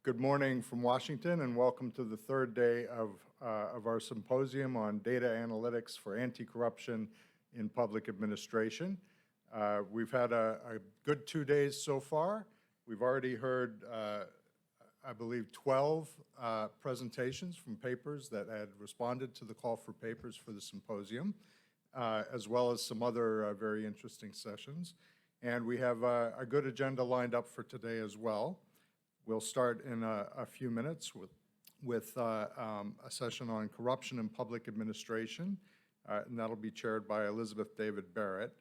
Good morning from Washington, and welcome to the third day of our symposium on data analytics for anti-corruption in public administration. We've had a good 2 days so far. We've already heard, I believe, 12 presentations from papers that had responded to the call for papers for the symposium, as well as some other very interesting sessions. And we have a good agenda lined up for today as well. We'll start in a few minutes with a session on corruption in public administration, and that'll be chaired by Elizabeth David Barrett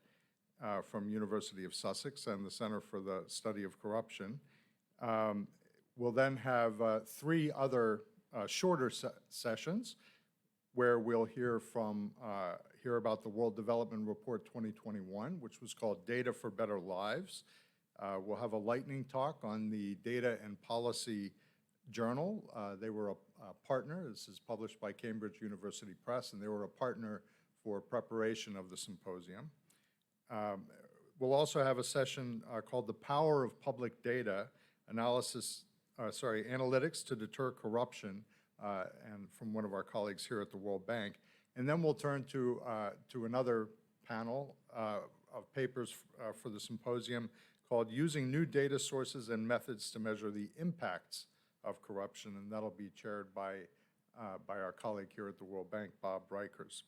from University of Sussex and the Center for the Study of Corruption. We'll then have 3 other shorter sessions where we'll hear about the World Development Report 2021, which was called Data for Better Lives. We'll have a lightning talk on the Data and Policy Journal. They were a partner. This is published by Cambridge University Press, and they were a partner for preparation of the symposium. We'll also have a session called The Power of Public Data, Analytics to Deter Corruption, and from one of our colleagues here at the World Bank. And then we'll turn to another panel of papers for the symposium called Using New Data Sources and Methods to Measure the Impacts of Corruption, and that'll be chaired by our colleague here at the World Bank, Bob Reichers.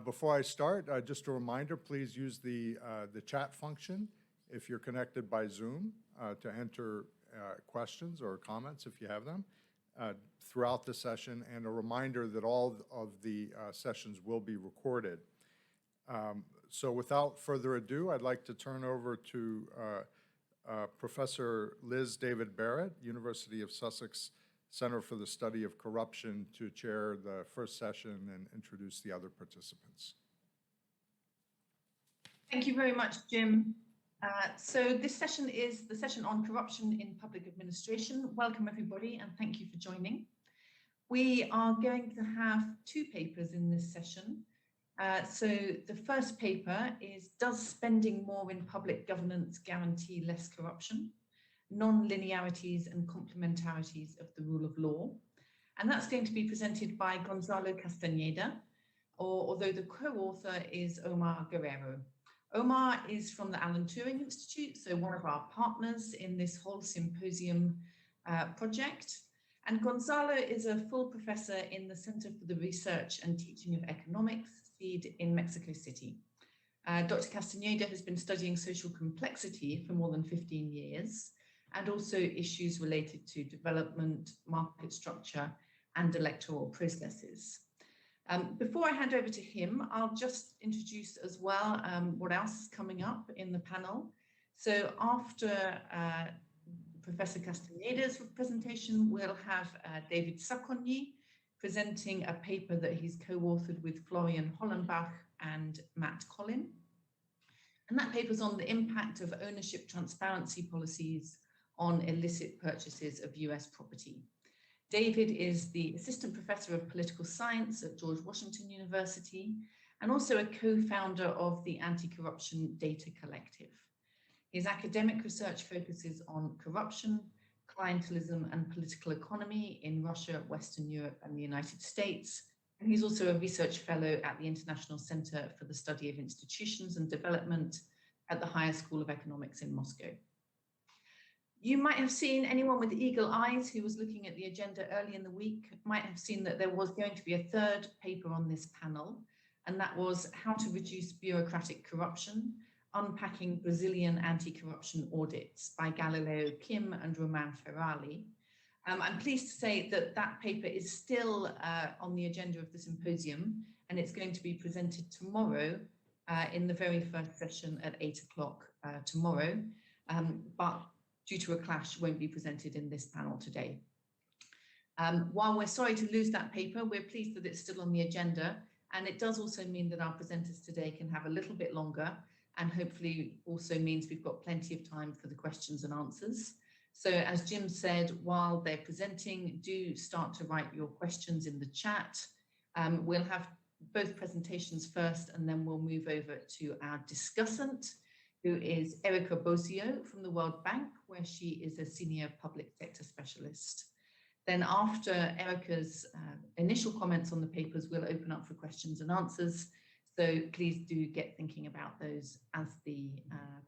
Before I start, just a reminder, please use the chat function if you're connected by Zoom to enter questions or comments if you have them throughout the session, and a reminder that all of the sessions will be recorded. So without further ado, I'd like to turn over to Professor Liz David Barrett, University of Sussex Center for the Study of Corruption, to chair the first session and introduce the other participants. Thank you very much, Jim. So this session is the session on corruption in public administration. Welcome, everybody, and thank you for joining. We are going to have 2 papers in this session. So the first paper is, Does Spending More in Public Governance Guarantee Less Corruption? Non-linearities and complementarities of the Rule of Law. And that's going to be presented by Gonzalo Castañeda, although the co-author is Omar Guerrero. Omar is from the Alan Turing Institute, so one of our partners in this whole symposium project. And Gonzalo is a full professor in the Center for the Research and Teaching of Economics, CEED, in Mexico City. Dr. Castañeda has been studying social complexity for more than 15 years, and also issues related to development, market structure, and electoral processes. Before I hand over to him, I'll just introduce as well what else is coming up in the panel. So after Professor Castañeda's presentation, we'll have David Sacconi presenting a paper that he's co-authored with Florian Hollenbach and Matt Collin. And that paper's on the impact of ownership transparency policies on illicit purchases of US property. David is the Assistant Professor of Political Science at George Washington University and also a co-founder of the Anti-Corruption Data Collective. His academic research focuses on corruption, clientelism, and political economy in Russia, Western Europe, and the United States. And he's also a research fellow at the International Center for the Study of Institutions and Development at the Higher School of Economics in Moscow. You might have seen, anyone with eagle eyes who was looking at the agenda early in the week might have seen that there was going to be a 3rd paper on this panel, and that was How to Reduce Bureaucratic Corruption, Unpacking Brazilian Anti-Corruption Audits by Galileo Kim and Roman Ferrali. I'm pleased to say that that paper is still on the agenda of the symposium, and it's going to be presented tomorrow in the very first session at 8 o'clock tomorrow, but due to a clash, won't be presented in this panel today. While we're sorry to lose that paper, we're pleased that it's still on the agenda, and it does also mean that our presenters today can have a little bit longer, and hopefully also means we've got plenty of time for the questions and answers. So as Jim said, while they're presenting, do start to write your questions in the chat. We'll have both presentations first, and then we'll move over to our discussant, who is Erica Boccio from the World Bank, where she is a senior public sector specialist. Then after Erica's initial comments on the papers, we'll open up for questions and answers. So please do get thinking about those as the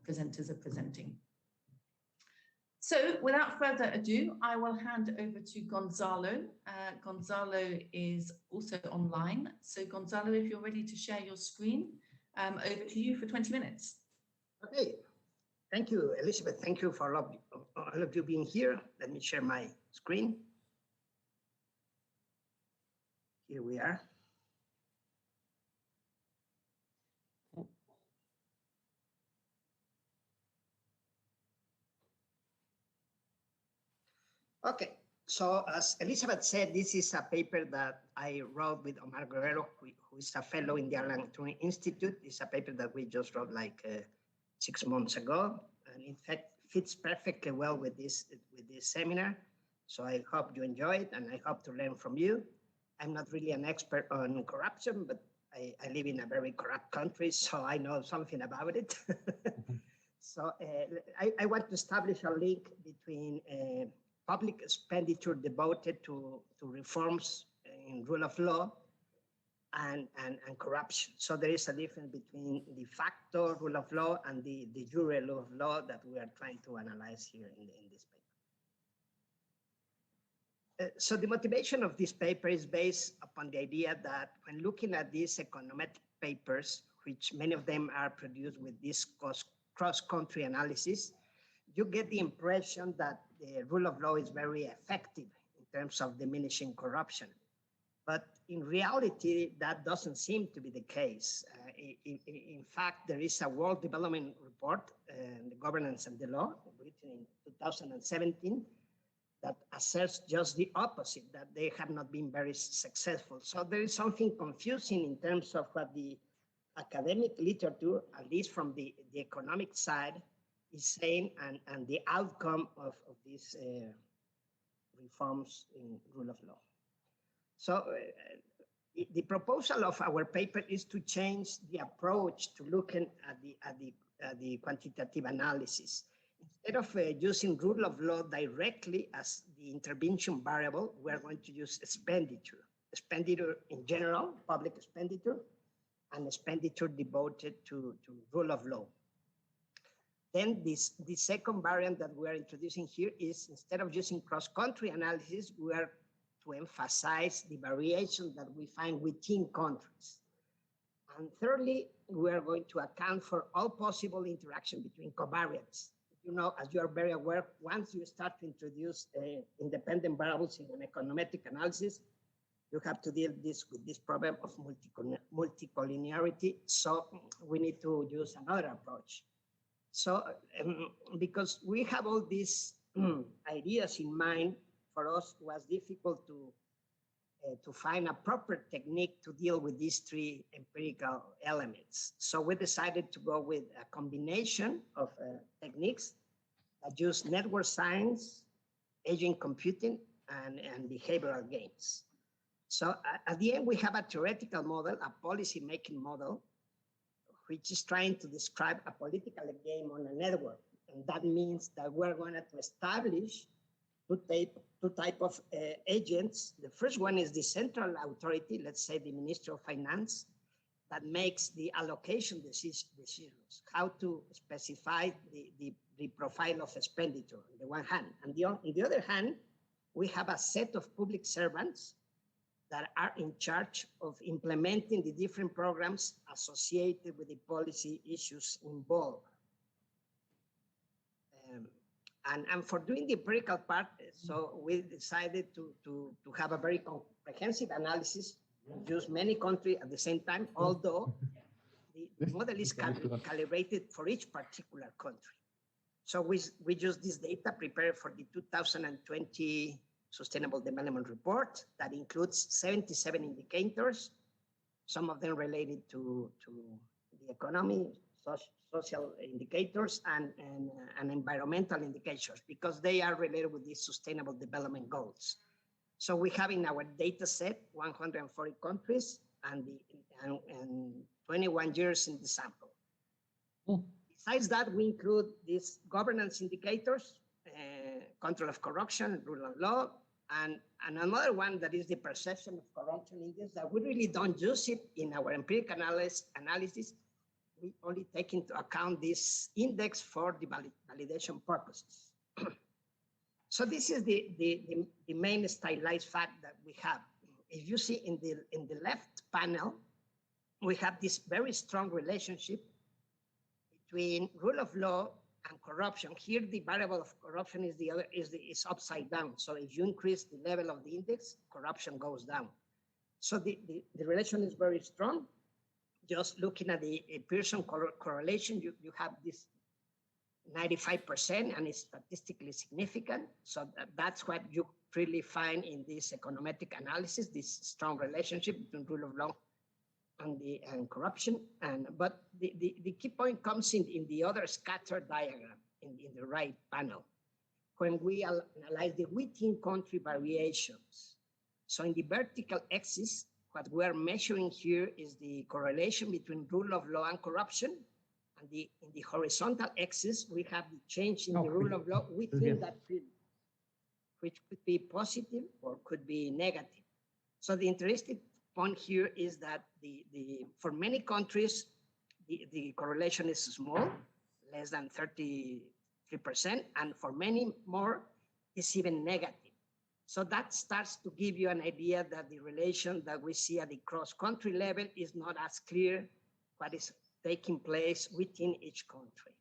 presenters are presenting. So without further ado, I will hand over to Gonzalo. Gonzalo is also online. So Gonzalo, if you're ready to share your screen, over to you for 20 minutes. Okay, thank you, Elizabeth. Thank you for all of you being here. Let me share my screen. Here we are. Okay, so as Elizabeth said, this is a paper that I wrote with Omar Guerrero, who is a fellow in the Alan Turing Institute. It's a paper that we just wrote like 6 months ago, and in fact fits perfectly well with this seminar. So I hope you enjoy it, and I hope to learn from you. I'm not really an expert on corruption, but I live in a very corrupt country, so I know something about it. So I want to establish a link between public expenditure devoted to reforms in rule of law and corruption. So there is a difference between de facto rule of law and the jure rule of law that we are trying to analyze here in this paper. So the motivation of this paper is based upon the idea that when looking at these econometric papers, which many of them are produced with this cross-country analysis, you get the impression that the rule of law is very effective in terms of diminishing corruption. But in reality, that doesn't seem to be the case. In fact, there is a World Development Report, the Governance and the Law, written in 2017, that asserts just the opposite, that they have not been very successful. So there is something confusing in terms of what the academic literature, at least from the economic side, is saying, and the outcome of these reforms in rule of law. So the proposal of our paper is to change the approach to looking at the quantitative analysis. Instead of using rule of law directly as the intervention variable, we are going to use expenditure in general, public expenditure, and expenditure devoted to rule of law. Then the second variant that we are introducing here is, instead of using cross-country analysis, we are to emphasize the variation that we find within countries. And thirdly, we are going to account for all possible interaction between covariates. You know, as you are very aware, once you start to introduce independent variables in an econometric analysis, you have to deal with this problem of multicollinearity. So we need to use another approach. So because we have all these ideas in mind, for us it was difficult to find a proper technique to deal with these three empirical elements. So we decided to go with a combination of techniques that use network science, agent computing, and behavioral games. So at the end, we have a theoretical model, a policy-making model, which is trying to describe a political game on a network. And that means that we're going to establish two type of agents. The first one is the central authority, let's say the Ministry of Finance, that makes the allocation decisions, how to specify the profile of expenditure on the one hand. And on the other hand, we have a set of public servants that are in charge of implementing the different programs associated with the policy issues involved. And for doing the empirical part, so we decided to have a very comprehensive analysis, use many countries at the same time, although the model is calibrated for each particular country. So we use this data prepared for the 2020 Sustainable Development Report that includes 77 indicators, some of them related to the economy, social indicators, and environmental indicators, because they are related with these Sustainable Development Goals. So we have in our data set 140 countries and 21 years in the sample. The Besides that, we include these governance indicators, control of corruption, rule of law, and another one that is the perception of corruption index that we really don't use it in our empirical analysis. We only take into account this index for the validation purposes. So this is the main stylized fact that we have. If you see in the left panel, we have this very strong relationship between rule of law and corruption. Here, the variable of corruption is upside down. So if you increase the level of the index, corruption goes down. So the relation is very strong. Just looking at the Pearson correlation, you have this 95% and it's statistically significant. So that's what you really find in this econometric analysis, this strong relationship between rule of law and corruption. But the key point comes in the other scatter diagram in the right panel, when we analyze the within country variations. So in the vertical axis, what we are measuring here is the correlation between rule of law and corruption. And in the horizontal axis, we have the change in the rule of law within that field, which could be positive or could be negative. So the interesting point here is that for many countries, the correlation is small, less than 33%, and for many more, it's even negative. So that starts to give you an idea that the relation that we see at the cross-country level is not as clear what is taking place within each country.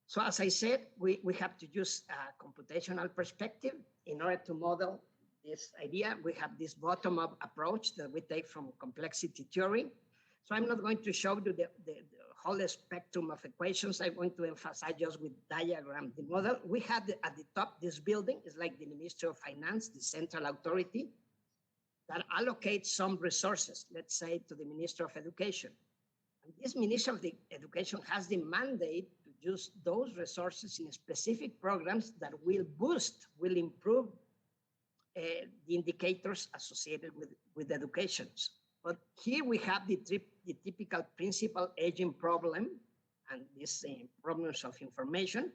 So as I said, we have to use a computational perspective in order to model this idea. We have this bottom-up approach that we take from complexity theory. So I'm not going to show you the whole spectrum of equations. I'm going to emphasize just with diagram the model. We have at the top, this building is like the Ministry of Finance, the central authority that allocates some resources, let's say to the Minister of Education. And this Minister of the Education has the mandate to use those resources in specific programs that will will improve the indicators associated with education. But here we have the typical principal agent problem and these problems of information,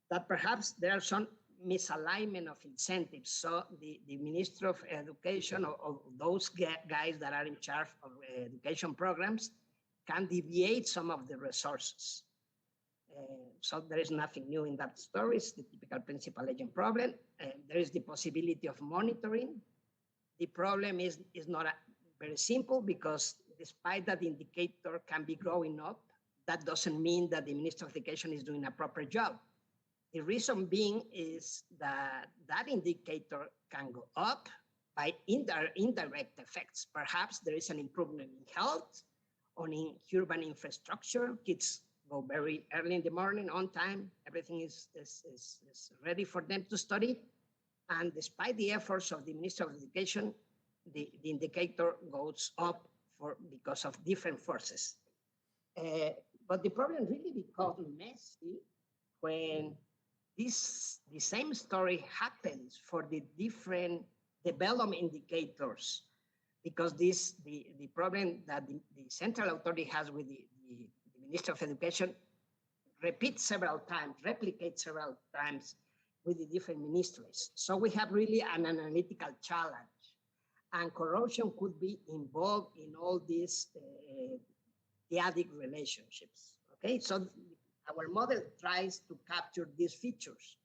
that perhaps there are some misalignment of incentives. So the Minister of Education or those guys that are in charge of education programs can deviate some of the resources. So there is nothing new in that story. It's the typical principal agent problem. There is the possibility of monitoring. The problem is not very simple, because despite that the indicator can be growing up, that doesn't mean that the Minister of Education is doing a proper job. The reason being is that that indicator can go up by indirect effects. Perhaps there is an improvement in health or in urban infrastructure. Kids go very early in the morning, on time. Everything is ready for them to study. And despite the efforts of the Minister of Education, the indicator goes up because of different forces. But the problem really becomes messy when the same story happens for the different development indicators, because the problem that the central authority has with the Minister of Education replicates several times with the different ministries. So we have really an analytical challenge, and corruption could be involved in all these dyadic relationships. Okay, so our model tries to capture these features.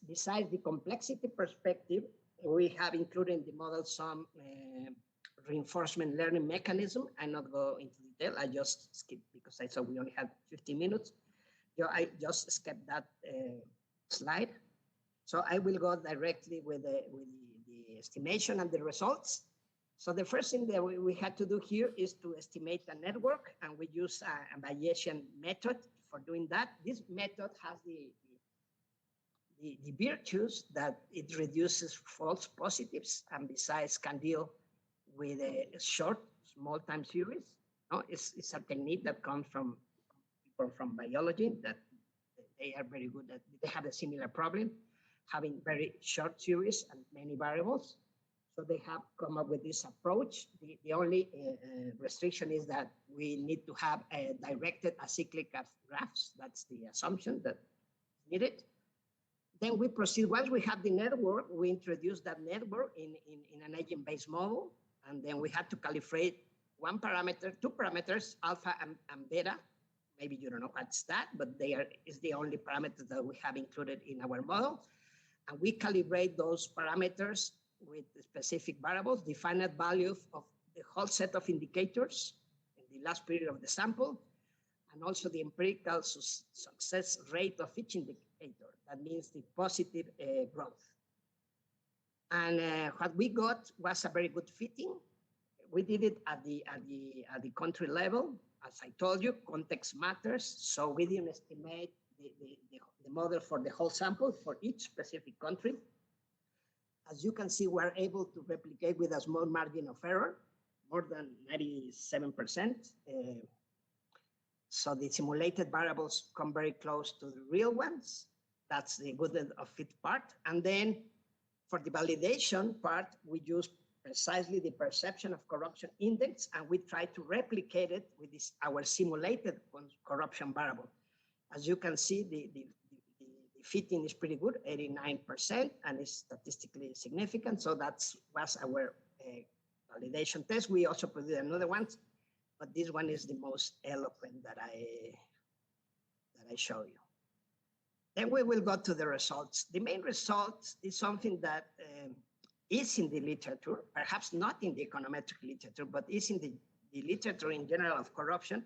Besides the complexity perspective, we have included in the model some reinforcement learning mechanism. I not go into detail. I just skip because I saw we only had 15 minutes. I just skipped that slide. So I will go directly with the estimation and the results. So the first thing that we had to do here is to estimate a network, and we use a Bayesian method for doing that. This method has the virtues that it reduces false positives, and besides can deal with short, small time series. No, it's a technique that comes from people from biology, that they are very good at. They have a similar problem, having very short series and many variables. So they have come up with this approach. The only restriction is that we need to have a directed acyclic graphs. That's the assumption that is needed. Then we proceed, once we have the network, we introduce that network in an agent-based model, and then we had to calibrate one parameter, two parameters, alpha and beta. Maybe you don't know what's that, but is the only parameters that we have included in our model. And we calibrate those parameters with specific variables, the finite value of the whole set of indicators in the last period of the sample, and also the empirical success rate of each indicator. That means the positive growth. And what we got was a very good fitting. We did it at the country level. As I told you, context matters. So we didn't estimate the model for the whole sample for each specific country. As you can see, we're able to replicate with a small margin of error, more than 97%. So the simulated variables come very close to the real ones. That's the good of fit part. And then for the validation part, we use precisely the perception of corruption index, and we try to replicate it with our simulated corruption variable. As you can see, the fitting is pretty good, 89%, and is statistically significant. So that was our validation test. We also produced another one, but this one is the most eloquent that I show you. Then we will go to the results. The main results is something that is in the literature, perhaps not in the econometric literature, but is in the literature in general of corruption,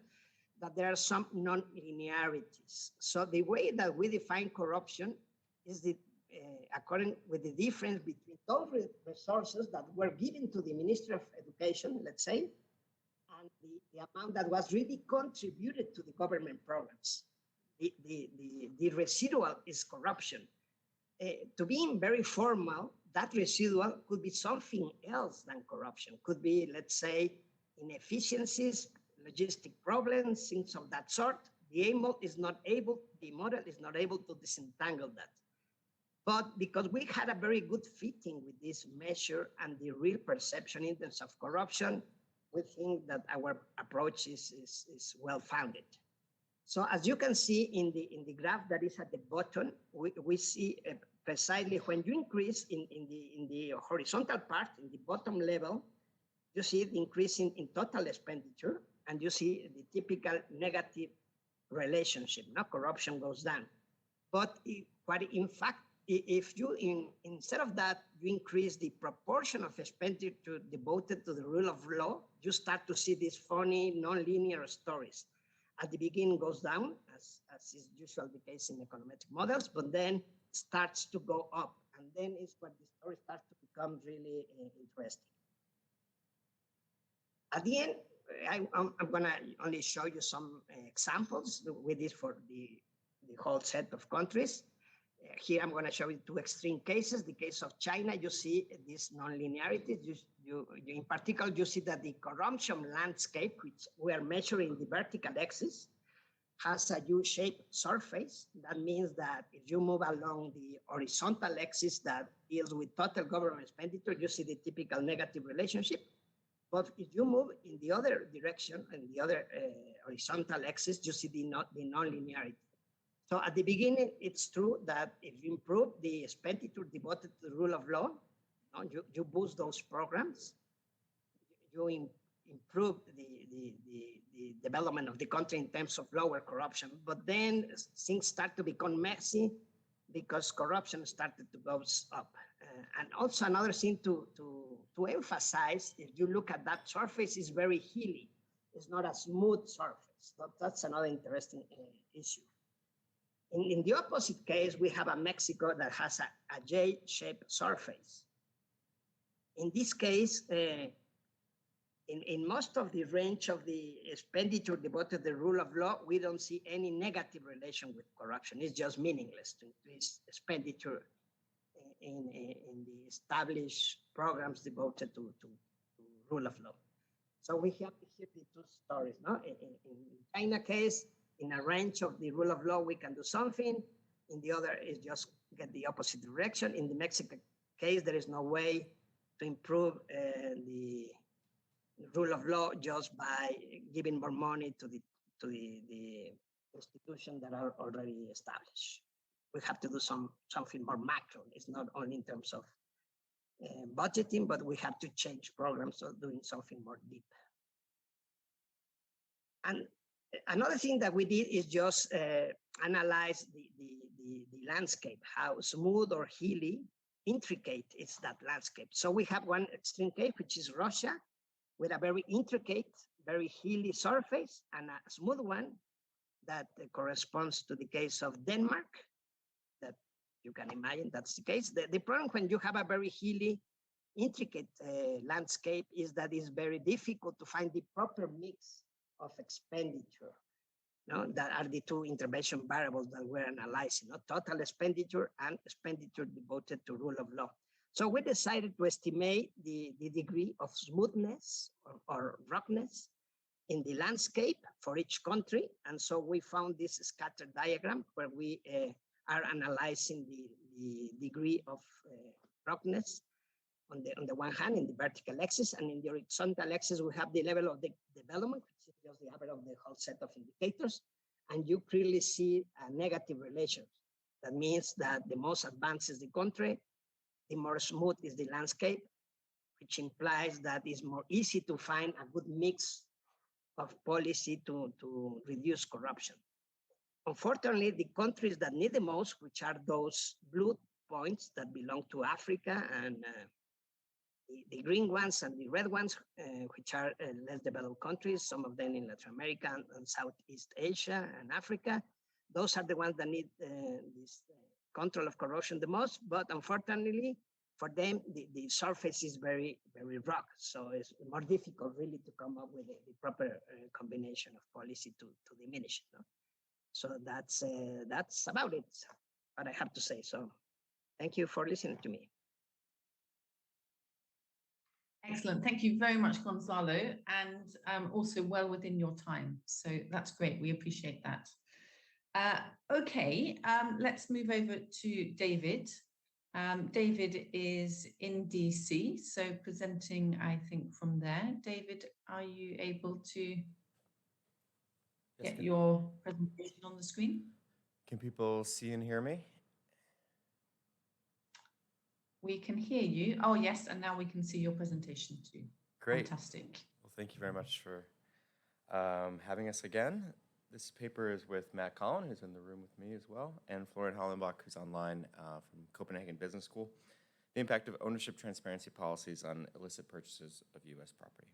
that there are some non-linearities. So the way that we define corruption is according with the difference between those resources that were given to the Ministry of Education, let's say, and the amount that was really contributed to the government programs. The residual is corruption. To be very formal, that residual could be something else than corruption. Could be, let's say, inefficiencies, logistic problems, things of that sort. The model is not able to disentangle that. But because we had a very good fitting with this measure and the real perception in terms of corruption, we think that our approach is well-founded. So as you can see in the graph that is at the bottom, we see precisely when you increase in the horizontal part, in the bottom level, you see the increase in total expenditure, and you see the typical negative relationship. Now corruption goes down. But in fact, if you, instead of that, you increase the proportion of expenditure devoted to the rule of law, you start to see these funny, non-linear stories. At the beginning goes down, as is usually the case in econometric models, but then starts to go up. And then is when the story starts to become really interesting. At the end, I'm gonna only show you some examples with this for the whole set of countries. Here I'm gonna show you two extreme cases. The case of China, you see these non-linearities. In particular, you see that the corruption landscape, which we are measuring the vertical axis, has a U-shaped surface. That means that if you move along the horizontal axis that deals with total government expenditure, you see the typical negative relationship. But if you move in the other direction, in the other horizontal axis, you see the non-linearity. So at the beginning, it's true that if you improve the expenditure devoted to the rule of law, you boost those programs, you improve the development of the country in terms of lower corruption. But then things start to become messy because corruption started to go up. And also another thing to emphasize, if you look at that surface, is very hilly. It's not a smooth surface. That's another interesting issue. In the opposite case, we have a Mexico that has a J-shaped surface. In this case, in most of the range of the expenditure devoted to the rule of law, we don't see any negative relation with corruption. It's just meaningless to increase expenditure in the established programs devoted to rule of law. So we have here the two stories. No? In China case, in a range of the rule of law, we can do something. In the other is just get the opposite direction. In the Mexican case, there is no way to improve rule of law just by giving more money to the institutions that are already established. We have to do something more macro. It's not only in terms of budgeting, but we have to change programs or doing something more deep. And another thing that we did is just analyze the landscape, how smooth or hilly, intricate is that landscape. So we have one extreme case, which is Russia, with a very intricate, very hilly surface, and a smooth one that corresponds to the case of Denmark, that you can imagine that's the case. The problem when you have a very hilly, intricate landscape is that it's very difficult to find the proper mix of expenditure. No, that are the two intervention variables that we're analyzing, total expenditure and expenditure devoted to rule of law. So we decided to estimate the degree of smoothness or roughness in the landscape for each country. And so we found this scattered diagram where we are analyzing the degree of roughness on the one hand in the vertical axis, and in the horizontal axis we have the level of the development, which is just the average of the whole set of indicators, and you clearly see a negative relation. That means that the most advanced is the country, the more smooth is the landscape, which implies that it's more easy to find a good mix of policy to reduce corruption. Unfortunately, the countries that need the most, which are those blue points that belong to Africa, and the green ones and the red ones, which are less developed countries, some of them in Latin America and Southeast Asia and Africa, those are the ones that need this control of corruption the most, but unfortunately for them, the surface is very, very rough. So it's more difficult really to come up with the proper combination of policy to diminish it. No? So that's about it, what I have to say. So thank you for listening to me. Excellent. Thank you very much, Gonzalo, and also well within your time. So that's great. We appreciate that. Okay, let's move over to David. David is in DC, so presenting, I think, from there. David, are you able to get your presentation on the screen? Can people see and hear me? We can hear you. Oh, yes, and now we can see your presentation too. Great. Fantastic. Well, thank you very much for having us again. This paper is with Matt Collin, who's in the room with me as well, and Florian Hollenbach, who's online from Copenhagen Business School. The impact of ownership transparency policies on illicit purchases of U.S. property.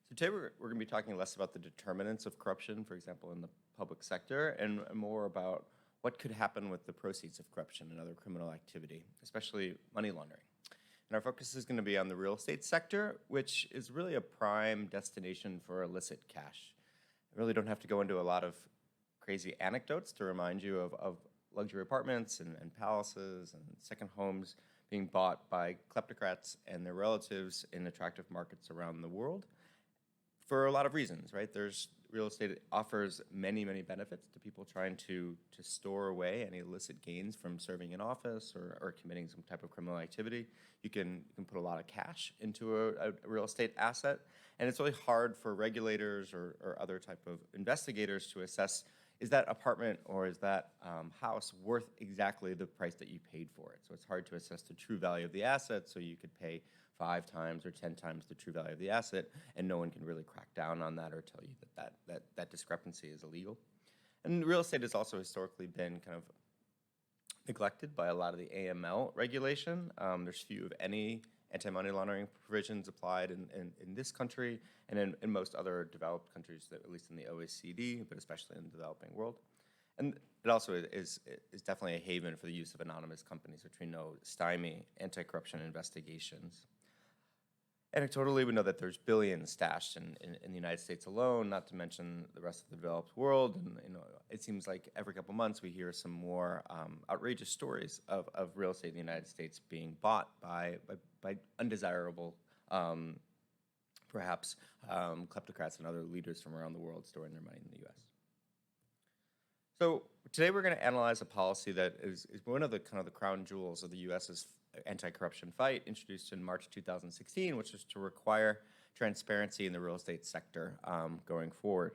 So today we're going to be talking less about the determinants of corruption, for example, in the public sector, and more about what could happen with the proceeds of corruption and other criminal activity, especially money laundering. And our focus is going to be on the real estate sector, which is really a prime destination for illicit cash. I really don't have to go into a lot of crazy anecdotes to remind you of luxury apartments and palaces and second homes being bought by kleptocrats and their relatives in attractive markets around the world for a lot of reasons, right? Real estate offers many, many benefits to people trying to store away any illicit gains from serving in office or committing some type of criminal activity. You can put a lot of cash into a real estate asset, and it's really hard for regulators or other type of investigators to assess, is that apartment or is that house worth exactly the price that you paid for it? So it's hard to assess the true value of the asset, so you could pay 5 times or 10 times the true value of the asset, and no one can really crack down on that or tell you that discrepancy is illegal. And real estate has also historically been kind of neglected by a lot of the AML regulation. There's few of any anti-money laundering provisions applied in this country and in most other developed countries, at least in the OECD, but especially in the developing world. And it also is definitely a haven for the use of anonymous companies, which we know stymie anti-corruption investigations. Anecdotally, we know that there's billions stashed in the United States alone, not to mention the rest of the developed world. And it seems like every couple months we hear some more outrageous stories of real estate in the United States being bought by undesirable, perhaps kleptocrats and other leaders from around the world storing their money in the U.S. So today we're going to analyze a policy that is one of the kind of the crown jewels of the U.S.'s anti-corruption fight, introduced in March 2016, which is to require transparency in the real estate sector going forward.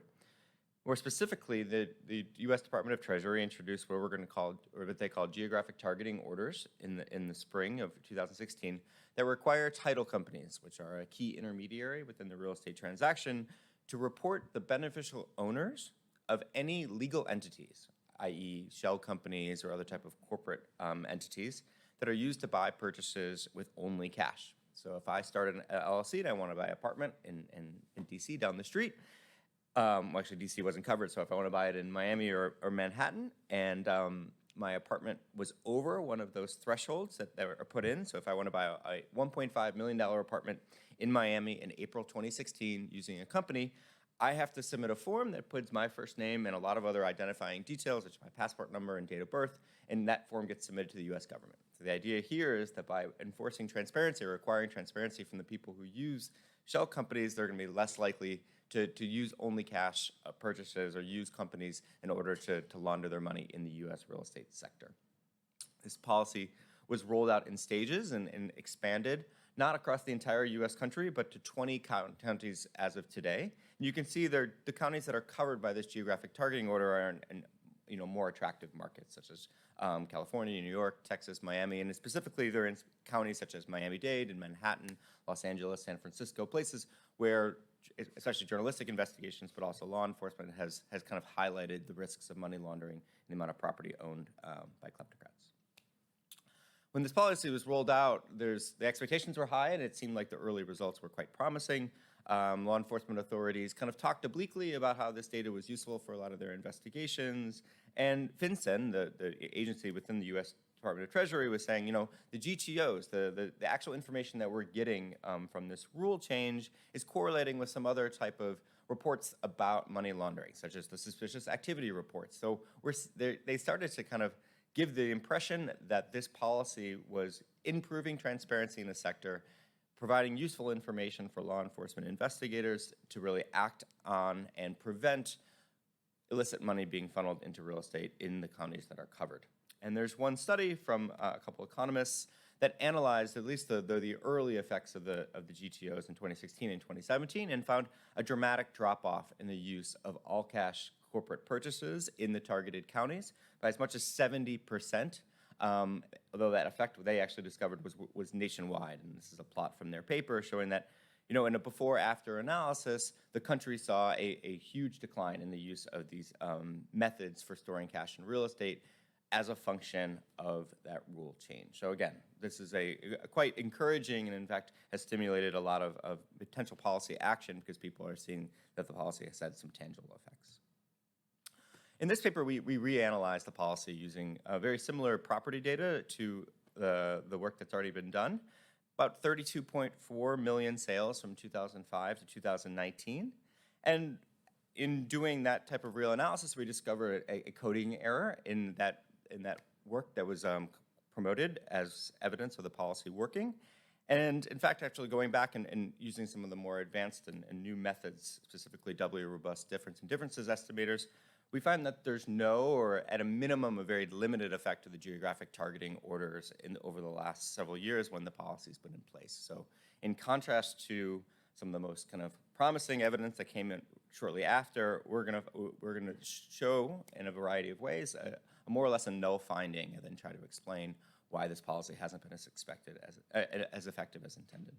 More specifically, the U.S. Department of Treasury introduced what we're going to call, or what they call geographic targeting orders in the spring of 2016 that require title companies, which are a key intermediary within the real estate transaction, to report the beneficial owners of any legal entities, i.e. shell companies or other type of corporate entities that are used to buy purchases with only cash. So if I start an LLC and I want to buy an apartment in DC down the street, well, actually, DC wasn't covered, so if I want to buy it in Miami or Manhattan, and my apartment was over one of those thresholds that are put in, so if I want to buy a $1.5 million apartment in Miami in April 2016 using a company, I have to submit a form that puts my first name and a lot of other identifying details, such as my passport number and date of birth, and that form gets submitted to the U.S. government. So the idea here is that by enforcing transparency or requiring transparency from the people who use shell companies, they're going to be less likely to use only cash purchases or use companies in order to launder their money in the U.S. real estate sector. This policy was rolled out in stages and expanded, not across the entire U.S. country, but to 20 counties as of today. And you can see the counties that are covered by this geographic targeting order are in more attractive markets, such as California, New York, Texas, Miami, and specifically they're in counties such as Miami-Dade and Manhattan, Los Angeles, San Francisco, places where especially journalistic investigations, but also law enforcement has kind of highlighted the risks of money laundering and the amount of property owned by kleptocrats. When this policy was rolled out, the expectations were high, and it seemed like the early results were quite promising. Law enforcement authorities kind of talked obliquely about how this data was useful for a lot of their investigations. And FinCEN, the agency within the U.S. Department of Treasury, was saying, the GTOs, the actual information that we're getting from this rule change is correlating with some other type of reports about money laundering, such as the suspicious activity reports. So they started to kind of give the impression that this policy was improving transparency in the sector, providing useful information for law enforcement investigators to really act on and prevent illicit money being funneled into real estate in the counties that are covered. And there's one study from a couple economists that analyzed at least the early effects of the GTOs in 2016 and 2017 and found a dramatic drop-off in the use of all-cash corporate purchases in the targeted counties by as much as 70%, although that effect they actually discovered was nationwide. And this is a plot from their paper showing that in a before-after analysis, the country saw a huge decline in the use of these methods for storing cash in real estate as a function of that rule change. So again, this is a quite encouraging and in fact has stimulated a lot of potential policy action because people are seeing that the policy has had some tangible effects. In this paper, we reanalyzed the policy using very similar property data to the work that's already been done. About 32.4 million sales from 2005 to 2019. And in doing that type of real analysis, we discovered a coding error in that work that was promoted as evidence of the policy working. And in fact, actually going back and using some of the more advanced and new methods, specifically doubly robust difference and differences estimators, we find that there's no, or at a minimum, a very limited effect of the geographic targeting orders over the last several years when the policy's been in place. So in contrast to some of the most kind of promising evidence that came in shortly after, we're gonna show in a variety of ways a more or less a null finding and then try to explain why this policy hasn't been as effective as intended.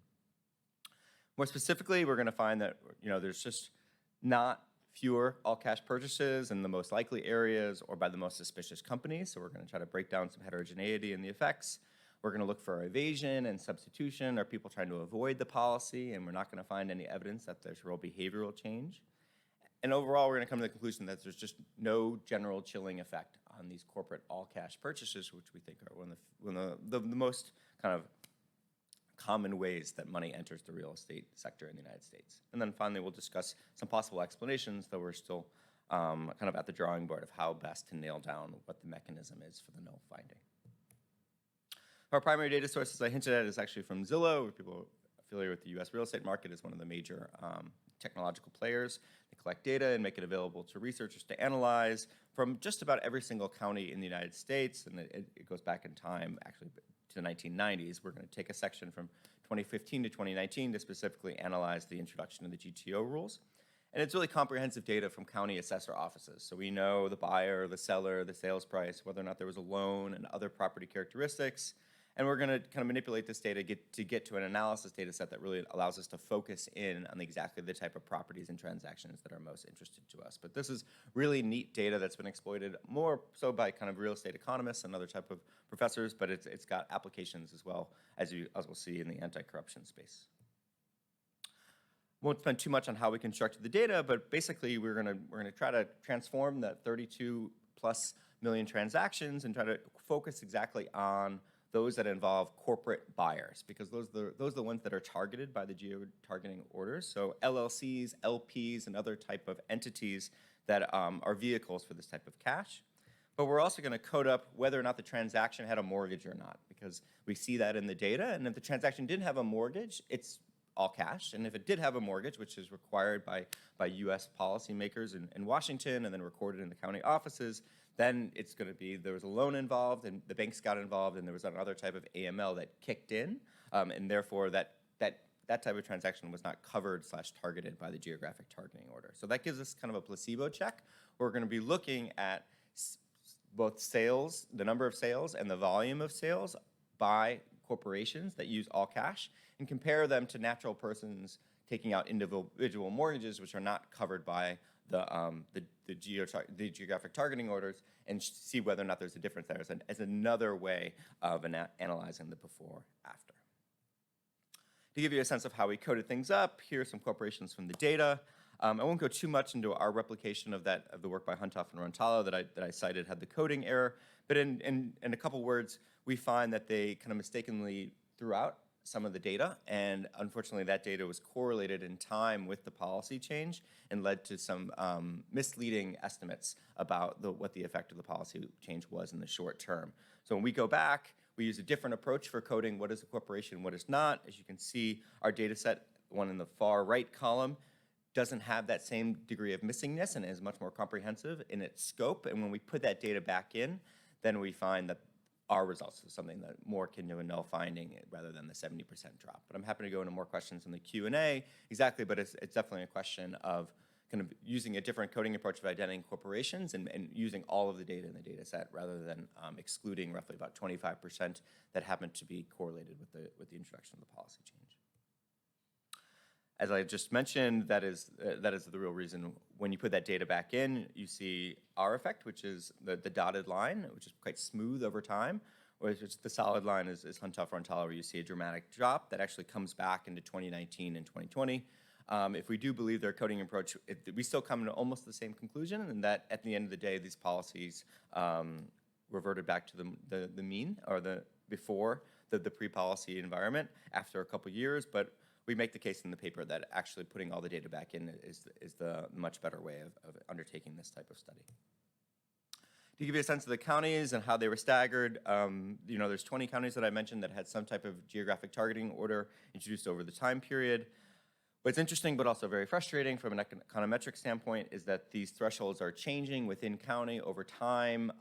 More specifically, we're gonna find that there's just not fewer all-cash purchases in the most likely areas or by the most suspicious companies. So we're going to try to break down some heterogeneity in the effects. We're going to look for evasion and substitution. Are people trying to avoid the policy? And we're not going to find any evidence that there's real behavioral change. And overall, we're going to come to the conclusion that there's just no general chilling effect on these corporate all-cash purchases, which we think are one of the most kind of common ways that money enters the real estate sector in the United States. And then finally, we'll discuss some possible explanations, though we're still kind of at the drawing board of how best to nail down what the mechanism is for the null finding. Our primary data source, as I hinted at, is actually from Zillow, where people familiar with the U.S. real estate market is one of the major technological players. They collect data and make it available to researchers to analyze from just about every single county in the United States, and it goes back in time, actually, to the 1990s. We're going to take a section from 2015 to 2019 to specifically analyze the introduction of the GTO rules. And it's really comprehensive data from county assessor offices. So we know the buyer, the seller, the sales price, whether or not there was a loan, and other property characteristics. And we're going to kind of manipulate this data to get to an analysis data set that really allows us to focus in on exactly the type of properties and transactions that are most interested to us. But this is really neat data that's been exploited more so by kind of real estate economists and other type of professors, but it's got applications as well, as we'll see in the anti-corruption space. Won't spend too much on how we constructed the data, but basically we're gonna try to transform that 32+ million transactions and try to focus exactly on those that involve corporate buyers, because those are the ones that are targeted by the geo-targeting orders. So LLCs, LPs, and other type of entities that are vehicles for this type of cash. But we're also going to code up whether or not the transaction had a mortgage or not, because we see that in the data. And if the transaction didn't have a mortgage, it's all cash. And if it did have a mortgage, which is required by US policymakers in Washington and then recorded in the county offices, then it's going to be there was a loan involved and the banks got involved and there was another type of AML that kicked in, and therefore that type of transaction was not covered / targeted by the geographic targeting order. So that gives us kind of a placebo check. We're going to be looking at both sales, the number of sales, and the volume of sales by corporations that use all cash, and compare them to natural persons taking out individual mortgages, which are not covered by the geographic targeting orders, and see whether or not there's a difference there as another way of analyzing the before-after. To give you a sense of how we coded things up, here are some corporations from the data. I won't go too much into our replication of the work by Huntoff and Rantalo that I cited had the coding error, but in a couple words, we find that they kind of mistakenly threw out some of the data, and unfortunately that data was correlated in time with the policy change and led to some misleading estimates about what the effect of the policy change was in the short term. So when we go back, we use a different approach for coding what is a corporation, what is not. As you can see, our data set, the one in the far right column, doesn't have that same degree of missingness and is much more comprehensive in its scope. And when we put that data back in, then we find that our results is something that more akin to a null finding rather than the 70% drop. But I'm happy to go into more questions in the Q&A, exactly, but it's definitely a question of kind of using a different coding approach of identifying corporations and using all of the data in the data set rather than excluding roughly about 25% that happen to be correlated with the introduction of the policy change. As I just mentioned, that is the real reason when you put that data back in, you see our effect, which is the dotted line, which is quite smooth over time, whereas the solid line is Huntoff Rantalo, where you see a dramatic drop that actually comes back into 2019 and 2020. If we do believe their coding approach, we still come to almost the same conclusion, and that at the end of the day, these policies reverted back to the mean, or before the pre-policy environment after a couple years, but we make the case in the paper that actually putting all the data back in is the much better way of undertaking this type of study. To give you a sense of the counties and how they were staggered, there's 20 counties that I mentioned that had some type of geographic targeting order introduced over the time period. What's interesting but also very frustrating from an econometric standpoint is that these thresholds are changing within county over time,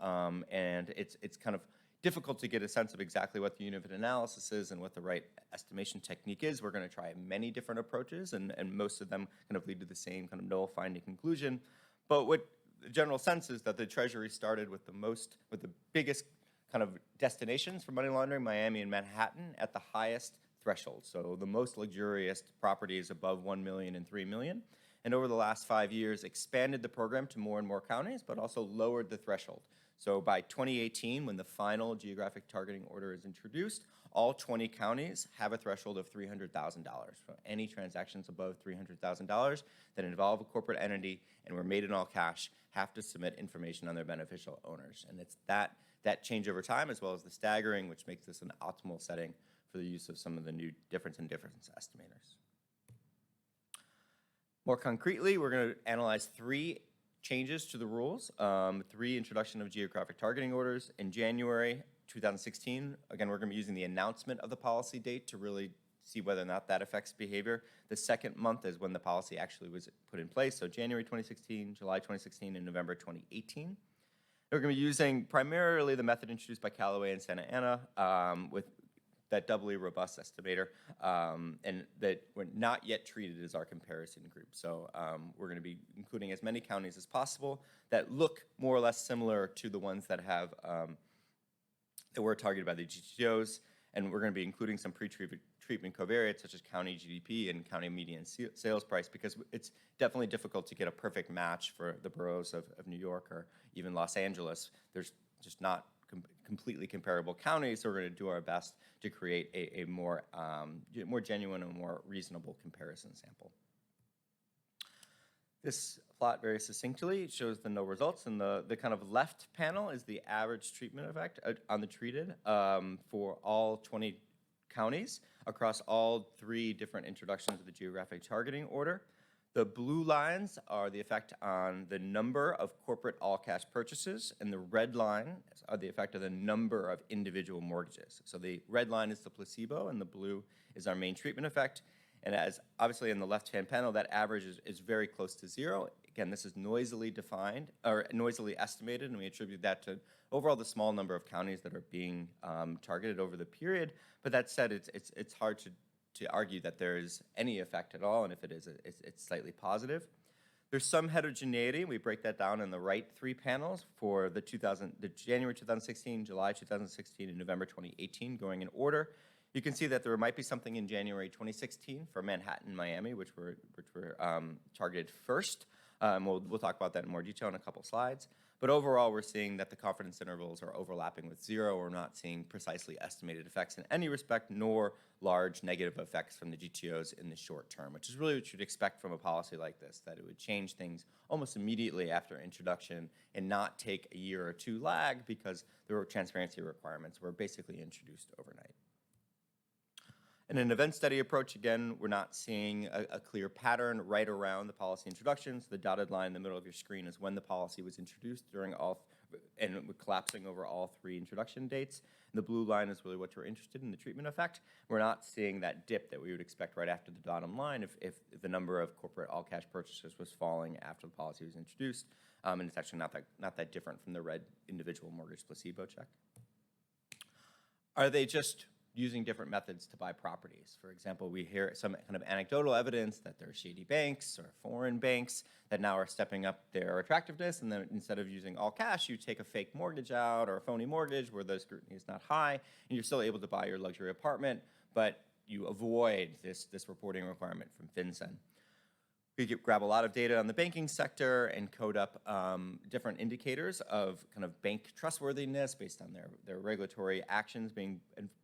and it's kind of difficult to get a sense of exactly what the unit of analysis is and what the right estimation technique is. We're going to try many different approaches, and most of them kind of lead to the same kind of null finding conclusion. But what the general sense is that the Treasury started with the biggest kind of destinations for money laundering, Miami and Manhattan, at the highest threshold. So the most luxurious properties above 1 million and 3 million. And over the last 5 years, expanded the program to more and more counties, but also lowered the threshold. So by 2018, when the final geographic targeting order is introduced, all 20 counties have a threshold of $300,000. So any transactions above $300,000 that involve a corporate entity and were made in all cash have to submit information on their beneficial owners. And it's that change over time, as well as the staggering, which makes this an optimal setting for the use of some of the new difference estimators. More concretely, we're going to analyze 3 changes to the rules, 3 introduction of geographic targeting orders. In January 2016, again, we're going to be using the announcement of the policy date to really see whether or not that affects behavior. The second month is when the policy actually was put in place, so January 2016, July 2016, and November 2018. We're going to be using primarily the method introduced by Callaway and Santa Ana that doubly robust estimator, and that we're not yet treated as our comparison group. So we're going to be including as many counties as possible that look more or less similar to the ones that have that were targeted by the GTOs, and we're going to be including some pre-treatment covariates such as county GDP and county median sales price, because it's definitely difficult to get a perfect match for the boroughs of New York or even Los Angeles. There's just not completely comparable counties, so we're going to do our best to create a more genuine and more reasonable comparison sample. This plot very succinctly shows the no results, and the kind of left panel is the average treatment effect on the treated for all 20 counties across all 3 different introductions of the geographic targeting order. The blue lines are the effect on the number of corporate all-cash purchases, and the red line are the effect of the number of individual mortgages. So the red line is the placebo, and the blue is our main treatment effect. And as obviously in the left-hand panel, that average is very close to 0. Again, this is noisily defined, or noisily estimated, and we attribute that to overall the small number of counties that are being targeted over the period. But that said, it's hard to argue that there is any effect at all, and if it is, it's slightly positive. There's some heterogeneity. We break that down in the right 3 panels for the January 2016, July 2016, and November 2018, going in order. You can see that there might be something in January 2016 for Manhattan and Miami, which were targeted first. We'll talk about that in more detail in a couple slides. But overall, we're seeing that the confidence intervals are overlapping with 0. We're not seeing precisely estimated effects in any respect, nor large negative effects from the GTOs in the short term, which is really what you'd expect from a policy like this, that it would change things almost immediately after introduction and not take a year or 2 lag, because the transparency requirements were basically introduced overnight. In an event study approach, again, we're not seeing a clear pattern right around the policy introductions. The dotted line in the middle of your screen is when the policy was introduced during and collapsing over all 3 introduction dates. And the blue line is really what you're interested in, the treatment effect. We're not seeing that dip that we would expect right after the bottom line if the number of corporate all-cash purchases was falling after the policy was introduced. And it's actually not that different from the red individual mortgage placebo check. Are they just using different methods to buy properties? For example, we hear some kind of anecdotal evidence that there are shady banks or foreign banks that now are stepping up their attractiveness, and then instead of using all cash, you take a fake mortgage out or a phony mortgage where the scrutiny is not high, and you're still able to buy your luxury apartment, but you avoid this reporting requirement from FinCEN. We grab a lot of data on the banking sector and code up different indicators of kind of bank trustworthiness based on their regulatory actions being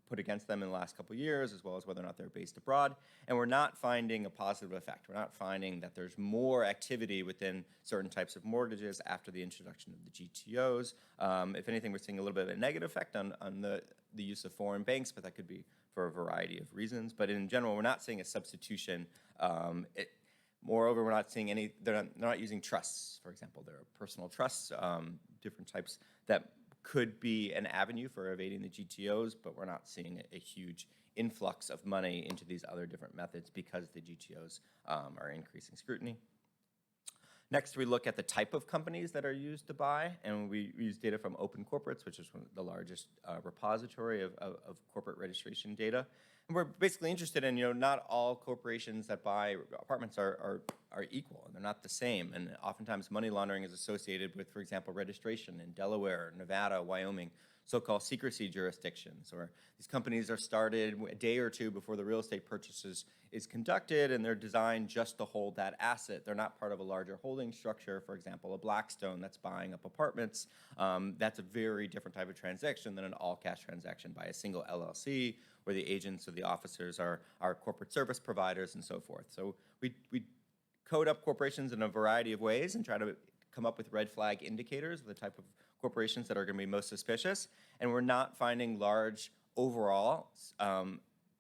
put against them in the last couple of years, as well as whether or not they're based abroad. And we're not finding a positive effect. We're not finding that there's more activity within certain types of mortgages after the introduction of the GTOs. If anything, we're seeing a little bit of a negative effect on the use of foreign banks, but that could be for a variety of reasons. But in general, we're not seeing a substitution. Moreover, we're not seeing they're not using trusts, for example. There are personal trusts, different types that could be an avenue for evading the GTOs, but we're not seeing a huge influx of money into these other different methods because the GTOs are increasing scrutiny. Next, we look at the type of companies that are used to buy, and we use data from Open Corporates, which is one of the largest repository of corporate registration data. And we're basically interested in, not all corporations that buy apartments are equal, and they're not the same. And oftentimes money laundering is associated with, for example, registration in Delaware, Nevada, Wyoming, so-called secrecy jurisdictions, or these companies are started a day or 2 before the real estate purchases is conducted, and they're designed just to hold that asset. They're not part of a larger holding structure, for example, a Blackstone that's buying up apartments. That's a very different type of transaction than an all-cash transaction by a single LLC, where the agents or the officers are corporate service providers and so forth. So we code up corporations in a variety of ways and try to come up with red flag indicators of the type of corporations that are going to be most suspicious. And we're not finding large overall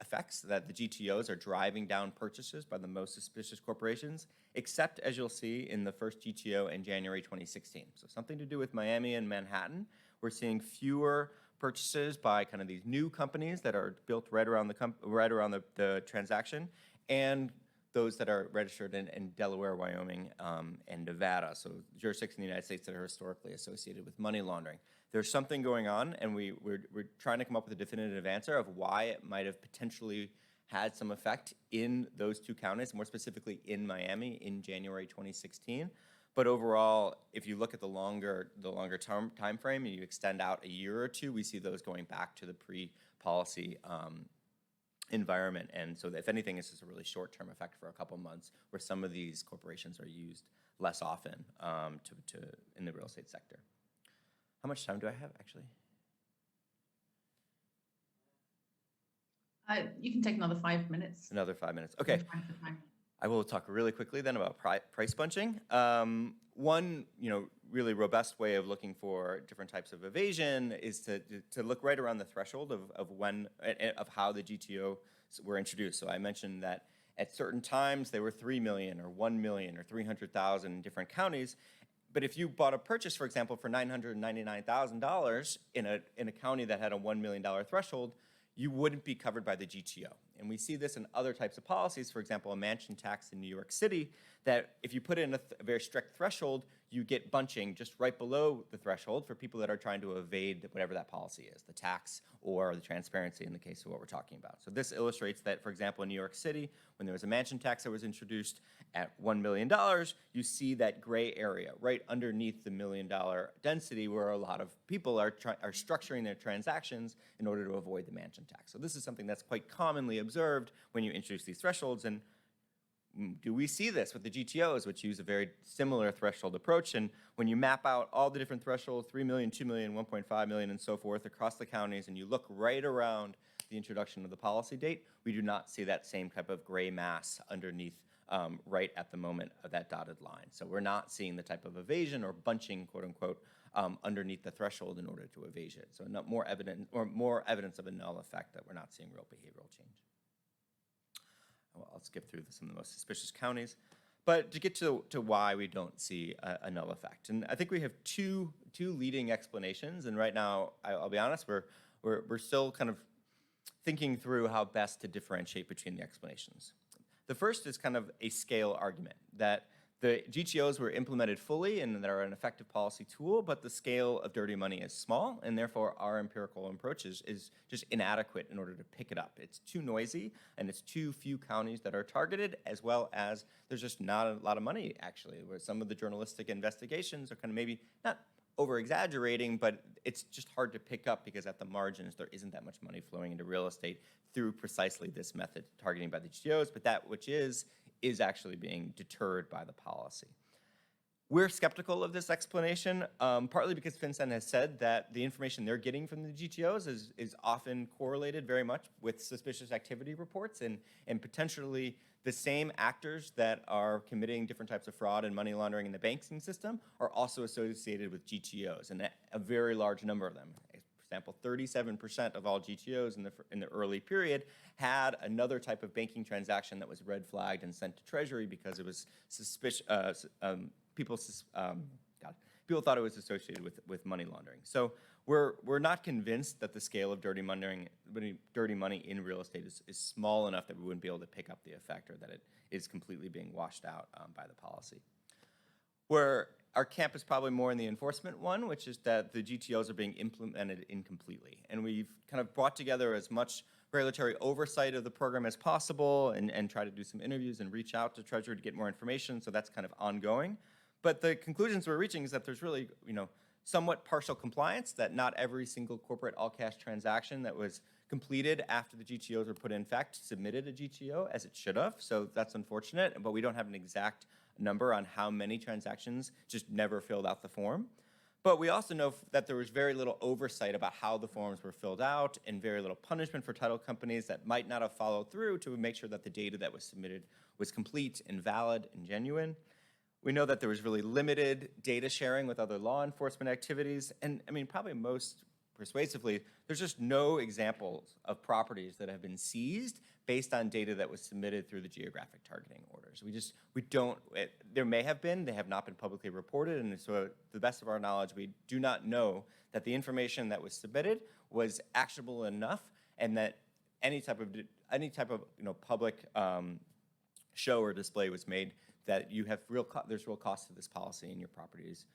effects that the GTOs are driving down purchases by the most suspicious corporations, except, as you'll see, in the first GTO in January 2016. So something to do with Miami and Manhattan. We're seeing fewer purchases by kind of these new companies that are built right around the transaction, and those that are registered in Delaware, Wyoming, and Nevada, so jurisdictions in the United States that are historically associated with money laundering. There's something going on, and we're trying to come up with a definitive answer of why it might have potentially had some effect in those two counties, more specifically in Miami in January 2016. But overall, if you look at the longer term time frame and you extend out a year or two, we see those going back to the pre-policy environment. And so if anything, this is a really short-term effect for a couple months where some of these corporations are used less often in the real estate sector. How much time do I have, actually? You can take another 5 minutes. Another 5 minutes. Okay. I will talk really quickly then about price bunching. One, really robust way of looking for different types of evasion is to look right around the threshold of how the GTO were introduced. So I mentioned that at certain times they were 3 million or 1 million or 300,000 in different counties. But if you bought a purchase, for example, for $999,000 in a county that had a $1 million threshold, you wouldn't be covered by the GTO. And we see this in other types of policies, for example, a mansion tax in New York City, that if you put in a very strict threshold, you get bunching just right below the threshold for people that are trying to evade whatever that policy is, the tax or the transparency in the case of what we're talking about. So this illustrates that, for example, in New York City, when there was a mansion tax that was introduced at $1 million, you see that gray area right underneath the $1 million density where a lot of people are structuring their transactions in order to avoid the mansion tax. So this is something that's quite commonly observed when you introduce these thresholds. And do we see this with the GTOs, which use a very similar threshold approach? And when you map out all the different thresholds, 3 million, 2 million, 1.5 million, and so forth across the counties, and you look right around the introduction of the policy date, we do not see that same type of gray mass underneath right at the moment of that dotted line. So we're not seeing the type of evasion or bunching, quote unquote, underneath the threshold in order to evade it. So more evidence of a null effect that we're not seeing real behavioral change. Well, I'll skip through some of the most suspicious counties. But to get to why we don't see a null effect. And I think we have two leading explanations. And right now, I'll be honest, we're still kind of thinking through how best to differentiate between the explanations. The first is kind of a scale argument, that the GTOs were implemented fully and they're an effective policy tool, but the scale of dirty money is small, and therefore our empirical approach is just inadequate in order to pick it up. It's too noisy, and it's too few counties that are targeted, as well as there's just not a lot of money, actually, where some of the journalistic investigations are kind of maybe not over-exaggerating, but it's just hard to pick up because at the margins there isn't that much money flowing into real estate through precisely this method targeting by the GTOs, but that which is actually being deterred by the policy. We're skeptical of this explanation, partly because FinCEN has said that the information they're getting from the GTOs is often correlated very much with suspicious activity reports, and potentially the same actors that are committing different types of fraud and money laundering in the banking system are also associated with GTOs, and a very large number of them. For example, 37% of all GTOs in the early period had another type of banking transaction that was red flagged and sent to Treasury because it was suspicious. People thought it was associated with money laundering. So we're not convinced that the scale of dirty money in real estate is small enough that we wouldn't be able to pick up the effect, or that it is completely being washed out by the policy. Where our camp is probably more in the enforcement one, which is that the GTOs are being implemented incompletely. And we've kind of brought together as much regulatory oversight of the program as possible and try to do some interviews and reach out to Treasury to get more information, so that's kind of ongoing. But the conclusions we're reaching is that there's really, somewhat partial compliance, that not every single corporate all-cash transaction that was completed after the GTOs were put in effect submitted a GTO as it should have, so that's unfortunate, but we don't have an exact number on how many transactions just never filled out the form. But we also know that there was very little oversight about how the forms were filled out, and very little punishment for title companies that might not have followed through to make sure that the data that was submitted was complete and valid and genuine. We know that there was really limited data sharing with other law enforcement activities, and probably most persuasively, there's just no examples of properties that have been seized based on data that was submitted through the geographic targeting orders. There may have been, they have not been publicly reported, and so to the best of our knowledge, we do not know that the information that was submitted was actionable enough, and that any type of public show or display was made that you have there's real cost to this policy, and your properties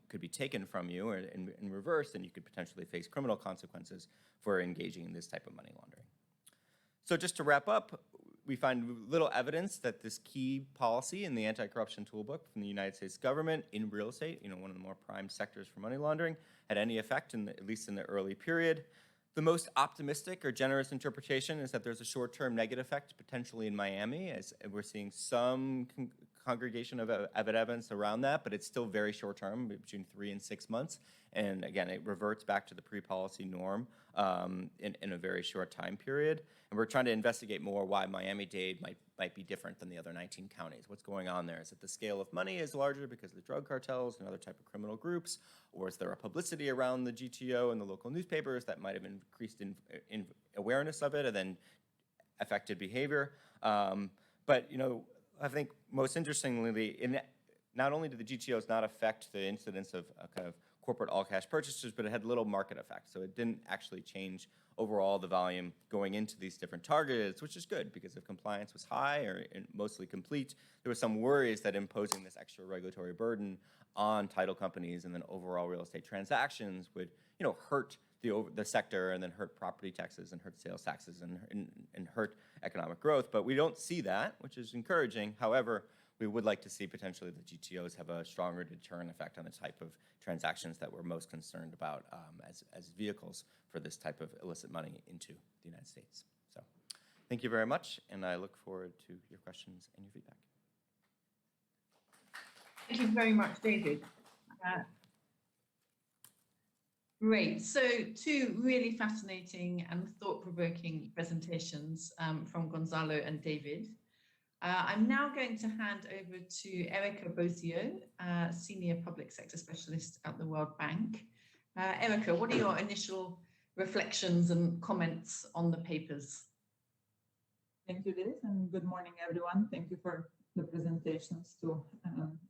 could be taken from you or in reverse, and you could potentially face criminal consequences for engaging in this type of money laundering. So just to wrap up, we find little evidence that this key policy in the anti-corruption toolbook from the United States government in real estate, one of the more prime sectors for money laundering, had any effect, at least in the early period. The most optimistic or generous interpretation is that there's a short-term negative effect potentially in Miami, as we're seeing some congregation of evidence around that, but it's still very short-term, between 3 and 6 months. And again, it reverts back to the pre-policy norm in a very short time period. And we're trying to investigate more why Miami-Dade might be different than the other 19 counties. What's going on there? Is it the scale of money is larger because of the drug cartels and other type of criminal groups? Or is there a publicity around the GTO and the local newspapers that might have increased in awareness of it and then affected behavior? But I think most interestingly, not only did the GTOs not affect the incidence of kind of corporate all-cash purchases, but it had little market effect. So it didn't actually change overall the volume going into these different targets, which is good because if compliance was high or mostly complete, there was some worries that imposing this extra regulatory burden on title companies and then overall real estate transactions would, hurt the sector and then hurt property taxes and hurt sales taxes and hurt economic growth. But we don't see that, which is encouraging. However, we would like to see potentially the GTOs have a stronger deterrent effect on the type of transactions that we're most concerned about as vehicles for this type of illicit money into the United States. So thank you very much, and I look forward to your questions and your feedback. Thank you very much, David. Great. So 2 really fascinating and thought-provoking presentations from Gonzalo and David. I'm now going to hand over to Erica Boccio, Senior Public Sector Specialist at the World Bank. Erica, what are your initial reflections and comments on the papers? Thank you, Liz, and good morning, everyone. Thank you for the presentations to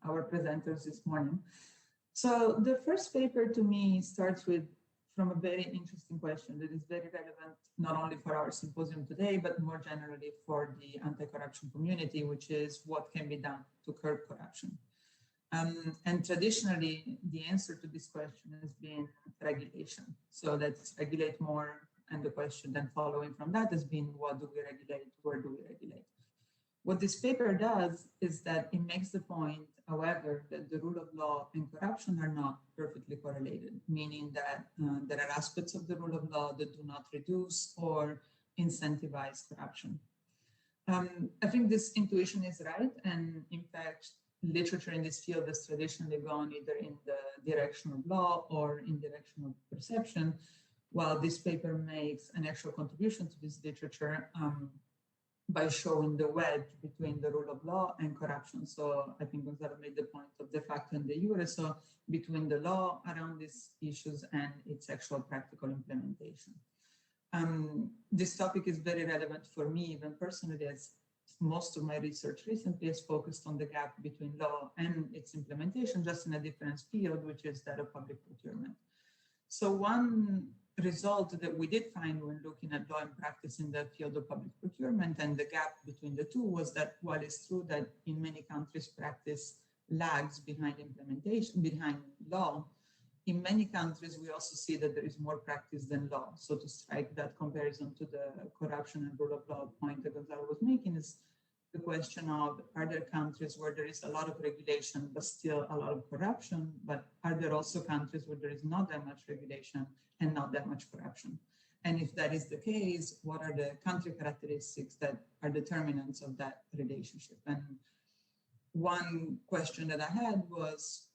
our presenters this morning. So the first paper to me starts from a very interesting question that is very relevant not only for our symposium today, but more generally for the anti-corruption community, which is what can be done to curb corruption. And traditionally, the answer to this question has been regulation. So let's regulate more. And the question then following from that has been, what do we regulate? Where do we regulate? What this paper does is that it makes the point, however, that the rule of law and corruption are not perfectly correlated, meaning that there are aspects of the rule of law that do not reduce or incentivize corruption. I think this intuition is right. And in fact, literature in this field has traditionally gone either in the direction of law or in direction of perception, while this paper makes an actual contribution to this literature by showing the wedge between the rule of law and corruption. So I think Gonzalo made the point of de facto and de jure, so between the law around these issues and its actual practical implementation. This topic is very relevant for me, even personally, as most of my research recently is focused on the gap between law and its implementation, just in a different field, which is that of public procurement. So one result that we did find when looking at law and practice in the field of public procurement and the gap between the two was that while it's true that in many countries practice lags behind implementation, behind law, in many countries we also see that there is more practice than law. So to strike that comparison to the corruption and rule of law point that Gonzalo was making is the question of, are there countries where there is a lot of regulation but still a lot of corruption, but are there also countries where there is not that much regulation and not that much corruption? And if that is the case, what are the country characteristics that are determinants of that relationship? And one question that I had was,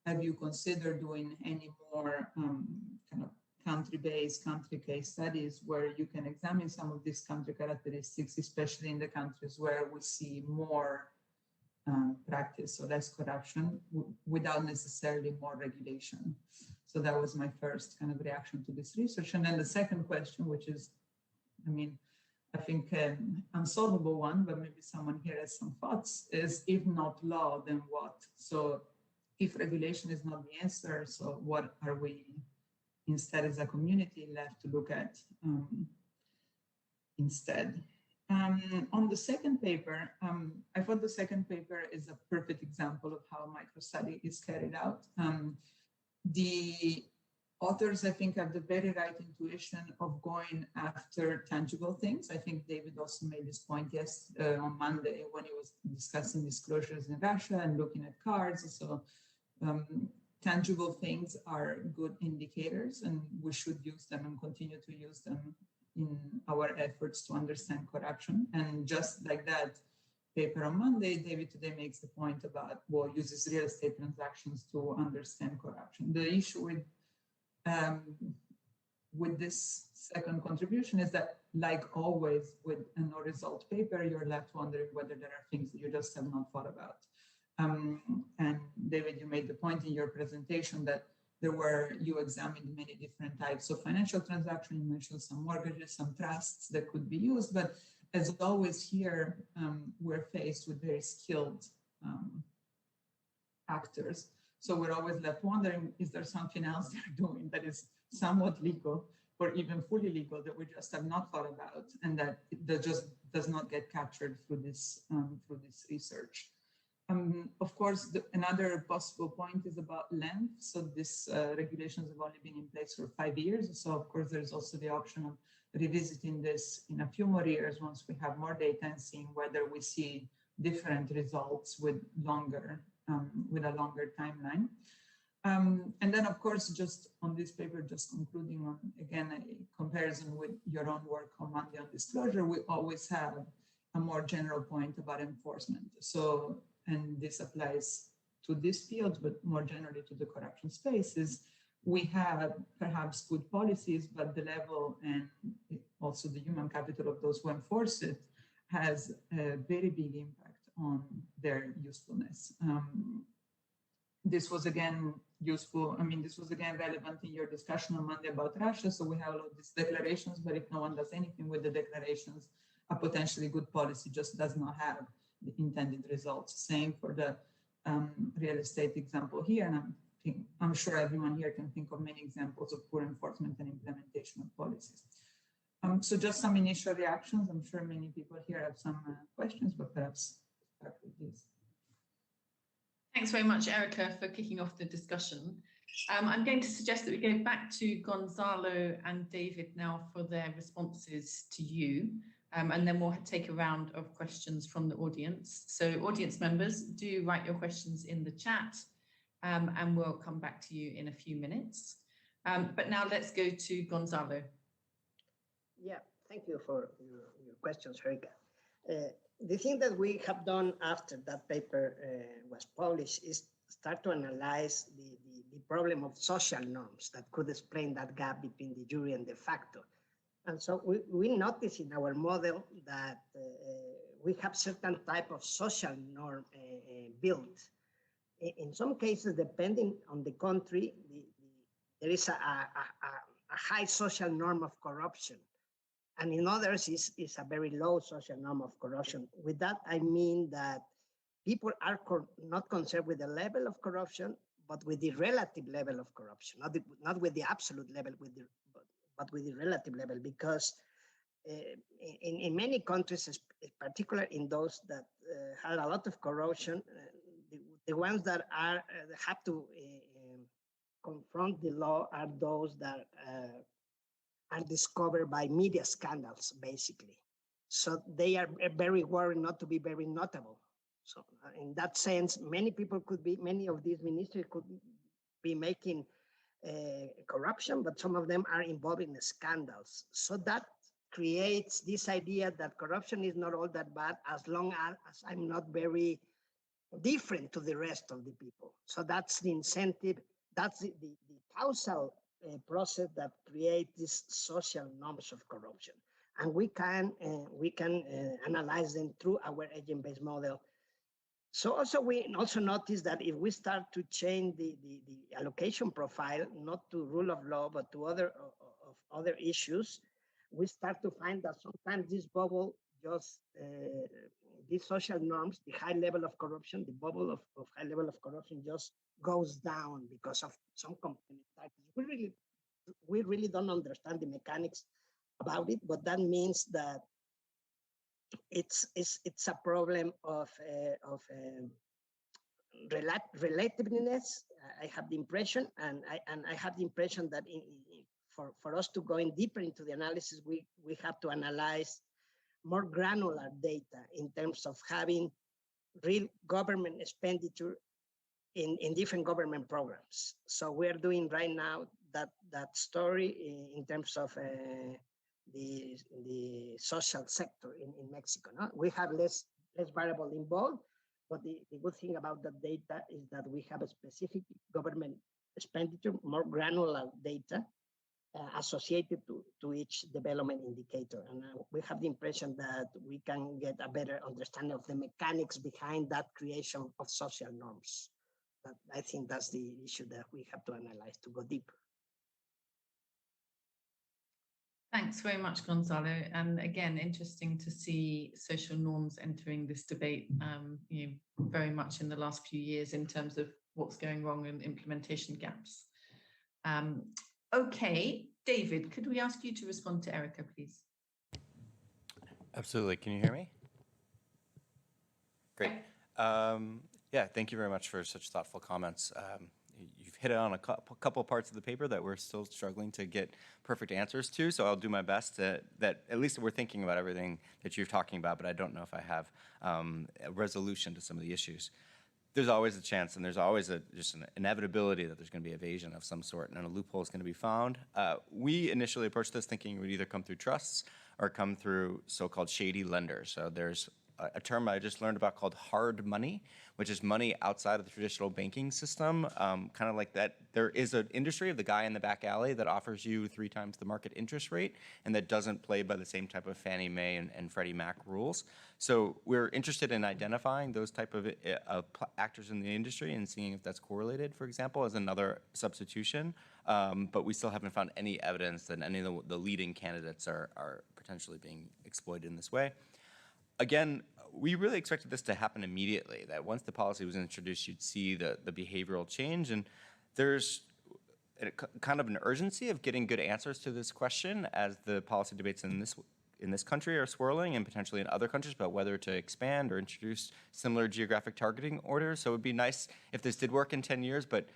have you considered doing any more kind of country-based, country case studies where you can examine some of these country characteristics, especially in the countries where we see more practice, so less corruption, without necessarily more regulation? So that was my first kind of reaction to this research. And then the second question, which is, I think an unsolvable one, but maybe someone here has some thoughts, is if not law, then what? So if regulation is not the answer, so what are we instead as a community left to look at instead? On the second paper, I thought the second paper is a perfect example of how a microstudy is carried out. The authors, I think, have the very right intuition of going after tangible things. I think David also made this point on Monday when he was discussing disclosures in Russia and looking at cards. So tangible things are good indicators, and we should use them and continue to use them in our efforts to understand corruption. And just like that paper on Monday, David today makes the point about, well, uses real estate transactions to understand corruption. The issue with this second contribution is that, like always with a no result paper, you're left wondering whether there are things that you just have not thought about. And David, you made the point in your presentation that you examined many different types of financial transactions. You mentioned some mortgages, some trusts that could be used, but as always here, we're faced with very skilled actors. So we're always left wondering, is there something else they're doing that is somewhat legal or even fully legal that we just have not thought about, and that just does not get captured through this research. Of course, another possible point is about length. So these regulations have only been in place for 5 years. So of course, there's also the option of revisiting this in a few more years once we have more data and seeing whether we see different results with a longer timeline. And then, of course, just on this paper, just concluding on, again, a comparison with your own work on Monday on disclosure, we always have a more general point about enforcement. So, and this applies to this field, but more generally to the corruption space, is we have perhaps good policies, but the level and also the human capital of those who enforce it has a very big impact on their usefulness. This was again useful. I mean, this was again relevant in your discussion on Monday about Russia. So we have all of these declarations, but if no one does anything with the declarations, a potentially good policy just does not have the intended results. Same for the real estate example here. And I'm sure everyone here can think of many examples of poor enforcement and implementation of policies. So just some initial reactions. I'm sure many people here have some questions, but perhaps start with this. Thanks very much, Erica, for kicking off the discussion. I'm going to suggest that we go back to Gonzalo and David now for their responses to you, and then we'll take a round of questions from the audience. So audience members, do write your questions in the chat, and we'll come back to you in a few minutes. But now let's go to Gonzalo. Yeah, thank you for your questions, Erica. The thing that we have done after that paper was published is start to analyze the problem of social norms that could explain that gap between the jure and de facto. And so we notice in our model that we have certain type of social norm built. In some cases, depending on the country, there is a high social norm of corruption. And in others, is a very low social norm of corruption. With that, I mean that people are not concerned with the level of corruption, but with the relative level of corruption, not with the absolute level, but with the relative level, because in many countries, in particular in those that had a lot of corruption, the ones that have to confront the law are those that are discovered by media scandals, basically. So they are very worried not to be very notable. So in that sense, many of these ministries could be making corruption, but some of them are involved in scandals. So that creates this idea that corruption is not all that bad as long as I'm not very different to the rest of the people. So that's the incentive, that's the causal process that creates these social norms of corruption, and we can analyze them through our agent-based model. So also we also notice that if we start to change the allocation profile, not to rule of law but to other issues, we start to find that sometimes this bubble just these social norms, the high level of corruption, the bubble of high level of corruption just goes down because of some complementarities. We really don't understand the mechanics about it, but that means that it's a problem of relativeness. I have the impression, and I have the impression that for us to go in deeper into the analysis, we have to analyze more granular data in terms of having real government expenditure in different government programs. So we're doing right now that story in terms of the social sector in Mexico. No? We have less variable involved, but the good thing about that data is that we have a specific government expenditure, more granular data associated to each development indicator. And we have the impression that we can get a better understanding of the mechanics behind that creation of social norms. But I think that's the issue that we have to analyze to go deeper. Thanks very much, Gonzalo. And again, interesting to see social norms entering this debate, very much in the last few years in terms of what's going wrong and implementation gaps. Okay, David, could we ask you to respond to Erica, please? Absolutely. Can you hear me? Great. Yeah, thank you very much for such thoughtful comments. You've hit on a couple parts of the paper that we're still struggling to get perfect answers to, so I'll do my best that at least we're thinking about everything that you're talking about, but I don't know if I have a resolution to some of the issues. There's always a chance, and there's always just an inevitability that there's going to be evasion of some sort, and a loophole is going to be found. We initially approached this thinking it would either come through trusts or come through so-called shady lenders. So there's a term I just learned about called hard money, which is money outside of the traditional banking system, kind of like that. There is an industry of the guy in the back alley that offers you 3 times the market interest rate and that doesn't play by the same type of Fannie Mae and Freddie Mac rules. So we're interested in identifying those type of actors in the industry and seeing if that's correlated, for example, as another substitution. But we still haven't found any evidence that any of the leading candidates are potentially being exploited in this way. Again, we really expected this to happen immediately, that once the policy was introduced, you'd see the behavioral change. And there's kind of an urgency of getting good answers to this question as the policy debates in this country are swirling and potentially in other countries about whether to expand or introduce similar geographic targeting orders. So it would be nice if this did work in 10 years, but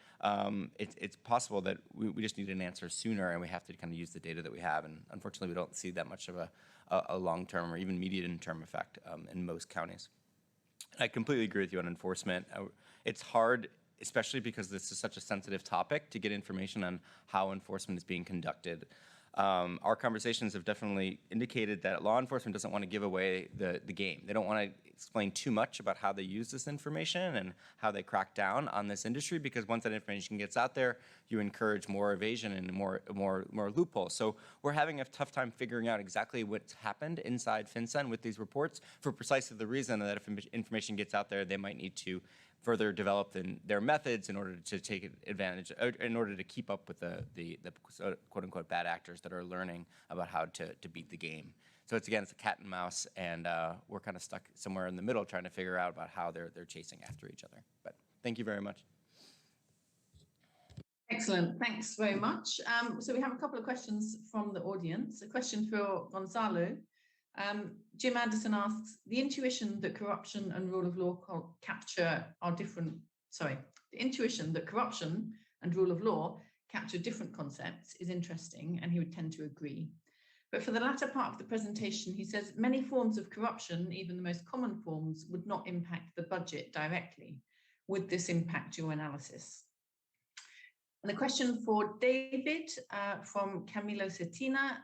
it's possible that we just need an answer sooner and we have to kind of use the data that we have. And unfortunately, we don't see that much of a long-term or even medium-term effect in most counties. I completely agree with you on enforcement. It's hard, especially because this is such a sensitive topic, to get information on how enforcement is being conducted. Our conversations have definitely indicated that law enforcement doesn't want to give away the game. They don't want to explain too much about how they use this information and how they crack down on this industry, because once that information gets out there, you encourage more evasion and more loopholes. So we're having a tough time figuring out exactly what's happened inside FinCEN with these reports, for precisely the reason that if information gets out there, they might need to further develop their methods in order to take advantage, in order to keep up with the quote-unquote bad actors that are learning about how to beat the game. So it's a cat and mouse, and we're kind of stuck somewhere in the middle trying to figure out about how they're chasing after each other. But thank you very much. Excellent, thanks very much. So we have a couple of questions from the audience. A question for Gonzalo. Jim Anderson asks, the intuition that corruption and rule of law capture different concepts is interesting, and he would tend to agree. But for the latter part of the presentation, he says many forms of corruption, even the most common forms, would not impact the budget directly. Would this impact your analysis? And the question for David from Camilo Cetina,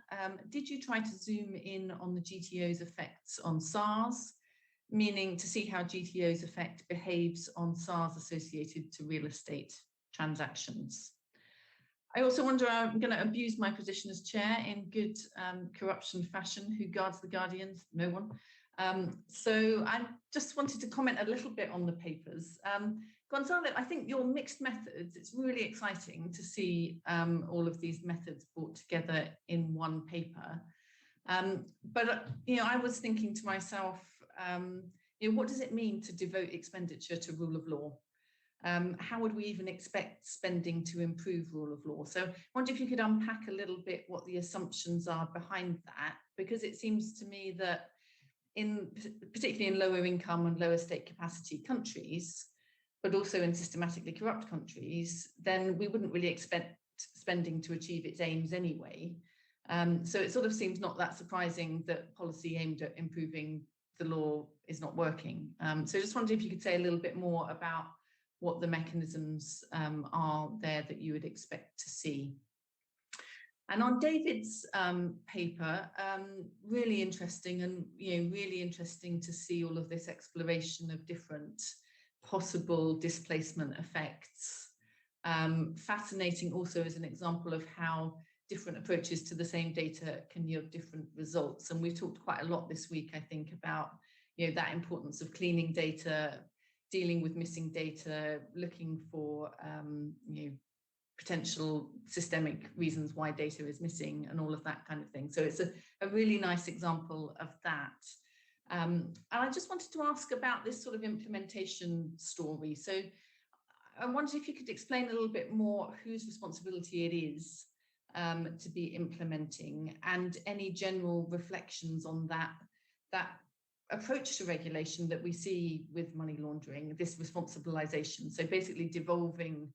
did you try to zoom in on the GTO's effects on SARS, meaning to see how GTO's effect behaves on SARS associated to real estate transactions? I also wonder, I'm going to abuse my position as chair in good corruption fashion. Who guards the guardians? No one. So I just wanted to comment a little bit on the papers. Gonzalo, I think your mixed methods, it's really exciting to see all of these methods brought together in one paper. But I was thinking to myself, what does it mean to devote expenditure to rule of law? How would we even expect spending to improve rule of law? So I wonder if you could unpack a little bit what the assumptions are behind that, because it seems to me that particularly in lower income and lower state capacity countries, but also in systematically corrupt countries, then we wouldn't really expect spending to achieve its aims anyway. So it sort of seems not that surprising that policy aimed at improving the law is not working. So I just wondered if you could say a little bit more about what the mechanisms are there that you would expect to see. And on David's paper, really interesting, and really interesting to see all of this exploration of different possible displacement effects. Fascinating also as an example of how different approaches to the same data can yield different results. And we've talked quite a lot this week, I think, about that importance of cleaning data, dealing with missing data, looking for potential systemic reasons why data is missing and all of that kind of thing. So it's a really nice example of that. And I just wanted to ask about this sort of implementation story. So I wondered if you could explain a little bit more whose responsibility it is to be implementing, and any general reflections on that approach to regulation that we see with money laundering, this responsibilization. So basically devolving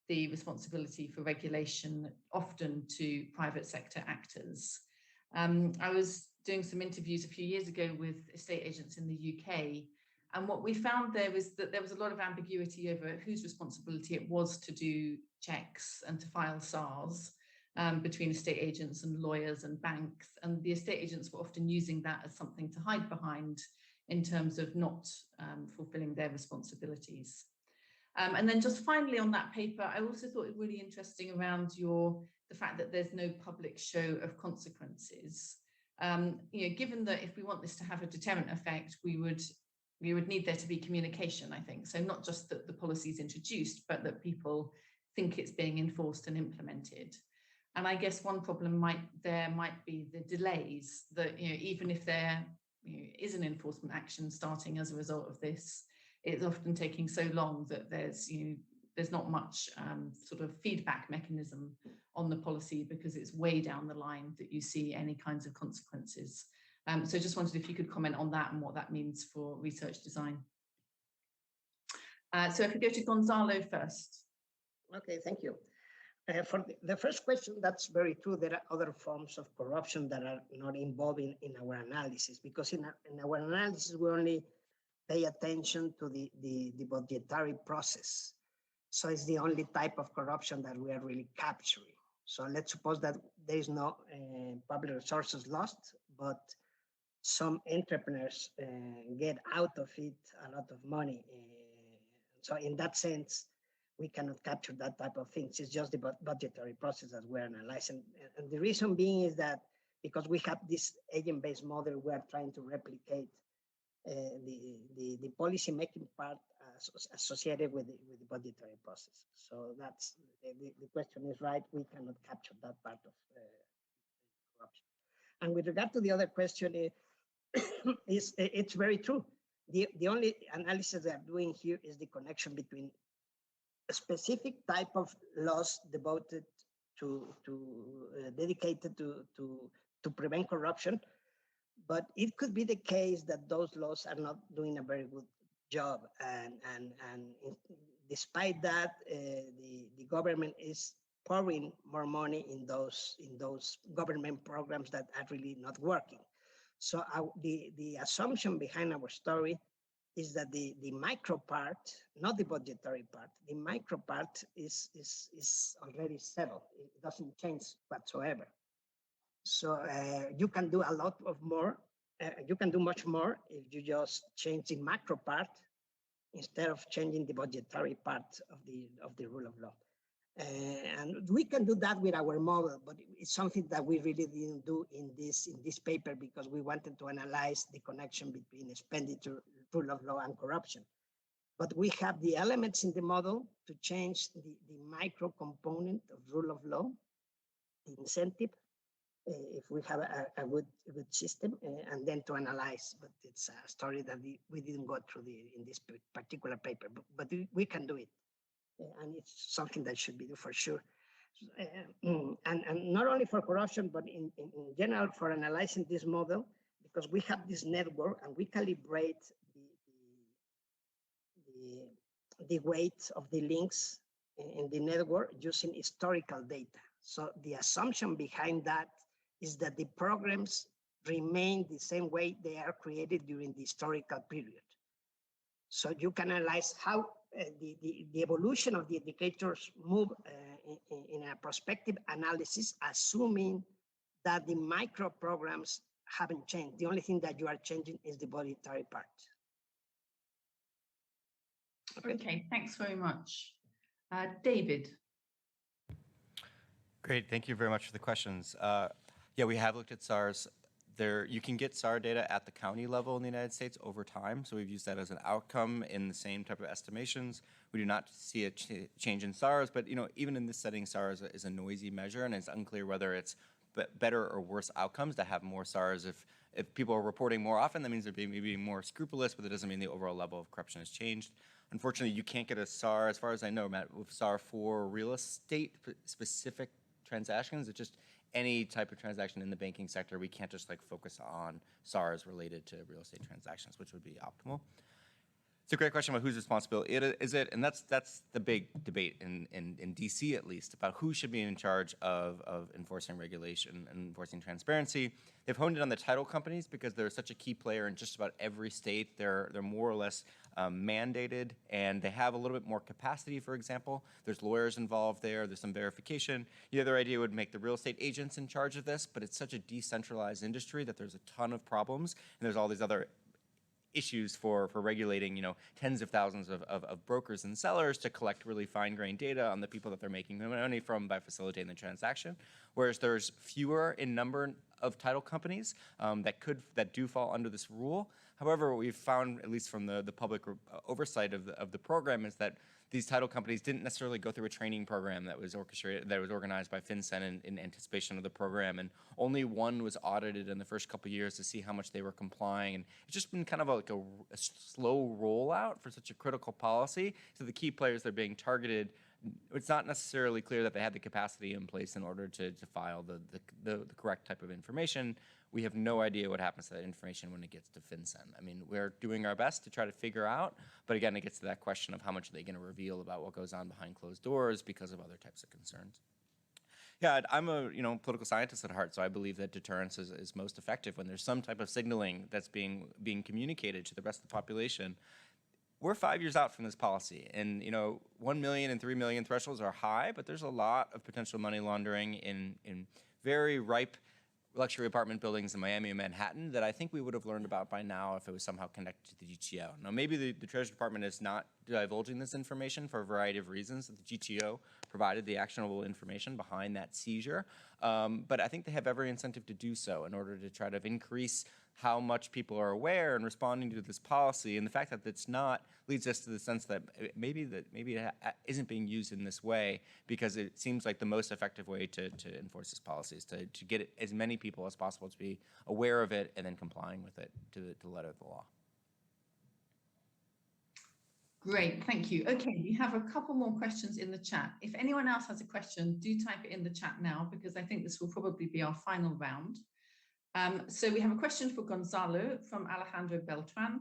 the responsibility for regulation often to private sector actors. I was doing some interviews a few years ago with estate agents in the UK, and what we found there was that there was a lot of ambiguity over whose responsibility it was to do checks and to file SARs between estate agents and lawyers and banks. And the estate agents were often using that as something to hide behind in terms of not fulfilling their responsibilities. And then just finally on that paper, I also thought it really interesting around the fact that there's no public show of consequences. Given that if we want this to have a deterrent effect, we would need there to be communication, I think. So not just that the policy is introduced, but that people think it's being enforced and implemented. And I guess one problem might be the delays, that even if there is an enforcement action starting as a result of this, it's often taking so long that there's not much sort of feedback mechanism on the policy, because it's way down the line that you see any kinds of consequences. So just wondered if you could comment on that and what that means for research design. So if we go to Gonzalo first. Okay, thank you. For the first question, that's very true. There are other forms of corruption that are not involved in our analysis, because in our analysis, we only pay attention to the budgetary process. So it's the only type of corruption that we are really capturing. So let's suppose that there is no public resources lost, but some entrepreneurs get out of it a lot of money. So in that sense, we cannot capture that type of things. It's just the budgetary process that we're analyzing. And the reason being is that because we have this agent-based model, we are trying to replicate the policy-making part associated with the budgetary process. So that's the question is right. We cannot capture that part of corruption. And with regard to the other question, it's very true. The only analysis they're doing here is the connection between a specific type of laws devoted dedicated to prevent corruption. But it could be the case that those laws are not doing a very good job, and despite that, the government is pouring more money in those government programs that are really not working. So the assumption behind our story is that the micro part, not the budgetary part, the micro part is already settled. It doesn't change whatsoever. So you can do a lot of more. You can do much more if you just change the macro part instead of changing the budgetary part of the rule of law. And we can do that with our model, but it's something that we really didn't do in this paper, because we wanted to analyze the connection between expenditure, rule of law, and corruption. But we have the elements in the model to change the micro component of rule of law, the incentive, if we have a good system, and then to analyze. But it's a story that we didn't go through in this particular paper, but we can do it. And it's something that should be done for sure. And not only for corruption, but in general for analyzing this model, because we have this network and we calibrate the weight of the links in the network using historical data. So the assumption behind that is that the programs remain the same way they are created during the historical period. So you can analyze how the evolution of the indicators move in a prospective analysis, assuming that the micro programs haven't changed. The only thing that you are changing is the budgetary part. Okay, thanks very much. David. Great, thank you very much for the questions. Yeah, we have looked at SARS. You can get SAR data at the county level in the United States over time, so we've used that as an outcome in the same type of estimations. We do not see a change in SARS, but even in this setting, SARS is a noisy measure, and it's unclear whether it's better or worse outcomes to have more SARS. If people are reporting more often, that means they're maybe more scrupulous, but it doesn't mean the overall level of corruption has changed. Unfortunately, you can't get a SAR, as far as I know, Matt, with SAR for real estate specific transactions. It's just any type of transaction in the banking sector. We can't just focus on SARs related to real estate transactions, which would be optimal. It's a great question about whose responsibility is it, and that's the big debate in DC at least about who should be in charge of enforcing regulation and enforcing transparency. They've honed it on the title companies because they're such a key player in just about every state. They're more or less mandated, and they have a little bit more capacity. For example, there's lawyers involved there. There's some verification. The other idea would make the real estate agents in charge of this, but it's such a decentralized industry that there's a ton of problems, and there's all these other issues for regulating, tens of thousands of brokers and sellers to collect really fine-grained data on the people that they're making money from by facilitating the transaction. Whereas there's fewer in number of title companies that do fall under this rule. However, what we've found, at least from the public oversight of the program, is that these title companies didn't necessarily go through a training program that was organized by FinCEN in anticipation of the program, and only one was audited in the first couple of years to see how much they were complying. And it's just been kind of a slow rollout for such a critical policy. So the key players that are being targeted, it's not necessarily clear that they had the capacity in place in order to file the correct type of information. We have no idea what happens to that information when it gets to FinCEN. I mean, we're doing our best to try to figure out, but again, it gets to that question of how much are they going to reveal about what goes on behind closed doors because of other types of concerns. Yeah, I'm a political scientist at heart, so I believe that deterrence is most effective when there's some type of signaling that's being communicated to the rest of the population. We're 5 years out from this policy, and 1 million and 3 million thresholds are high, but there's a lot of potential money laundering in very ripe luxury apartment buildings in Miami and Manhattan that I think we would have learned about by now if it was somehow connected to the GTO. Now, maybe the Treasury Department is not divulging this information for a variety of reasons. That the GTO provided the actionable information behind that seizure, but I think they have every incentive to do so in order to try to increase how much people are aware and responding to this policy. And the fact that it's not leads us to the sense that maybe it isn't being used in this way, because it seems like the most effective way to enforce this policy is to get as many people as possible to be aware of it and then complying with it to the letter of the law. Great, thank you. Okay, we have a couple more questions in the chat. If anyone else has a question, do type it in the chat now, because I think this will probably be our final round. So we have a question for Gonzalo from Alejandro Beltran.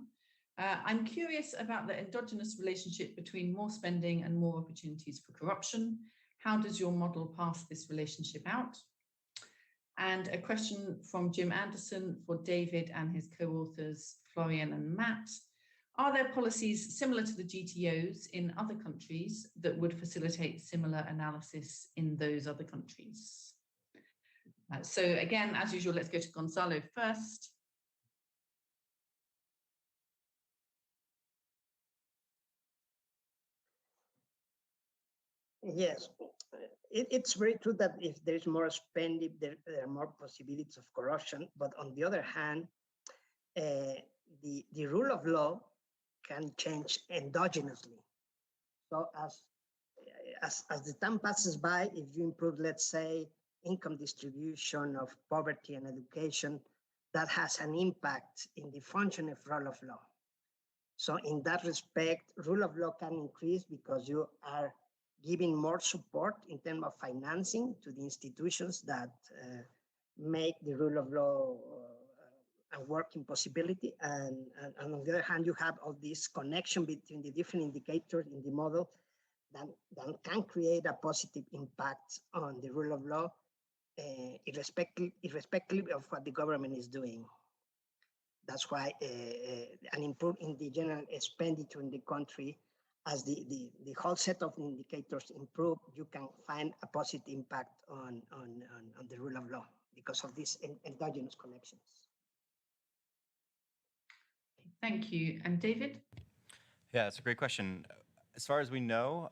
I'm curious about the endogenous relationship between more spending and more opportunities for corruption. How does your model pass this relationship out? And a question from Jim Anderson for David and his co-authors Florian and Matt. Are there policies similar to the GTOs in other countries that would facilitate similar analysis in those other countries? So again, as usual, let's go to Gonzalo first. Yes, it's very true that if there's more spending, there are more possibilities of corruption. But on the other hand, the rule of law can change endogenously. So as the time passes by, if you improve, let's say, income distribution of poverty and education, that has an impact in the functioning of rule of law. So in that respect, rule of law can increase because you are giving more support in terms of financing to the institutions that make the rule of law working possibility. And on the other hand, you have all this connection between the different indicators in the model that can create a positive impact on the rule of law, irrespective of what the government is doing. That's why an improvement in the general expenditure in the country, as the whole set of indicators improve, you can find a positive impact on the rule of law because of these endogenous connections. Thank you. And David? Yeah, that's a great question. As far as we know,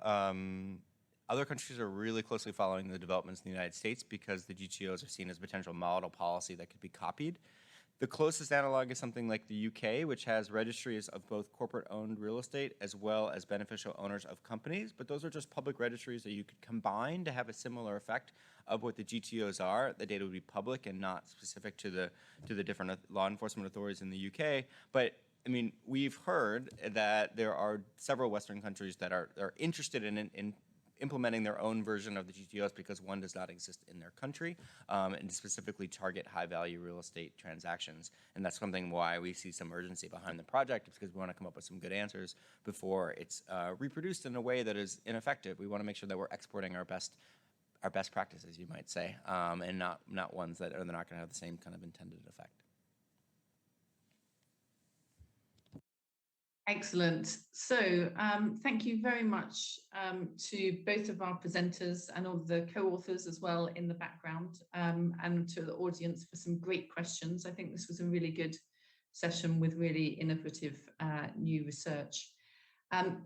other countries are really closely following the developments in the United States because the GTOs are seen as potential model policy that could be copied. The closest analog is something like the UK, which has registries of both corporate-owned real estate as well as beneficial owners of companies, but those are just public registries that you could combine to have a similar effect of what the GTOs are. The data would be public and not specific to the different law enforcement authorities in the UK. But I mean, we've heard that there are several Western countries that are interested in implementing their own version of the GTOs because one does not exist in their country, and specifically target high-value real estate transactions. And that's something why we see some urgency behind the project, because we want to come up with some good answers before it's reproduced in a way that is ineffective. We want to make sure that we're exporting our best practices, you might say, and not ones that are not going to have the same kind of intended effect. Excellent. So thank you very much to both of our presenters and all the co-authors as well in the background, and to the audience for some great questions. I think this was a really good session with really innovative new research.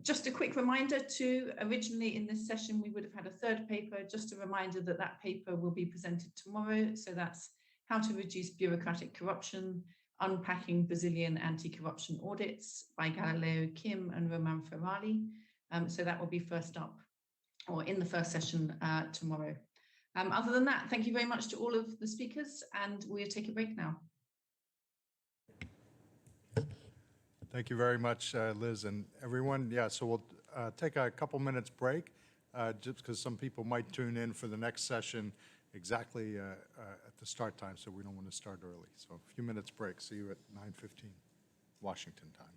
Just a quick reminder too, originally in this session we would have had a third paper. Just a reminder that that paper will be presented tomorrow. So that's How to Reduce Bureaucratic Corruption, Unpacking Brazilian Anti-Corruption Audits by Galileo Kim and Roman Ferrari. So that will be first up, or in the first session tomorrow. Other than that, thank you very much to all of the speakers, and we'll take a break now. Thank you very much, Liz and everyone. Yeah, so we'll take a couple minutes break, just because some people might tune in for the next session exactly at the start time, so we don't want to start early. So a few minutes break. See you at 9:15 Washington time.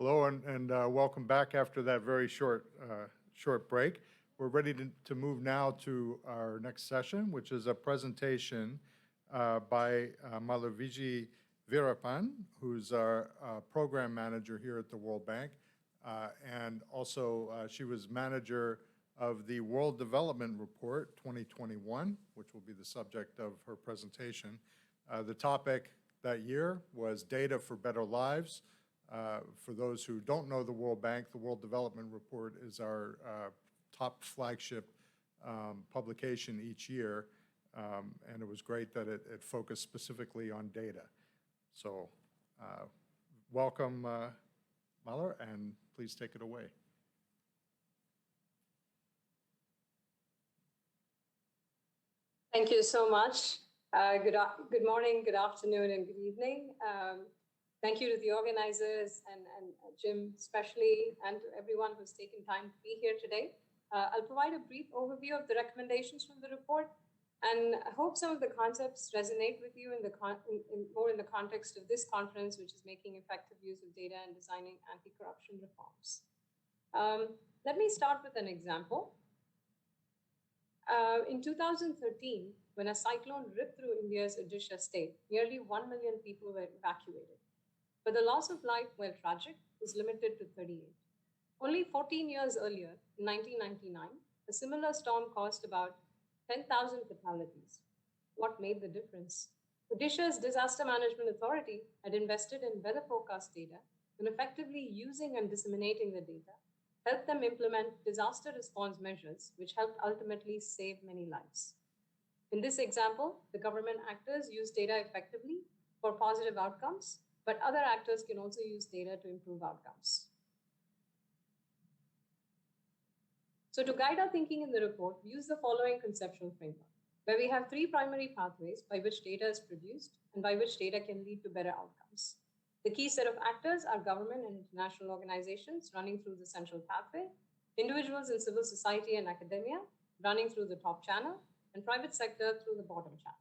Hello and welcome back after that very short break. We're ready to move now to our next session, which is a presentation by Malaviji Veerapan, who's our program manager here at the World Bank. And also she was manager of the World Development Report 2021, which will be the subject of her presentation. The topic that year was Data for Better Lives. For those who don't know the World Bank, the World Development Report is our top flagship publication each year, and it was great that it focused specifically on data. So welcome, Malar, and please take it away. Thank you so much. Good morning, good afternoon, and good evening. Thank you to the organizers and Jim especially, and to everyone who's taken time to be here today. I'll provide a brief overview of the recommendations from the report, and I hope some of the concepts resonate with you more in the context of this conference, which is making effective use of data and designing anti-corruption reforms. Let me start with an example. In 2013, when a cyclone ripped through India's Odisha state, nearly 1 million people were evacuated. But the loss of life, while tragic, was limited to 38. Only 14 years earlier, in 1999, a similar storm caused about 10,000 fatalities. What made the difference? Odisha's Disaster Management Authority had invested in weather forecast data, and effectively using and disseminating the data helped them implement disaster response measures, which helped ultimately save many lives. In this example, the government actors use data effectively for positive outcomes, but other actors can also use data to improve outcomes. So to guide our thinking in the report, we use the following conceptual framework, where we have 3 primary pathways by which data is produced and by which data can lead to better outcomes. The key set of actors are government and international organizations running through the central pathway, individuals in civil society and academia running through the top channel, and private sector through the bottom channel.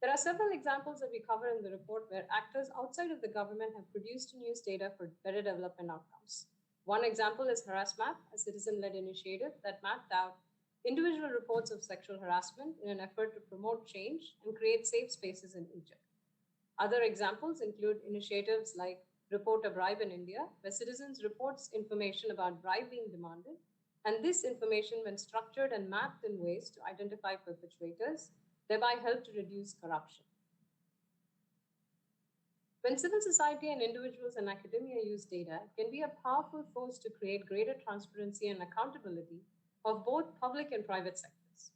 There are several examples that we cover in the report where actors outside of the government have produced and used data for better development outcomes. One example is HarassMap, a citizen-led initiative that mapped out individual reports of sexual harassment in an effort to promote change and create safe spaces in Egypt. Other examples include initiatives like Report a Bribe in India, where citizens report information about bribe being demanded, and this information, when structured and mapped in ways to identify perpetrators, thereby help to reduce corruption. When civil society and individuals and academia use data, it can be a powerful force to create greater transparency and accountability of both public and private sectors.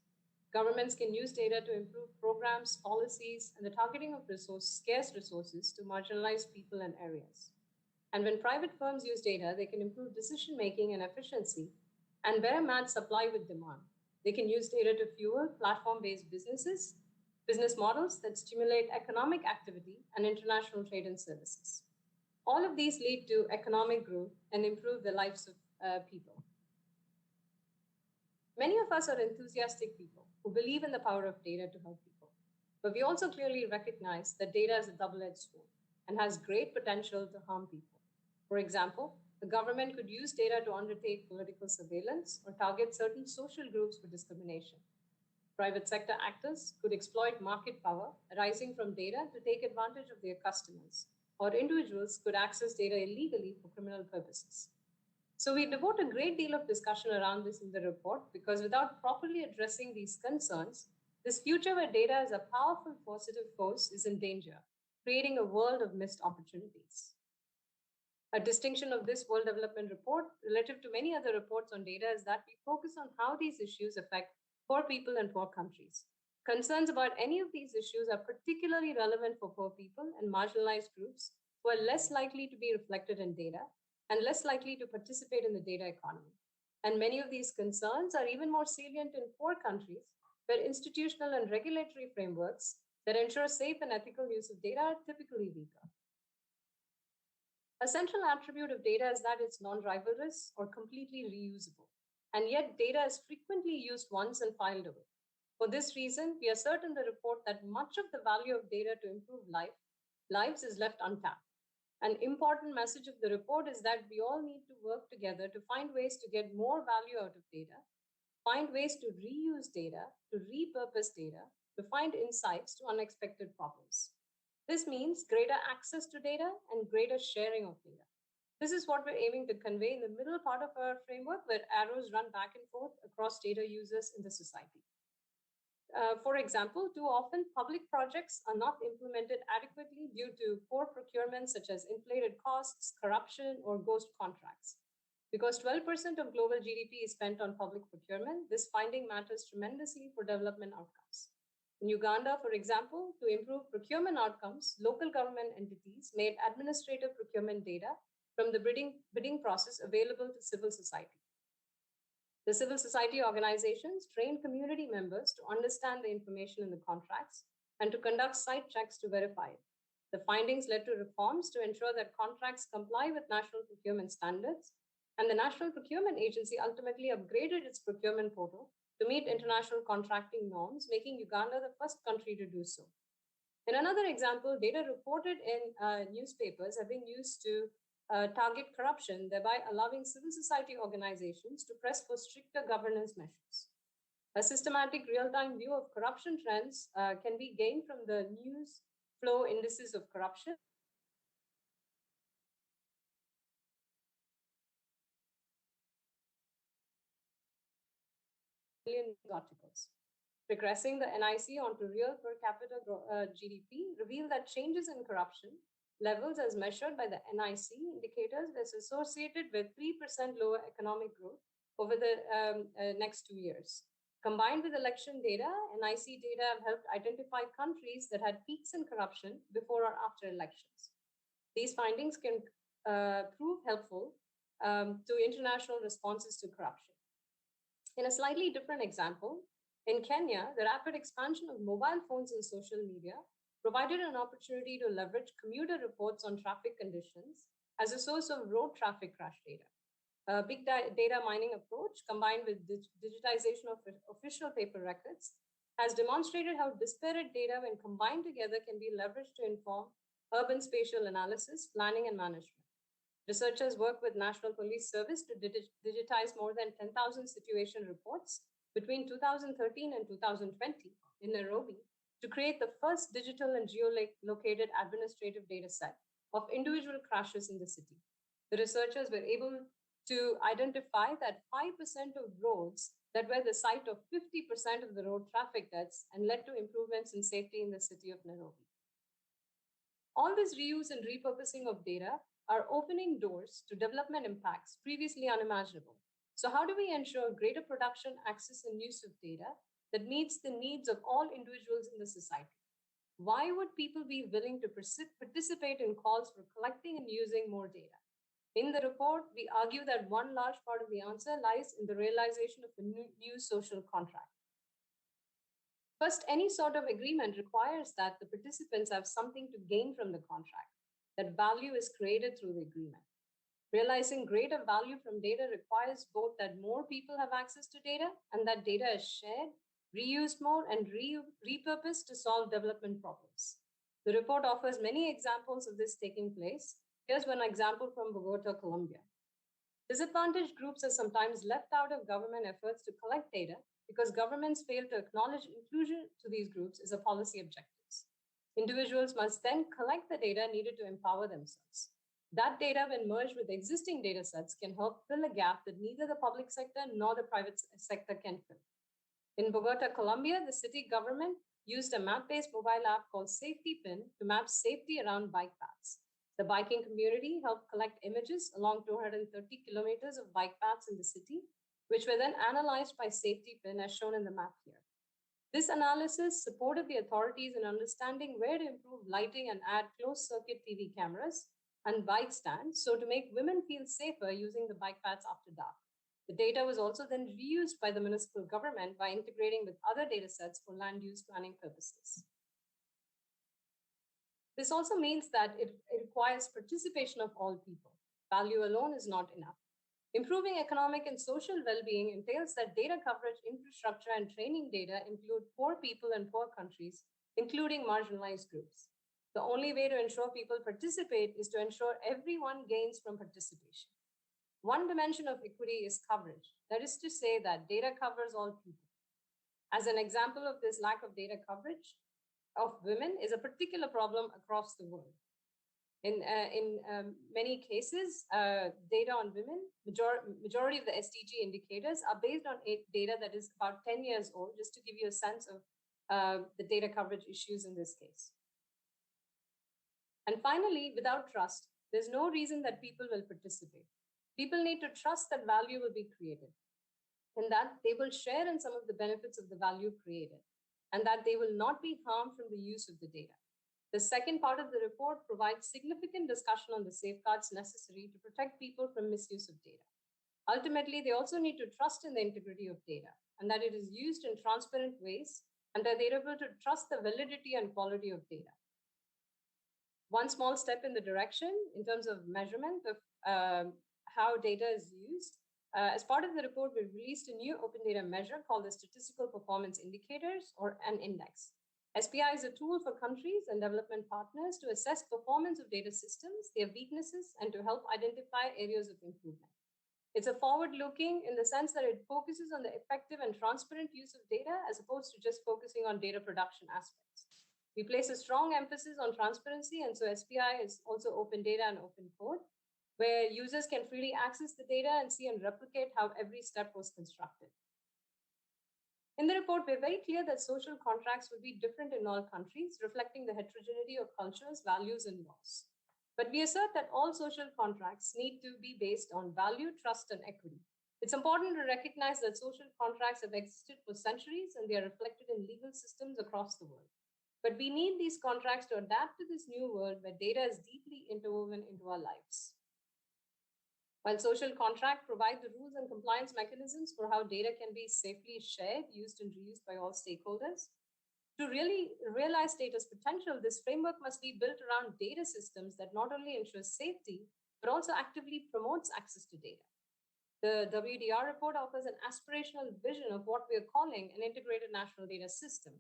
Governments can use data to improve programs, policies, and the targeting of scarce resources to marginalized people and areas. And when private firms use data, they can improve decision-making and efficiency and better match supply with demand. They can use data to fuel platform-based business models that stimulate economic activity and international trade and services. All of these lead to economic growth and improve the lives of people. Many of us are enthusiastic people who believe in the power of data to help people. But we also clearly recognize that data is a double-edged sword and has great potential to harm people. For example, the government could use data to undertake political surveillance or target certain social groups for discrimination. Private sector actors could exploit market power arising from data to take advantage of their customers, or individuals could access data illegally for criminal purposes. So we devote a great deal of discussion around this in the report, because without properly addressing these concerns, this future where data is a powerful positive force is in danger, creating a world of missed opportunities. A distinction of this World Development Report relative to many other reports on data is that we focus on how these issues affect poor people and poor countries. Concerns about any of these issues are particularly relevant for poor people and marginalized groups who are less likely to be reflected in data and less likely to participate in the data economy. And many of these concerns are even more salient in poor countries where institutional and regulatory frameworks that ensure safe and ethical use of data are typically weaker. A central attribute of data is that it's non-rivalrous or completely reusable. And yet data is frequently used once and filed away. For this reason, we assert in the report that much of the value of data to improve lives is left untapped. An important message of the report is that we all need to work together to find ways to get more value out of data, find ways to reuse data, to repurpose data, to find insights to unexpected problems. This means greater access to data and greater sharing of data. This is what we're aiming to convey in the middle part of our framework, where arrows run back and forth across data users in the society. For example, too often public projects are not implemented adequately due to poor procurement, such as inflated costs, corruption, or ghost contracts. Because 12% of global GDP is spent on public procurement, this finding matters tremendously for development outcomes. In Uganda, for example, to improve procurement outcomes, local government entities made administrative procurement data from the bidding process available to civil society. The civil society organizations trained community members to understand the information in the contracts and to conduct site checks to verify it. The findings led to reforms to ensure that contracts comply with national procurement standards, and the National Procurement Agency ultimately upgraded its procurement portal to meet international contracting norms, making Uganda the first country to do so. In another example, data reported in newspapers have been used to target corruption, thereby allowing civil society organizations to press for stricter governance measures. A systematic real-time view of corruption trends can be gained from the news flow indices of corruption. Articles. Regressing the NIC onto real per capita GDP revealed that changes in corruption levels as measured by the NIC indicators was associated with 3% lower economic growth over the next 2 years. Combined with election data, NIC data have helped identify countries that had peaks in corruption before or after elections. These findings can prove helpful to international responses to corruption. In a slightly different example, in Kenya, the rapid expansion of mobile phones and social media provided an opportunity to leverage commuter reports on traffic conditions as a source of road traffic crash data. A big data mining approach combined with digitization of official paper records has demonstrated how disparate data, when combined together, can be leveraged to inform urban spatial analysis, planning, and management. Researchers work with National Police Service to digitize more than 10,000 situation reports between 2013 and 2020 in Nairobi to create the first digital and geolocated administrative data set of individual crashes in the city. The researchers were able to identify that 5% of roads that were the site of 50% of the road traffic deaths and led to improvements in safety in the city of Nairobi. All this reuse and repurposing of data are opening doors to development impacts previously unimaginable. So how do we ensure greater production, access, and use of data that meets the needs of all individuals in the society? Why would people be willing to participate in calls for collecting and using more data? In the report, we argue that one large part of the answer lies in the realization of a new social contract. First, any sort of agreement requires that the participants have something to gain from the contract, that value is created through the agreement. Realizing greater value from data requires both that more people have access to data and that data is shared, reused more, and repurposed to solve development problems. The report offers many examples of this taking place. Here's one example from Bogota, Colombia. Disadvantaged groups are sometimes left out of government efforts to collect data because governments fail to acknowledge inclusion to these groups as a policy objectives. Individuals must then collect the data needed to empower themselves. That data, when merged with existing data sets, can help fill a gap that neither the public sector nor the private sector can fill. In Bogota, Colombia, the city government used a map-based mobile app called Safety Pin to map safety around bike paths. The biking community helped collect images along 230 kilometers of bike paths in the city, which were then analyzed by Safety Pin as shown in the map here. This analysis supported the authorities in understanding where to improve lighting and add closed-circuit TV cameras and bike stands, so to make women feel safer using the bike paths after dark. The data was also then reused by the municipal government by integrating with other data sets for land use planning purposes. This also means that it requires participation of all people. Value alone is not enough. Improving economic and social well-being entails that data coverage, infrastructure, and training data include poor people and poor countries, including marginalized groups. The only way to ensure people participate is to ensure everyone gains from participation. One dimension of equity is coverage. That is to say that data covers all people. As an example of this lack of data coverage of women is a particular problem across the world. In many cases, data on women, majority of the SDG indicators are based on data that is about 10 years old, just to give you a sense of the data coverage issues in this case. And finally, without trust, there's no reason that people will participate. People need to trust that value will be created and that they will share in some of the benefits of the value created and that they will not be harmed from the use of the data. The second part of the report provides significant discussion on the safeguards necessary to protect people from misuse of data. Ultimately, they also need to trust in the integrity of data and that it is used in transparent ways and that they're able to trust the validity and quality of data. One small step in the direction in terms of measurement of how data is used. As part of the report, we released a new open data measure called the Statistical Performance Indicators, or an index. SPI is a tool for countries and development partners to assess performance of data systems, their weaknesses, and to help identify areas of improvement. It's a forward-looking in the sense that it focuses on the effective and transparent use of data as opposed to just focusing on data production aspects. We place a strong emphasis on transparency, and so SPI is also open data and open code, where users can freely access the data and see and replicate how every step was constructed. In the report, we're very clear that social contracts would be different in all countries, reflecting the heterogeneity of cultures, values, and laws. But we assert that all social contracts need to be based on value, trust, and equity. It's important to recognize that social contracts have existed for centuries and they are reflected in legal systems across the world. But we need these contracts to adapt to this new world where data is deeply interwoven into our lives. While social contracts provide the rules and compliance mechanisms for how data can be safely shared, used, and reused by all stakeholders, to really realize data's potential, this framework must be built around data systems that not only ensure safety, but also actively promotes access to data. The WDR report offers an aspirational vision of what we are calling an integrated national data system,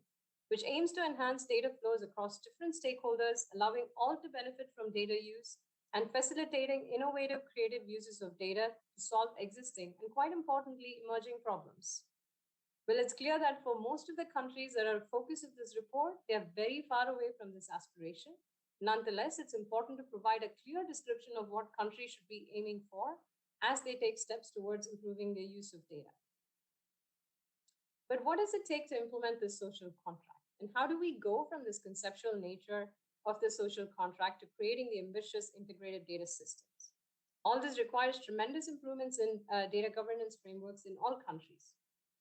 which aims to enhance data flows across different stakeholders, allowing all to benefit from data use and facilitating innovative, creative uses of data to solve existing and, quite importantly, emerging problems. Well, it's clear that for most of the countries that are a focus of this report, they are very far away from this aspiration. Nonetheless, it's important to provide a clear description of what countries should be aiming for as they take steps towards improving their use of data. But what does it take to implement this social contract? And how do we go from this conceptual nature of the social contract to creating the ambitious integrated data systems? All this requires tremendous improvements in data governance frameworks in all countries.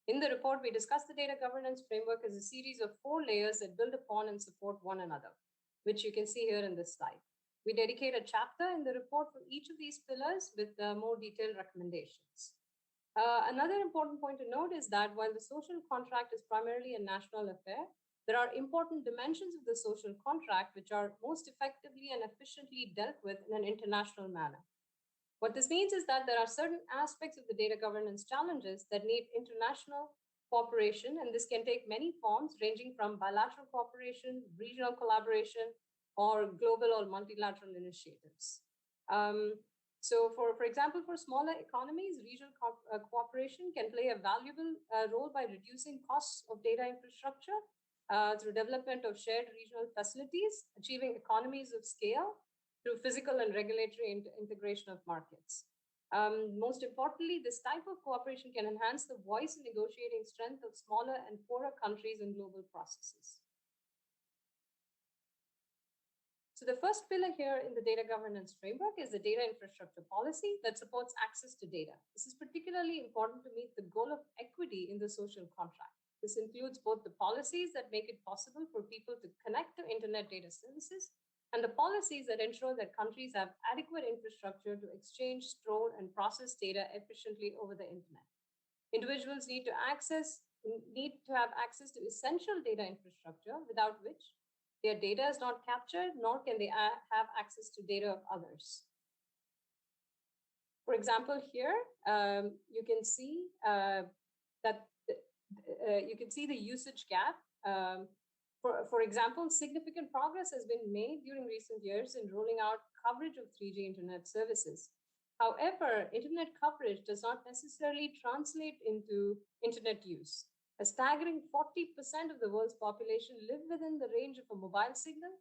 In the report, we discuss the data governance framework as a series of 4 layers that build upon and support one another, which you can see here in this slide. We dedicate a chapter in the report for each of these pillars with more detailed recommendations. Another important point to note is that while the social contract is primarily a national affair, there are important dimensions of the social contract which are most effectively and efficiently dealt with in an international manner. What this means is that there are certain aspects of the data governance challenges that need international cooperation, and this can take many forms, ranging from bilateral cooperation, regional collaboration, or global or multilateral initiatives. So for example, for smaller economies, regional cooperation can play a valuable role by reducing costs of data infrastructure through development of shared regional facilities, achieving economies of scale through physical and regulatory integration of markets. Most importantly, this type of cooperation can enhance the voice and negotiating strength of smaller and poorer countries in global processes. So the first pillar here in the data governance framework is the data infrastructure policy that supports access to data. This is particularly important to meet the goal of equity in the social contract. This includes both the policies that make it possible for people to connect to internet data services and the policies that ensure that countries have adequate infrastructure to exchange, store, and process data efficiently over the internet. Individuals need to have access to essential data infrastructure, without which their data is not captured, nor can they have access to data of others. For example, here you can see that you can see the usage gap For example, significant progress has been made during recent years in rolling out coverage of 3G internet services. However, internet coverage does not necessarily translate into internet use. A staggering 40% of the world's population live within the range of a mobile signal,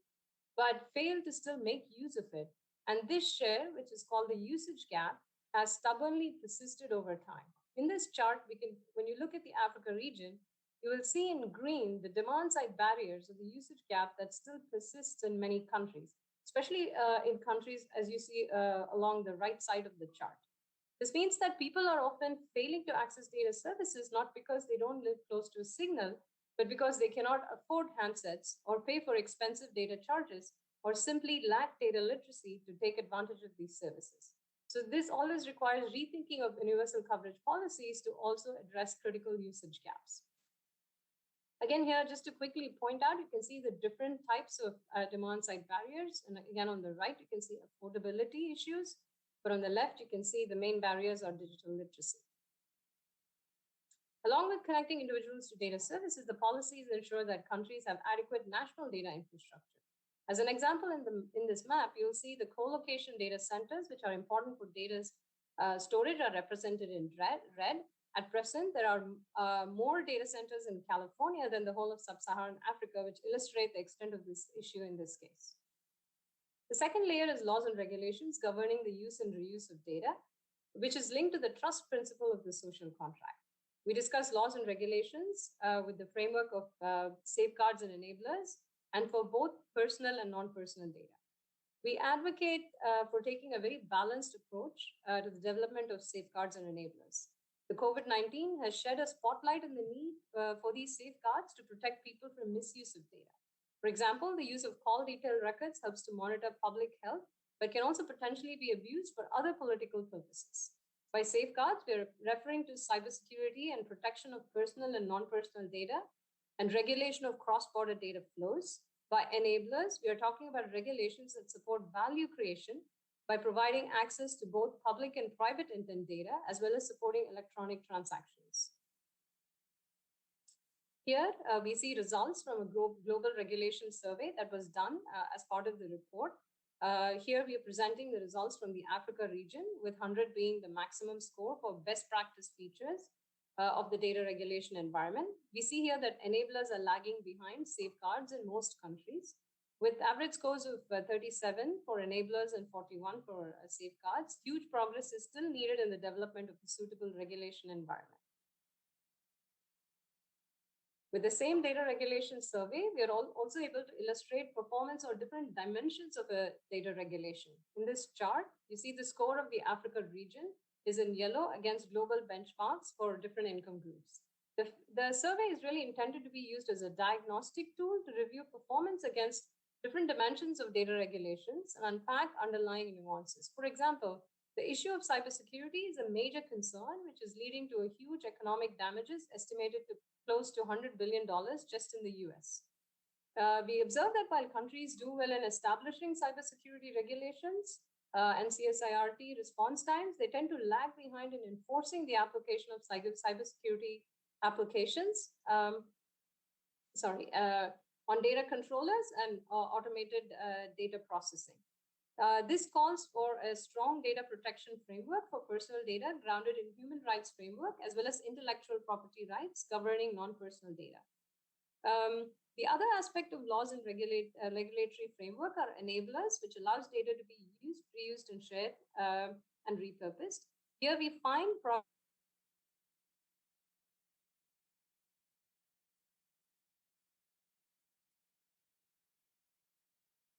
but fail to still make use of it. And this share, which is called the usage gap, has stubbornly persisted over time. In this chart, when you look at the Africa region, you will see in green the demand-side barriers of the usage gap that still persists in many countries, especially in countries, as you see along the right side of the chart. This means that people are often failing to access data services, not because they don't live close to a signal, but because they cannot afford handsets or pay for expensive data charges, or simply lack data literacy to take advantage of these services. So this always requires rethinking of universal coverage policies to also address critical usage gaps. Again, here, just to quickly point out, you can see the different types of demand-side barriers. And again, on the right, you can see affordability issues. But on the left, you can see the main barriers are digital literacy. Along with connecting individuals to data services, the policies ensure that countries have adequate national data infrastructure. As an example, in this map, you'll see the co-location data centers, which are important for data storage, are represented in red. At present, there are more data centers in California than the whole of sub-Saharan Africa, which illustrate the extent of this issue in this case. The second layer is laws and regulations governing the use and reuse of data, which is linked to the trust principle of the social contract. We discuss laws and regulations with the framework of safeguards and enablers, and for both personal and non-personal data. We advocate for taking a very balanced approach to the development of safeguards and enablers. The COVID-19 has shed a spotlight on the need for these safeguards to protect people from misuse of data. For example, the use of call detail records helps to monitor public health, but can also potentially be abused for other political purposes. By safeguards, we're referring to cybersecurity and protection of personal and non-personal data, and regulation of cross-border data flows. By enablers, we are talking about regulations that support value creation by providing access to both public and private intent data, as well as supporting electronic transactions. Here, we see results from a global regulation survey that was done as part of the report. Here, we are presenting the results from the Africa region, with 100 being the maximum score for best practice features of the data regulation environment. We see here that enablers are lagging behind safeguards in most countries, with average scores of 37 for enablers and 41 for safeguards. Huge progress is still needed in the development of a suitable regulation environment. With the same data regulation survey, we are also able to illustrate performance or different dimensions of a data regulation. In this chart, you see the score of the Africa region is in yellow against global benchmarks for different income groups. The survey is really intended to be used as a diagnostic tool to review performance against different dimensions of data regulations and unpack underlying nuances. For example, the issue of cybersecurity is a major concern, which is leading to a huge economic damages estimated to close to $100 billion just in the US. We observe that while countries do well in establishing cybersecurity regulations and CSIRT response times, they tend to lag behind in enforcing the application of cybersecurity applications on data controllers and automated data processing. This calls for a strong data protection framework for personal data grounded in human rights framework, as well as intellectual property rights governing non-personal data. The other aspect of laws and regulatory framework are enablers, which allows data to be used, reused, and shared and repurposed. Here we find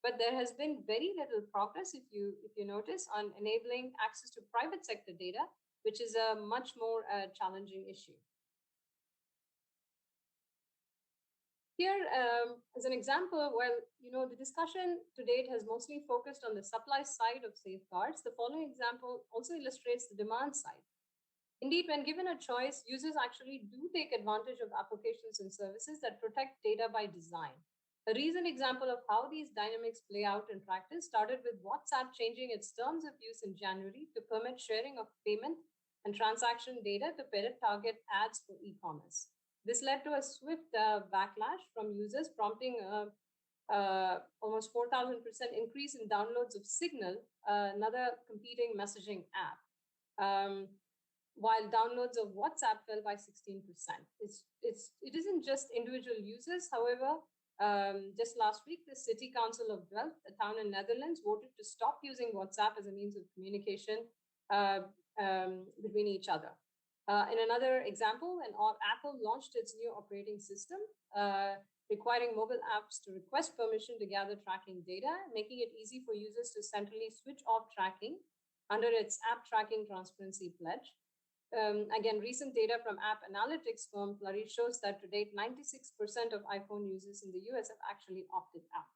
but there has been very little progress, if you notice, on enabling access to private sector data, which is a much more challenging issue. Here, as an example, while the discussion to date has mostly focused on the supply side of safeguards, the following example also illustrates the demand side. Indeed, when given a choice, users actually do take advantage of applications and services that protect data by design. A recent example of how these dynamics play out in practice started with WhatsApp changing its terms of use in January to permit sharing of payment and transaction data to better target ads for e-commerce. This led to a swift backlash from users, prompting almost 4,000% increase in downloads of Signal, another competing messaging app. While downloads of WhatsApp fell by 16%. It isn't just individual users. However, just last week, the City Council of Delft, a town in Netherlands, voted to stop using WhatsApp as a means of communication between each other. In another example, Apple launched its new operating system, requiring mobile apps to request permission to gather tracking data, making it easy for users to centrally switch off tracking under its app tracking transparency pledge. Again, recent data from app analytics firm Flurry shows that to date, 96% of iPhone users in the US have actually opted out.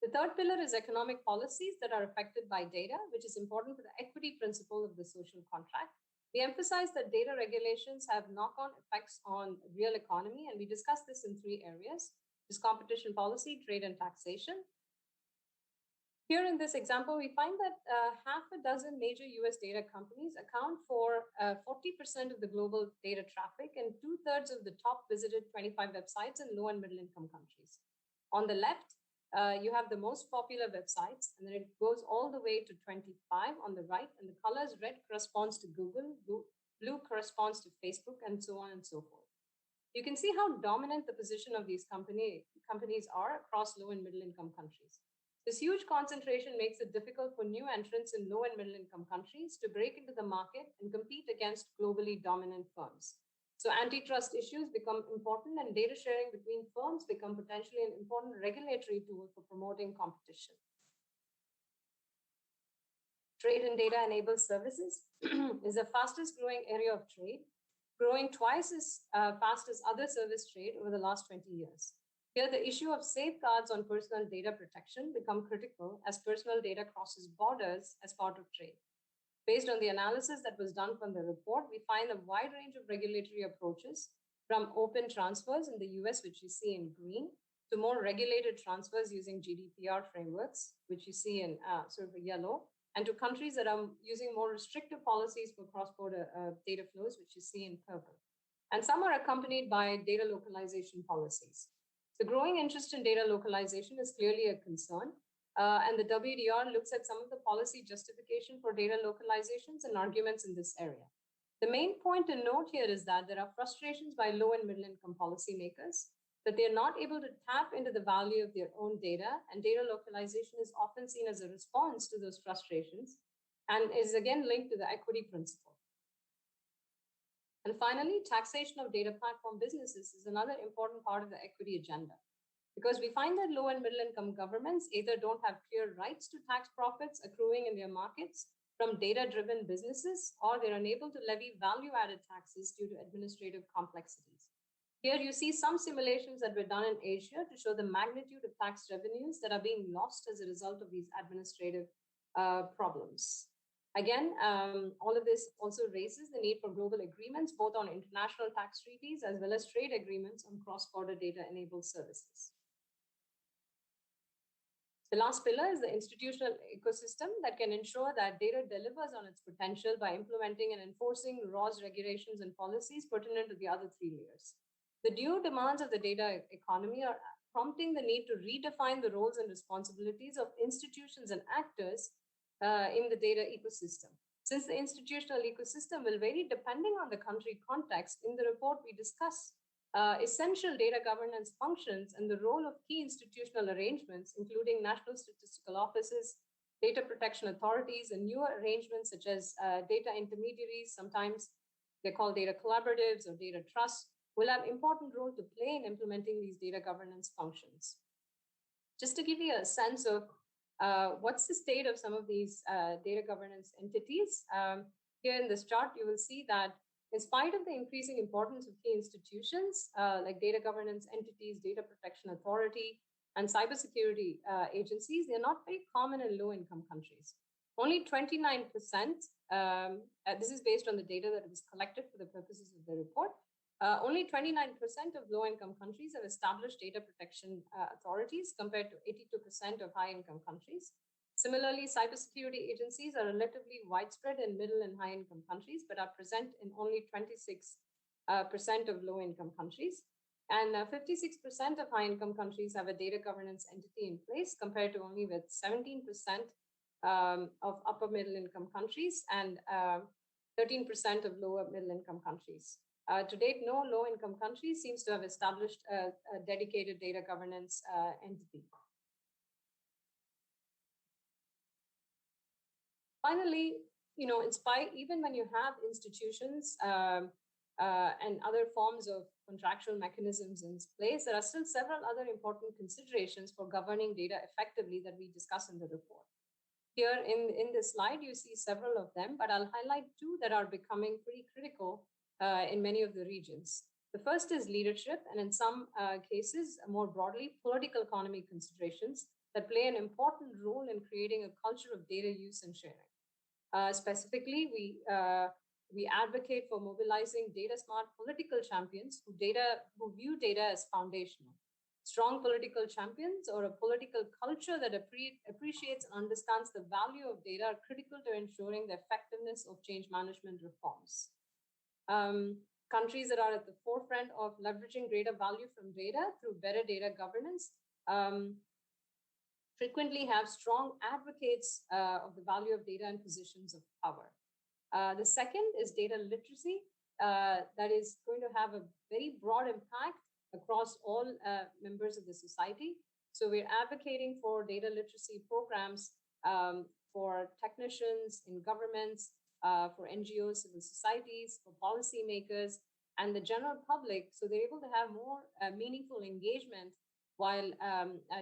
The third pillar is economic policies that are affected by data, which is important for the equity principle of the social contract. We emphasize that data regulations have knock-on effects on real economy, and we discuss this in three areas: is competition policy, trade, and taxation. Here in this example, we find that half a dozen major US data companies account for 40% of the global data traffic and 2/3 of the top visited 25 websites in low and middle income countries. On the left, you have the most popular websites, and then it goes all the way to 25 on the right, and the colors red corresponds to Google, blue corresponds to Facebook, and so on and so forth. You can see how dominant the position of these companies are across low and middle income countries. This huge concentration makes it difficult for new entrants in low and middle income countries to break into the market and compete against globally dominant firms. So antitrust issues become important, and data sharing between firms become potentially an important regulatory tool for promoting competition. Trade and data-enabled services is the fastest growing area of trade, growing twice as fast as other service trade over the last 20 years. Here, the issue of safeguards on personal data protection become critical as personal data crosses borders as part of trade. Based on the analysis that was done from the report, we find a wide range of regulatory approaches, from open transfers in the US, which you see in green, to more regulated transfers using GDPR frameworks, which you see in sort of yellow, and to countries that are using more restrictive policies for cross-border data flows, which you see in purple. And some are accompanied by data localization policies. The growing interest in data localization is clearly a concern, and the WDR looks at some of the policy justification for data localizations and arguments in this area. The main point to note here is that there are frustrations by low and middle income policymakers that they're not able to tap into the value of their own data, and data localization is often seen as a response to those frustrations and is again linked to the equity principle. And finally, taxation of data platform businesses is another important part of the equity agenda, because we find that low and middle income governments either don't have clear rights to tax profits accruing in their markets from data-driven businesses, or they're unable to levy value-added taxes due to administrative complexities. Here you see some simulations that were done in Asia to show the magnitude of tax revenues that are being lost as a result of these administrative problems. Again, all of this also raises the need for global agreements, both on international tax treaties as well as trade agreements on cross-border data-enabled services. The last pillar is the institutional ecosystem that can ensure that data delivers on its potential by implementing and enforcing ROS regulations and policies pertinent to the other three layers. The new demands of the data economy are prompting the need to redefine the roles and responsibilities of institutions and actors in the data ecosystem. Since the institutional ecosystem will vary depending on the country context, in the report we discuss essential data governance functions and the role of key institutional arrangements, including national statistical offices, data protection authorities, and newer arrangements such as data intermediaries, sometimes they're called data collaboratives or data trusts, will have important role to play in implementing these data governance functions. Just to give you a sense of what's the state of some of these data governance entities, here in this chart, you will see that in spite of the increasing importance of key institutions like data governance entities, data protection authority, and cybersecurity agencies, they're not very common in low-income countries. Only 29%, this is based on the data that was collected for the purposes of the report, only 29% of low-income countries have established data protection authorities compared to 82% of high-income countries. Similarly, cybersecurity agencies are relatively widespread in middle and high-income countries, but are present in only 26% of low-income countries. And 56% of high-income countries have a data governance entity in place, compared to only with 17% of upper middle-income countries and 13% of lower middle-income countries. To date, no low-income country seems to have established a dedicated data governance entity. Finally, even when you have institutions and other forms of contractual mechanisms in place, there are still several other important considerations for governing data effectively that we discuss in the report. Here in this slide, you see several of them, but I'll highlight two that are becoming pretty critical in many of the regions. The first is leadership, and in some cases, more broadly, political economy considerations that play an important role in creating a culture of data use and sharing. Specifically, we advocate for mobilizing data-smart political champions who view data as foundational. Strong political champions or a political culture that appreciates and understands the value of data are critical to ensuring the effectiveness of change management reforms. Countries that are at the forefront of leveraging greater value from data through better data governance frequently have strong advocates of the value of data and positions of power. The second is data literacy that is going to have a very broad impact across all members of the society. So we're advocating for data literacy programs for technicians in governments, for NGOs, civil societies, for policymakers, and the general public, so they're able to have more meaningful engagement while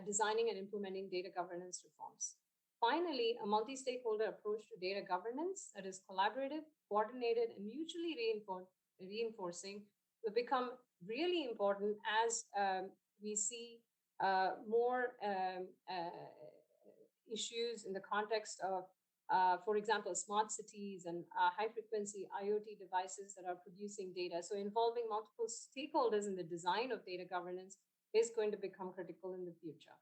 designing and implementing data governance reforms. Finally, a multi-stakeholder approach to data governance that is collaborative, coordinated, and mutually reinforcing will become really important as we see more issues in the context of, for example, smart cities and high-frequency IoT devices that are producing data. So involving multiple stakeholders in the design of data governance is going to become critical in the future.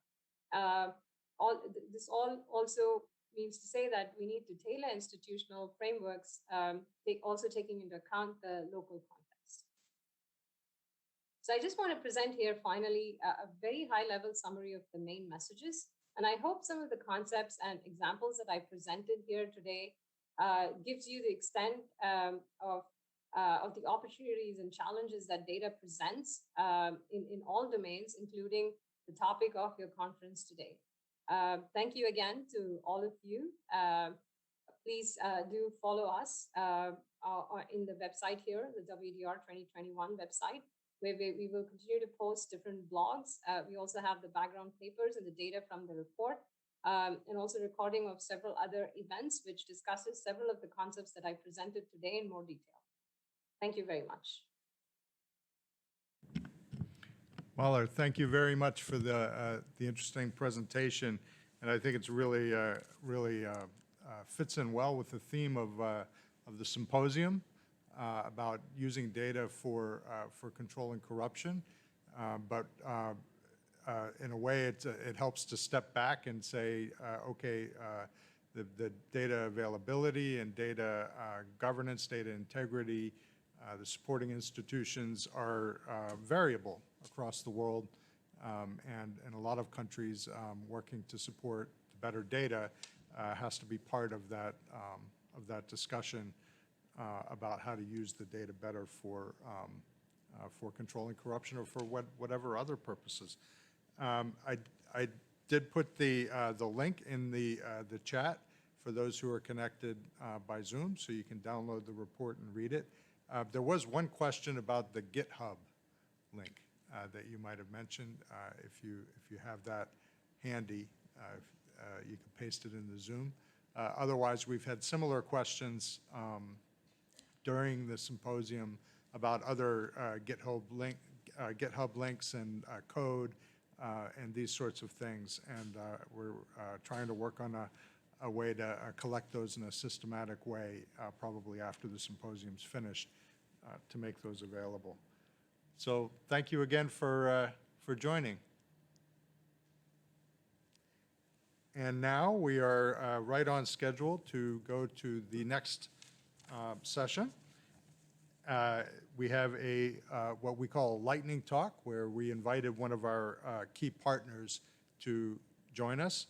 This also means to say that we need to tailor institutional frameworks, also taking into account the local context. So I just want to present here finally a very high-level summary of the main messages. And I hope some of the concepts and examples that I presented here today gives you the extent of the opportunities and challenges that data presents in all domains, including the topic of your conference today. Thank you again to all of you. Please do follow us in the website here, the WDR 2021 website, where we will continue to post different blogs. We also have the background papers and the data from the report, and also recording of several other events, which discusses several of the concepts that I presented today in more detail. Thank you very much. Mahler, thank you very much for the interesting presentation, and I think it's really fits in well with the theme of the symposium about using data for controlling corruption, but in a way it helps to step back and say, okay, the data availability and data governance, data integrity, the supporting institutions are variable across the world, and in a lot of countries working to support better data has to be part of that discussion about how to use the data better for controlling corruption or for whatever other purposes. I did put the link in the chat for those who are connected by Zoom, so you can download the report and read it. There was one question about the GitHub link that you might have mentioned. If you have that handy, you can paste it in the Zoom. Otherwise, we've had similar questions during the symposium about other GitHub links and code and these sorts of things. And we're trying to work on a way to collect those in a systematic way, probably after the symposium's finished, to make those available. So thank you again for joining. And now we are right on schedule to go to the next session. We have a what we call a lightning talk, where we invited one of our key partners to join us.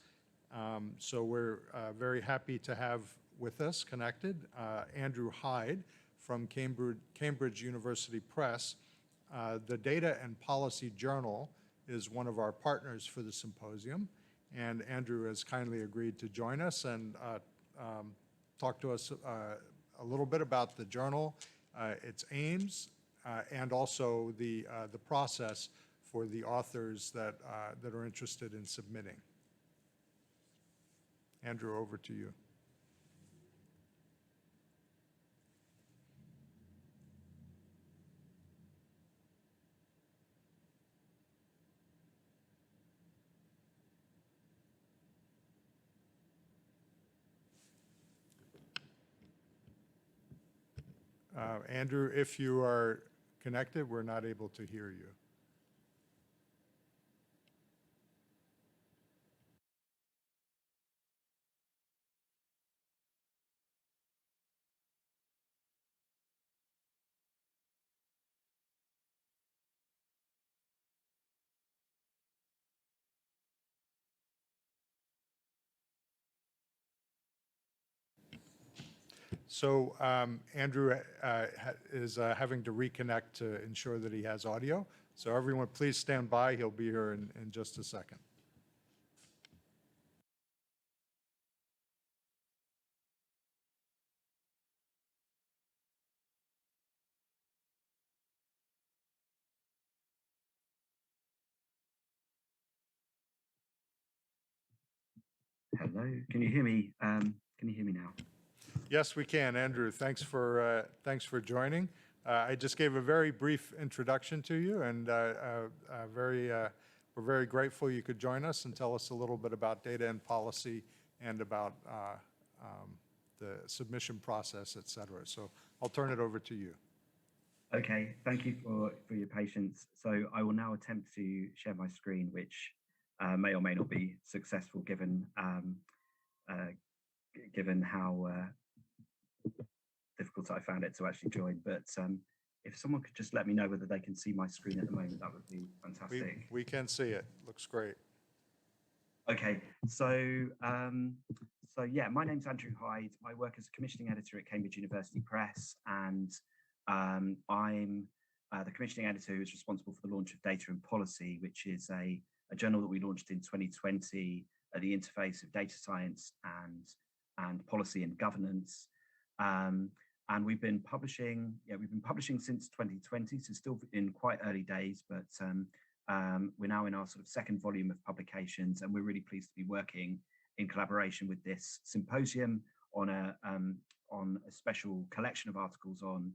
So we're very happy to have with us connected Andrew Hyde from Cambridge University Press. The Data and Policy Journal is one of our partners for the symposium, and Andrew has kindly agreed to join us and talk to us a little bit about the journal, its aims, and also the process for the authors that are interested in submitting. Andrew, over to you. Andrew, if you are connected, we're not able to hear you. So Andrew is having to reconnect to ensure that he has audio. So everyone, please stand by. He'll be here in just a second. Hello, can you hear me? Can you hear me now? Yes, we can. Andrew, thanks for joining. I just gave a very brief introduction to you, and we're very grateful you could join us and tell us a little bit about data and policy and about the submission process, et cetera. So I'll turn it over to you. Okay, thank you for your patience. So I will now attempt to share my screen, which may or may not be successful given given how difficult I found it to actually join. But if someone could just let me know whether they can see my screen at the moment, that would be fantastic. We can see it. Looks great. Okay, so yeah, my name's Andrew Hyde. I work as a commissioning editor at Cambridge University Press, and I'm the commissioning editor who is responsible for the launch of Data and Policy, which is a journal that we launched in 2020 at the interface of data science and policy and governance. And we've been publishing since 2020, so still in quite early days, but we're now in our sort of second volume of publications, and we're really pleased to be working in collaboration with this symposium on a special collection of articles on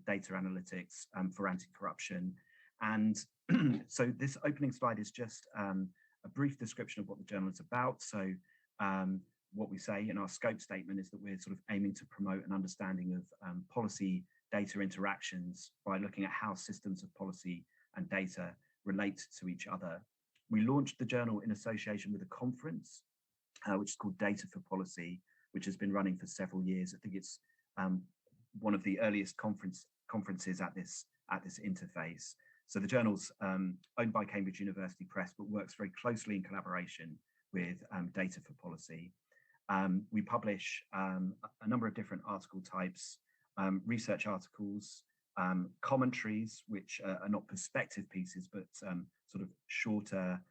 data analytics for anti-corruption. And so this opening slide is just a brief description of what the journal is about. So what we say in our scope statement is that we're sort of aiming to promote an understanding of policy data interactions by looking at how systems of policy and data relate to each other. We launched the journal in association with a conference, which is called Data for Policy, which has been running for several years. I think it's one of the earliest conferences at this interface. So the journal's owned by Cambridge University Press, but works very closely in collaboration with Data for Policy. We publish a number of different article types, research articles, commentaries, which are not perspective pieces, but sort of shorter,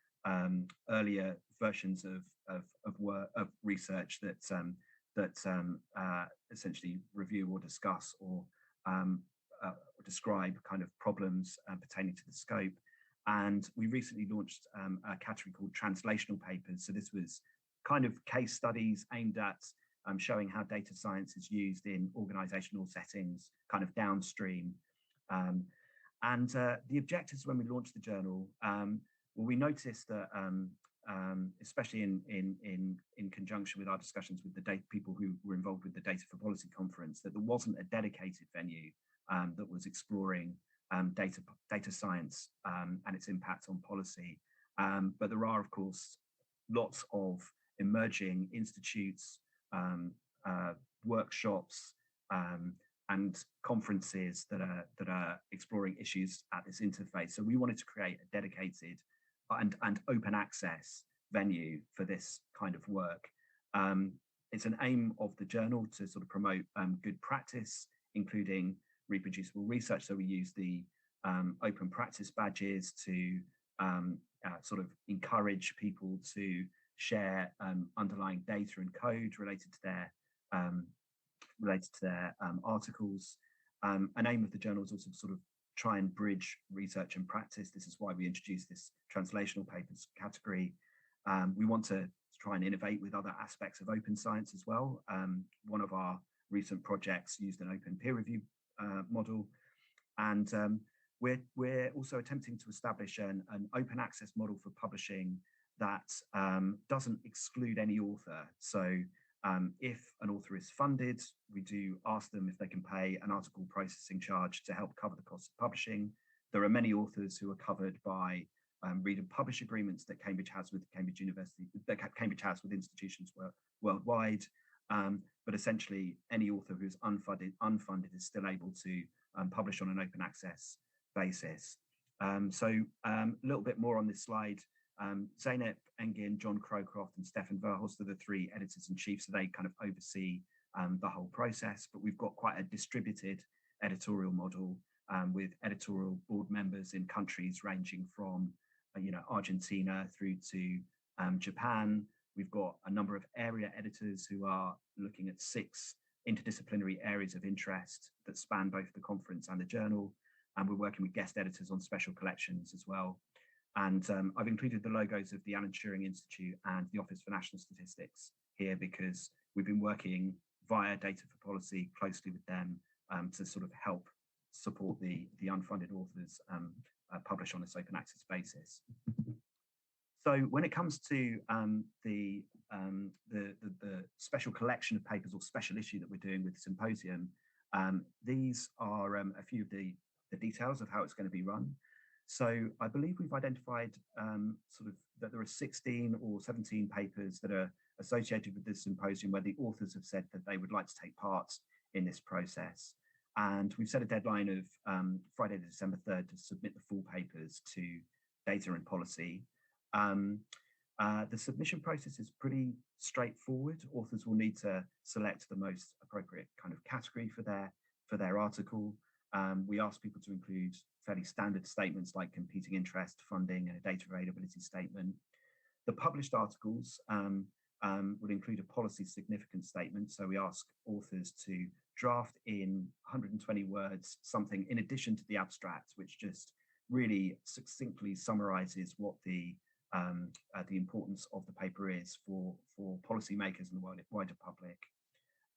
earlier versions of research that essentially review or discuss or describe kind of problems pertaining to the scope. And we recently launched a category called translational papers. So this was kind of case studies aimed at showing how data science is used in organizational settings, kind of downstream. And the objectives when we launched the journal, well, we noticed that, especially in conjunction with our discussions with the people who were involved with the Data for Policy conference, that there wasn't a dedicated venue that was exploring data science and its impact on policy. But there are, of course, lots of emerging institutes, workshops, and conferences that are exploring issues at this interface. So we wanted to create a dedicated and open access venue for this kind of work. It's an aim of the journal to sort of promote good practice, including reproducible research. So we use the open practice badges to sort of encourage people to share underlying data and code related to their articles. An aim of the journal is also to sort of try and bridge research and practice. This is why we introduced this translational papers category. We want to try and innovate with other aspects of open science as well. One of our recent projects used an open peer review model, and we're also attempting to establish an open access model for publishing that doesn't exclude any author. So if an author is funded, we do ask them if they can pay an article processing charge to help cover the cost of publishing. There are many authors who are covered by read and publish agreements that Cambridge has with Cambridge University, that Cambridge has with institutions worldwide. But essentially, any author who's unfunded is still able to publish on an open access basis. So a little bit more on this slide. Zeynep Engin, John Crowcroft, and Stefan Verhulst are the three editors-in-chief, so they kind of oversee the whole process. But we've got quite a distributed editorial model with editorial board members in countries ranging from Argentina through to Japan. We've got a number of area editors who are looking at 6 interdisciplinary areas of interest that span both the conference and the journal. And we're working with guest editors on special collections as well. And I've included the logos of the Alan Turing Institute and the Office for National Statistics here because we've been working via Data for Policy closely with them to sort of help support the unfunded authors publish on this open access basis. So when it comes to the special collection of papers or special issue that we're doing with the Symposium, these are a few of the details of how it's going to be run. So I believe we've identified sort of that there are 16 or 17 papers that are associated with this symposium where the authors have said that they would like to take part in this process. And we've set a deadline of Friday, December 3rd to submit the full papers to Data and Policy. The submission process is pretty straightforward. Authors will need to select the most appropriate kind of category for their article. We ask people to include fairly standard statements like competing interest, funding, and a data availability statement. The published articles would include a policy significance statement. So we ask authors to draft in 120 words, something in addition to the abstract, which just really succinctly summarizes what the importance of the paper is for policymakers and the wider public.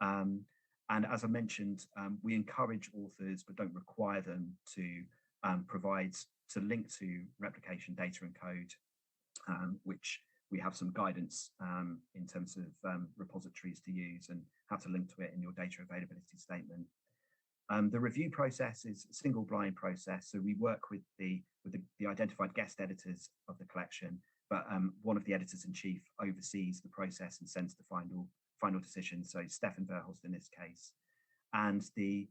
And as I mentioned, we encourage authors, but don't require them to link to replication data and code, which we have some guidance in terms of repositories to use and how to link to it in your data availability statement. The review process is a single blind process. So we work with the identified guest editors of the collection, but one of the editors-in-chief oversees the process and sends the final decision. So Stefan Verhulst in this case. And the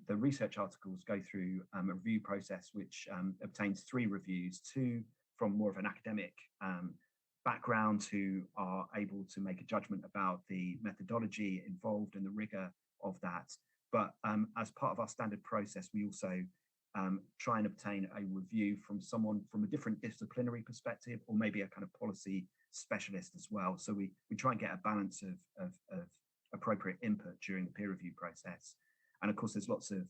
research articles go through a review process, which obtains 3 reviews, 2 from more of an academic background who are able to make a judgment about the methodology involved and the rigor of that. But as part of our standard process, we also try and obtain a review from someone from a different disciplinary perspective, or maybe a kind of policy specialist as well. So we try and get a balance of appropriate input during the peer review process. And of course, there's lots of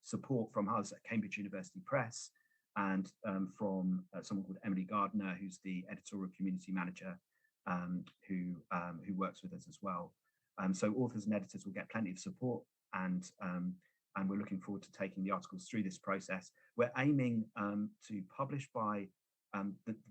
support from us at Cambridge University Press and from someone called Emily Gardner, who's the editorial community manager, who works with us as well. So authors and editors will get plenty of support, and we're looking forward to taking the articles through this process. We're aiming to publish by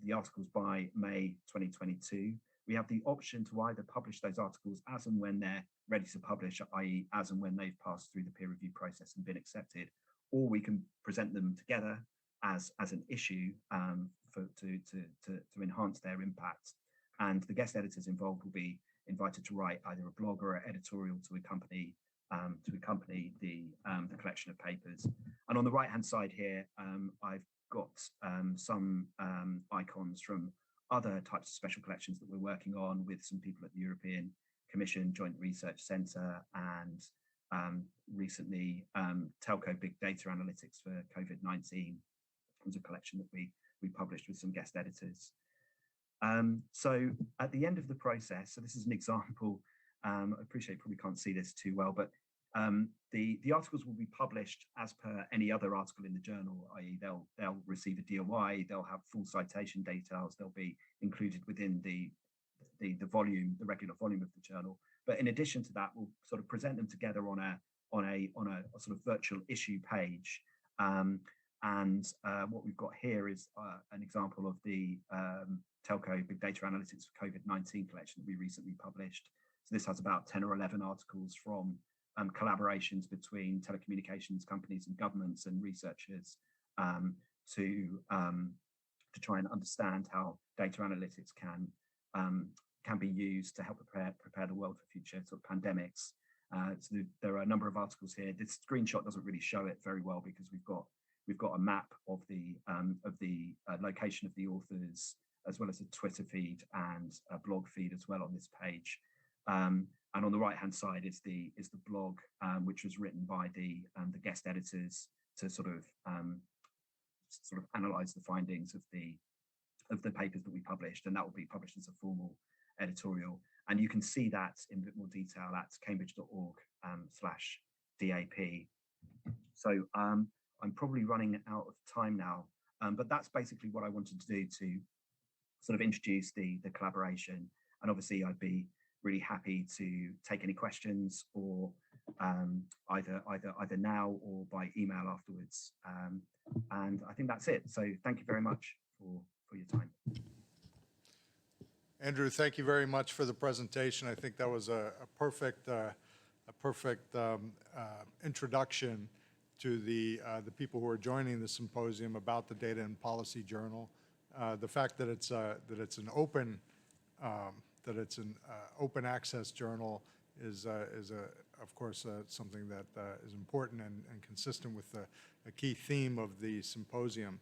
the articles by May 2022. We have the option to either publish those articles as and when they're ready to publish, i.e. as and when they've passed through the peer review process and been accepted, or we can present them together as an issue to enhance their impact and the guest editors involved will be invited to write either a blog or an editorial to accompany the collection of papers. And on the right-hand side here, I've got some icons from other types of special collections that we're working on with some people at the European Commission Joint Research Centre, and recently telco big data analytics for COVID-19 was a collection that we published with some guest editors. So at the end of the process, so this is an example, I appreciate you probably can't see this too well, but the articles will be published as per any other article in the journal, i.e. they'll receive a DOI, they'll have full citation details, they'll be included within the volume, the regular volume of the journal. But in addition to that, we'll sort of present them together on a sort of virtual issue page. What we've got here is an example of the telco big data analytics for COVID-19 collection that we recently published. So this has about 10 or 11 articles from collaborations between telecommunications companies and governments and researchers to try and understand how data analytics can be used to help prepare the world for future sort of pandemics. So there are a number of articles here. This screenshot doesn't really show it very well because we've got a map of the location of the authors, as well as a Twitter feed and a blog feed as well on this page. And on the right-hand side is the blog, which was written by the guest editors to sort of analyze the findings of the papers that we published, and that will be published as a formal editorial. And you can see that in a bit more detail at cambridge.org/DAP. So I'm probably running out of time now, but that's basically what I wanted to do to sort of introduce the collaboration. And obviously I'd be really happy to take any questions, or either now or by email afterwards. And I think that's it. So thank you very much for your time. Andrew, thank you very much for the presentation. I think that was a perfect introduction to the people who are joining the symposium about the Data and Policy Journal. The fact that it's an open access journal is of course something that is important and consistent with a key theme of the symposium.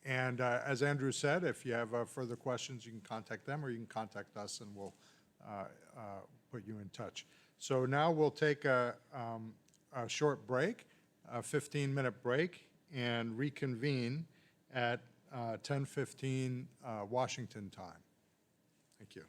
As Andrew said, if you have further questions, you can contact them, or you can contact us, and we'll put you in touch. So now we'll take a short break, a 15-minute break, and reconvene at 10:15 Washington time. Thank you.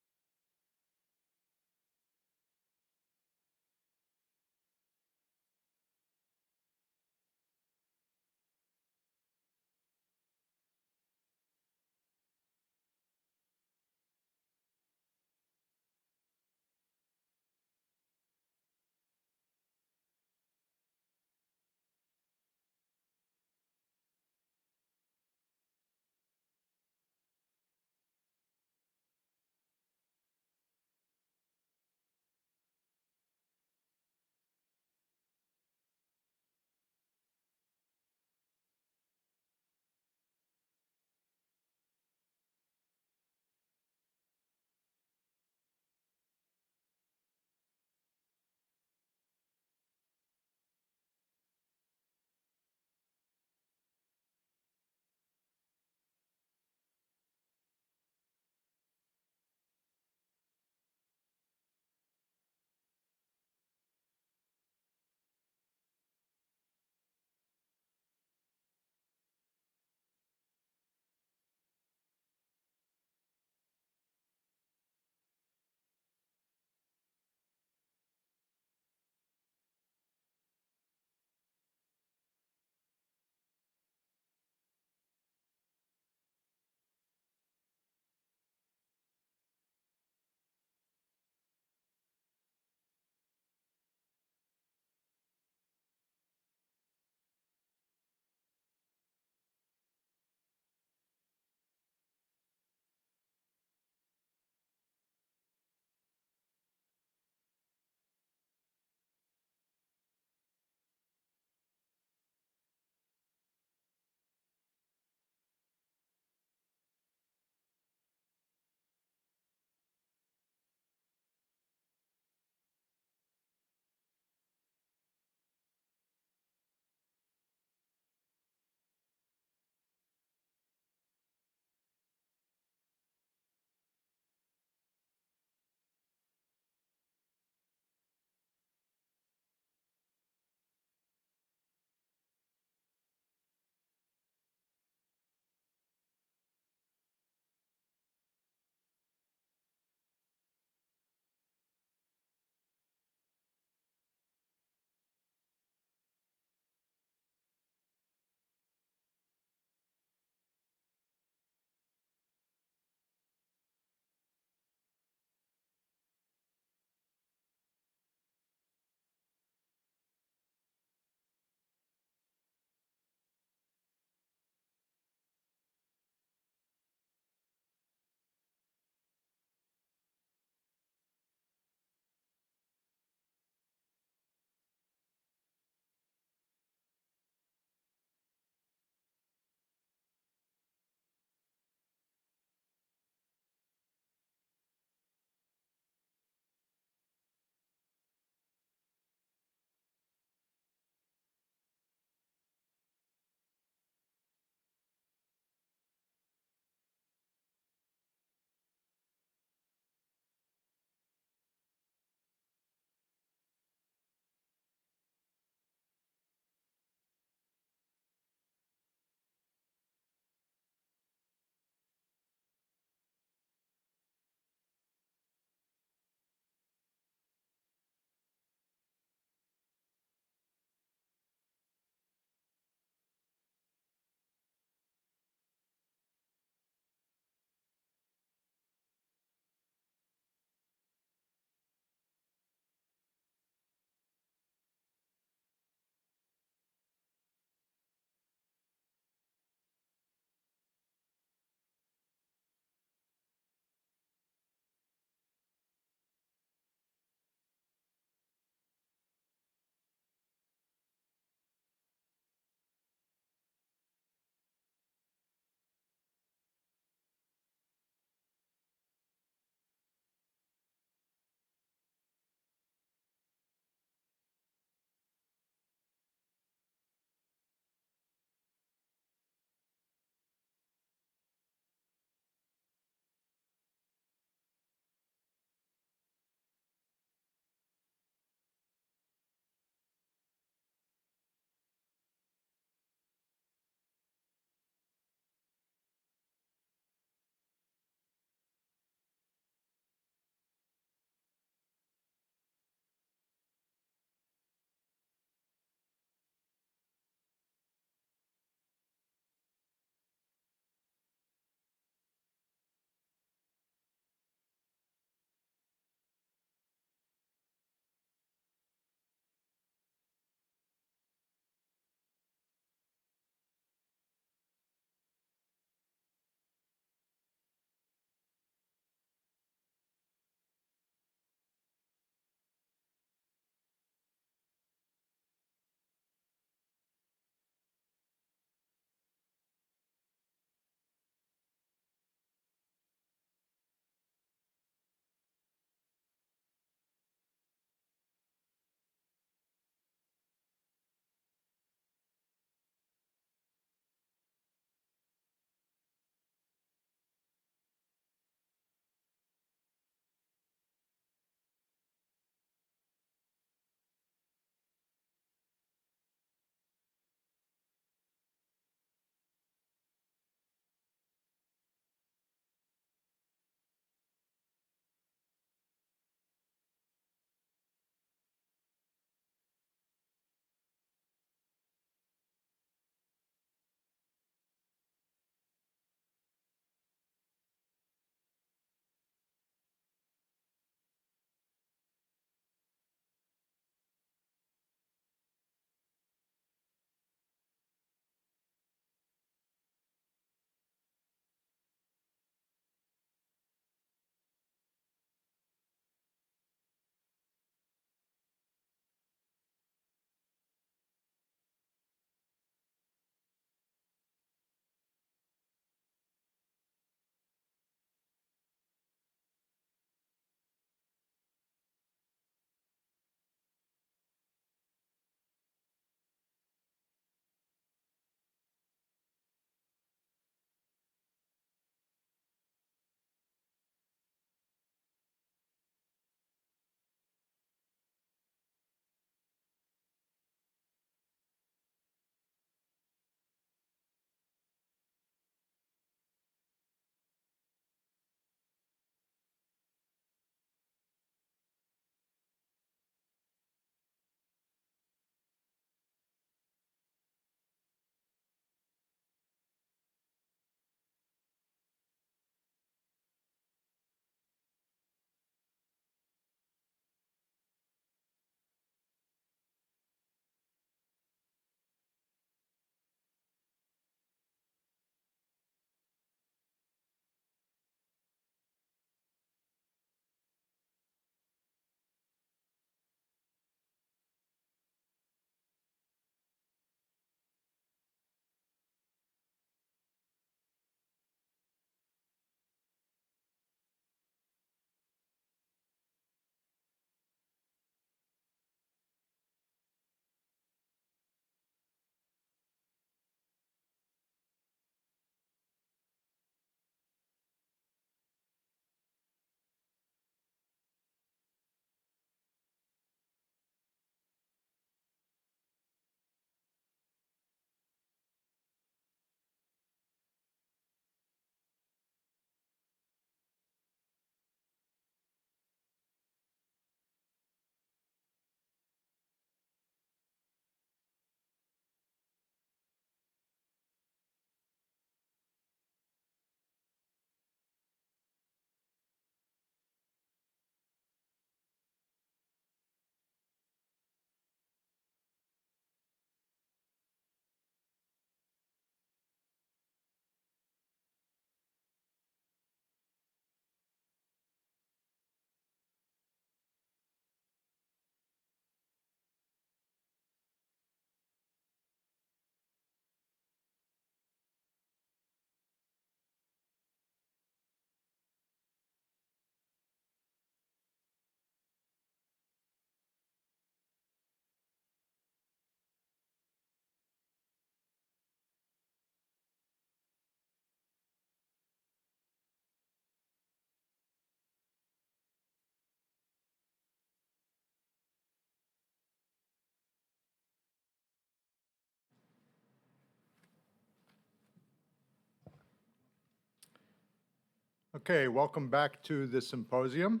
Okay, welcome back to the symposium.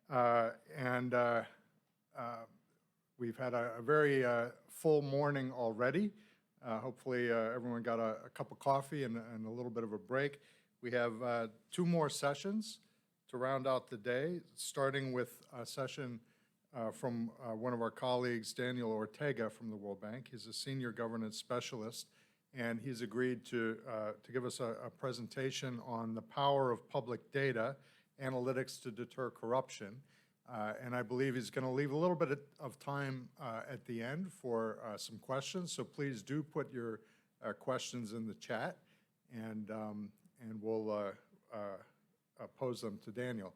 And we've had a very full morning already. Hopefully everyone got a cup of coffee and a little bit of a break. We have 2 more sessions to round out the day, starting with a session from one of our colleagues, Daniel Ortega from the World Bank. He's a senior governance specialist, and he's agreed to give us a presentation on the power of public data analytics to deter corruption. And I believe he's going to leave a little bit of time at the end for some questions. So please do put your questions in the chat, and we'll pose them to Daniel.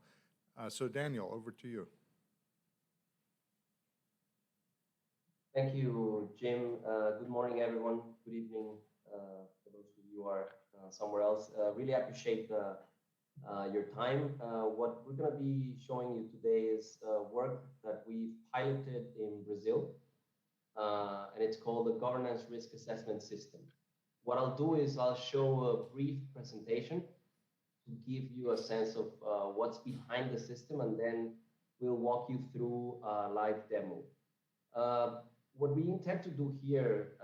So Daniel, over to you. Thank you, Jim. Good morning, everyone. Good evening for those of you who are somewhere else. Really appreciate your time. What we're going to be showing you today is work that we've piloted in Brazil, and it's called the Governance Risk Assessment System. What I'll do is I'll show a brief presentation to give you a sense of what's behind the system, and then we'll walk you through a live demo. What we intend to do here,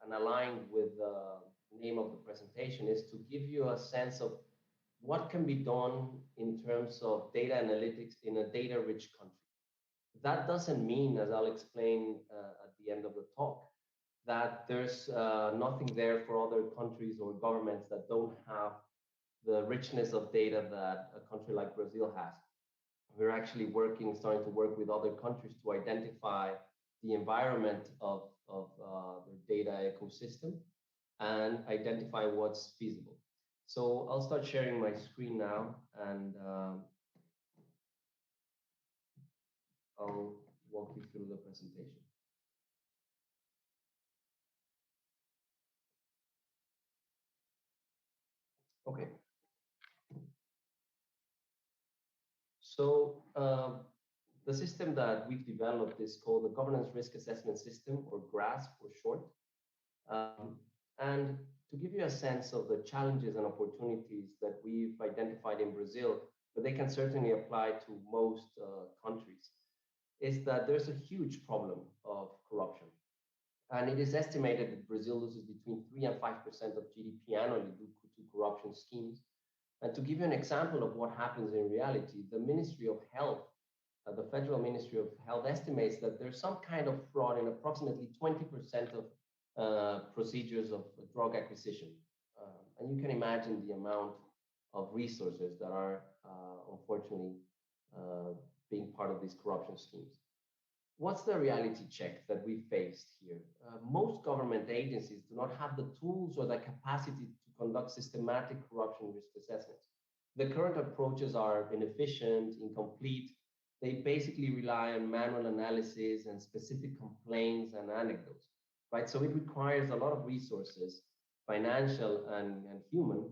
and aligned with the name of the presentation, is to give you a sense of what can be done in terms of data analytics in a data-rich country. That doesn't mean, as I'll explain at the end of the talk, that there's nothing there for other countries or governments that don't have the richness of data that a country like Brazil has. We're actually starting to work with other countries to identify the environment of their data ecosystem and identify what's feasible. So I'll start sharing my screen now, and I'll walk you through the presentation. Okay. So the system that we've developed is called the Governance Risk Assessment System, or GRAS for short. And to give you a sense of the challenges and opportunities that we've identified in Brazil, but they can certainly apply to most countries, is that there's a huge problem of corruption. And it is estimated that Brazil loses between 3 and 5% of GDP annually due to corruption schemes. And to give you an example of what happens in reality, the Ministry of Health, the Federal Ministry of Health, estimates that there's some kind of fraud in approximately 20% of procedures of drug acquisition. And you can imagine the amount of resources that are unfortunately being part of these corruption schemes. What's the reality check that we faced here? Most government agencies do not have the tools or the capacity to conduct systematic corruption risk assessments. The current approaches are inefficient, incomplete. They basically rely on manual analysis and specific complaints and anecdotes, right? So it requires a lot of resources, financial and human,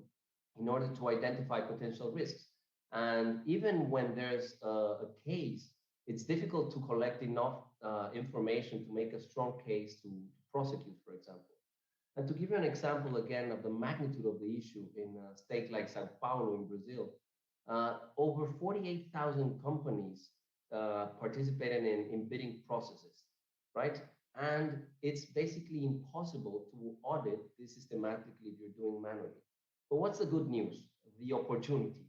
in order to identify potential risks. And even when there's a case, it's difficult to collect enough information to make a strong case to prosecute, for example. And to give you an example again of the magnitude of the issue in a state like Sao Paulo in Brazil, over 48,000 companies participated in bidding processes, right? And it's basically impossible to audit this systematically if you're doing manually. But what's the good news? The opportunity.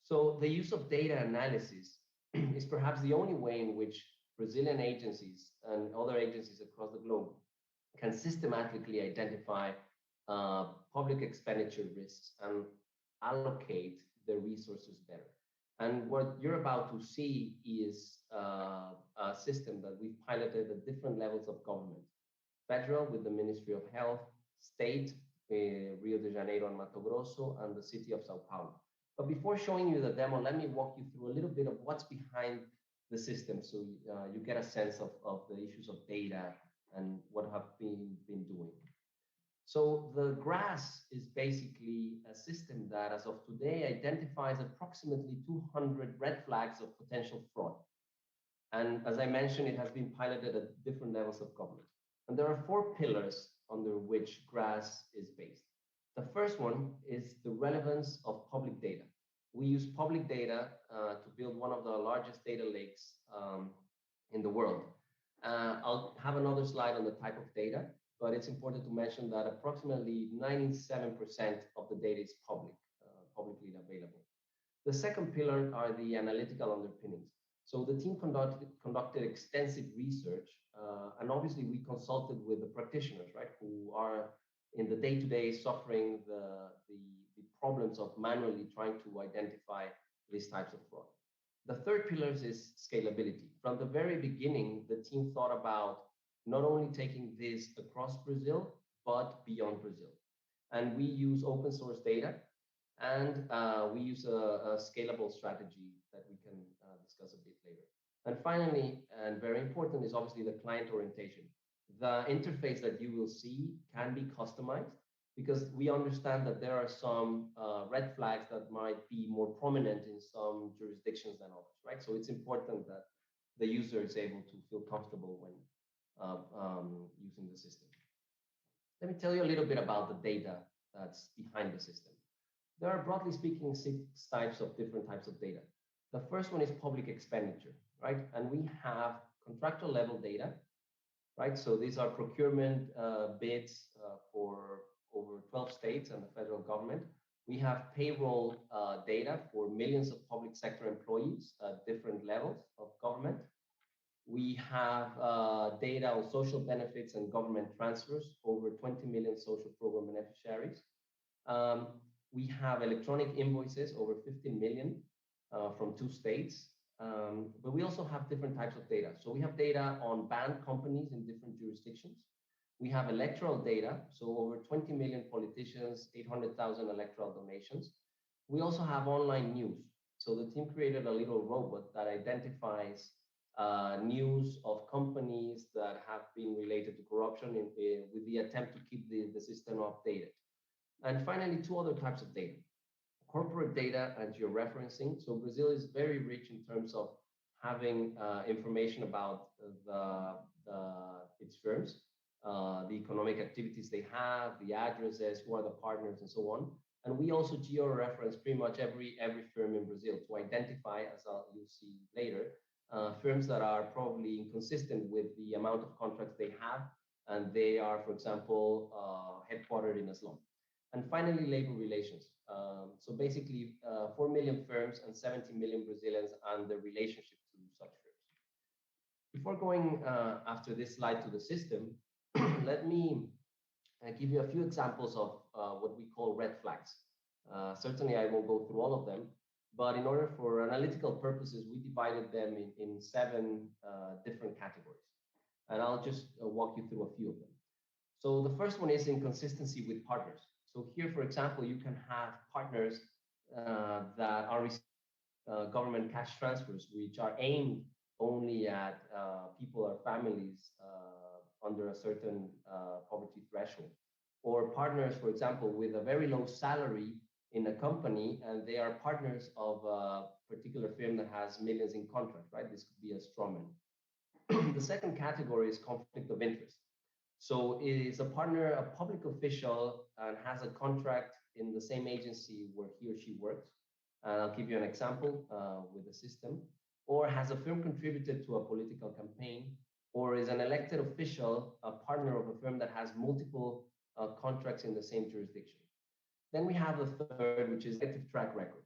So the use of data analysis is perhaps the only way in which Brazilian agencies and other agencies across the globe can systematically identify public expenditure risks and allocate their resources better. And what you're about to see is a system that we've piloted at different levels of government. Federal with the Ministry of Health, state, Rio de Janeiro and Mato Grosso, and the city of Sao Paulo. But before showing you the demo, let me walk you through a little bit of what's behind the system, so you get a sense of the issues of data and what have been doing. So the GRAS is basically a system that, as of today, identifies approximately 200 red flags of potential fraud. And as I mentioned, it has been piloted at different levels of government. And there are 4 pillars under which GRAS is based. The first one is the relevance of public data. we use public data to build one of the largest data lakes in the world. I'll have another slide on the type of data, but it's important to mention that approximately 97% of the data is publicly available. The second pillar are the analytical underpinnings. So the team conducted extensive research, and obviously we consulted with the practitioners, right, who are in the day-to-day suffering the problems of manually trying to identify these types of fraud. The third pillar is scalability. From the very beginning, the team thought about not only taking this across Brazil, but beyond Brazil. And we use open source data, and we use a scalable strategy that we can discuss a bit later. And finally, and very important, is obviously the client orientation. The interface that you will see can be customized, because we understand that there are some red flags that might be more prominent in some jurisdictions than others, right? So it's important that the user is able to feel comfortable when using the system. Let me tell you a little bit about the data that's behind the system. There are, broadly speaking, 6 different types of data. The first one is public expenditure, right? And we have contractual level data, right? So these are procurement bids for over 12 states and the federal government. We have payroll data for millions of public sector employees at different levels of government. We have data on social benefits and government transfers, over 20 million social program beneficiaries. We have electronic invoices, over 15 million from 2 states. But we also have different types of data. So we have data on banned companies in different jurisdictions. We have electoral data, so over 20 million politicians, 800,000 electoral donations. We also have online news. So the team created a little robot that identifies news of companies that have been related to corruption with the attempt to keep the system updated. And finally, 2 other types of data. Corporate data and georeferencing. So Brazil is very rich in terms of having information about its firms, the economic activities they have, the addresses, who are the partners, and so on. And we also georeference pretty much every firm in Brazil to identify, as you'll see later, firms that are probably inconsistent with the amount of contracts they have, and they are, for example, headquartered in a slum. And finally, labor relations. So basically, 4 million firms and 70 million Brazilians and the relationship to such firms. Before going after this slide to the system, let me give you a few examples of what we call red flags. Certainly, I won't go through all of them, but in order for analytical purposes, we divided them in 7 different categories. And I'll just walk you through a few of them. So the first one is inconsistency with partners. So here, for example, you can have partners that are government cash transfers, which are aimed only at people or families under a certain poverty threshold. Or partners, for example, with a very low salary in a company, and they are partners of a particular firm that has millions in contract, right? This could be a strawman. The second category is conflict of interest. So is a partner a public official and has a contract in the same agency where he or she works? And I'll give you an example with the system. Or has a firm contributed to a political campaign? Or is an elected official a partner of a firm that has multiple contracts in the same jurisdiction? Then we have the third, which is active track record.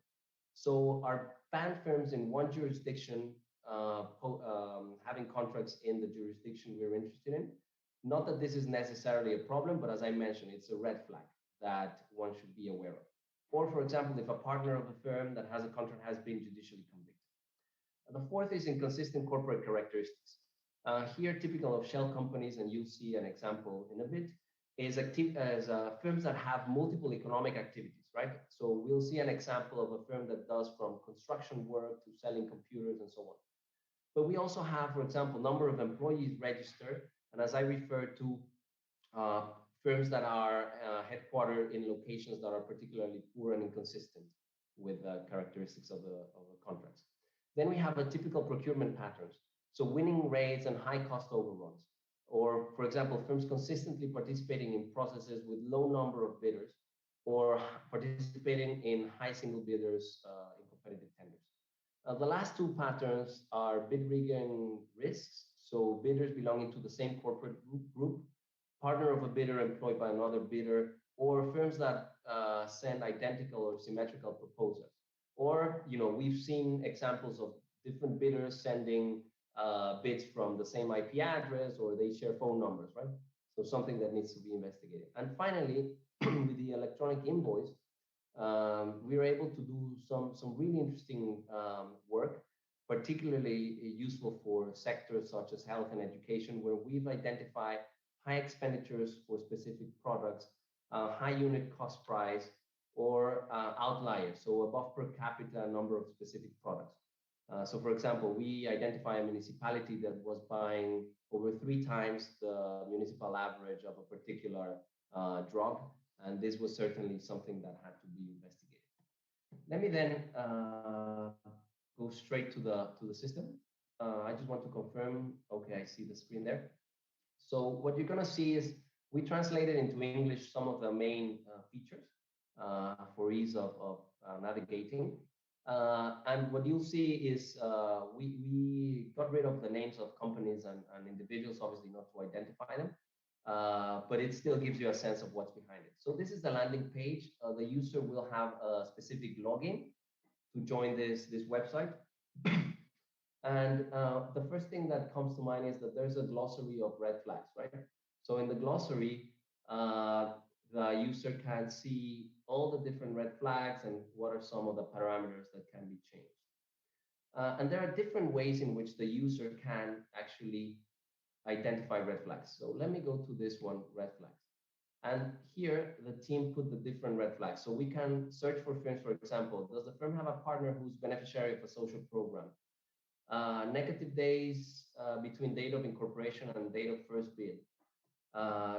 So are banned firms in one jurisdiction having contracts in the jurisdiction we're interested in? Not that this is necessarily a problem, but as I mentioned, it's a red flag that one should be aware of. Or, for example, if a partner of a firm that has a contract has been judicially convicted. And the fourth is inconsistent corporate characteristics. Here, typical of shell companies, and you'll see an example in a bit, is firms that have multiple economic activities, right? So we'll see an example of a firm that does from construction work to selling computers and so on. But we also have, for example, number of employees registered, and as I referred to, firms that are headquartered in locations that are particularly poor and inconsistent with the characteristics of the contracts. Then we have a typical procurement patterns. So winning rates and high cost overruns. Or, for example, firms consistently participating in processes with low number of bidders, or participating in high single bidders in The last two patterns are bid rigging risks. So bidders belonging to the same corporate group, partner of a bidder employed by another bidder, or firms that send identical or symmetrical proposals. Or, we've seen examples of different bidders sending bids from the same IP address, or they share phone numbers, right? So something that needs to be investigated. And finally, with the electronic invoice, we were able to do some really interesting work, particularly useful for sectors such as health and education, where we've identified high expenditures for specific products, high unit cost price, or outliers, so above per capita number of specific products. So for example, we identify a municipality that was buying over 3 times the municipal average of a particular drug, and this was certainly something that had to be investigated. Let me then go straight to the system. I just want to confirm, okay, I see the screen there. So what you're gonna see is we translated into English some of the main features for ease of navigating. And what you'll see is we got rid of the names of companies and individuals, obviously not to identify them, but it still gives you a sense of what's behind it. So this is the landing page. The user will have a specific login to join this website. And the first thing that comes to mind is that there's a glossary of red flags, right? So in the glossary, the user can see all the different red flags and what are some of the parameters that can be changed. And there are different ways in which the user can actually identify red flags. So let me go to this one, red flags. And here the team put the different red flags. So we can search for firms, for example, does the firm have a partner who's beneficiary of a social program? Negative days between date of incorporation and date of first bid.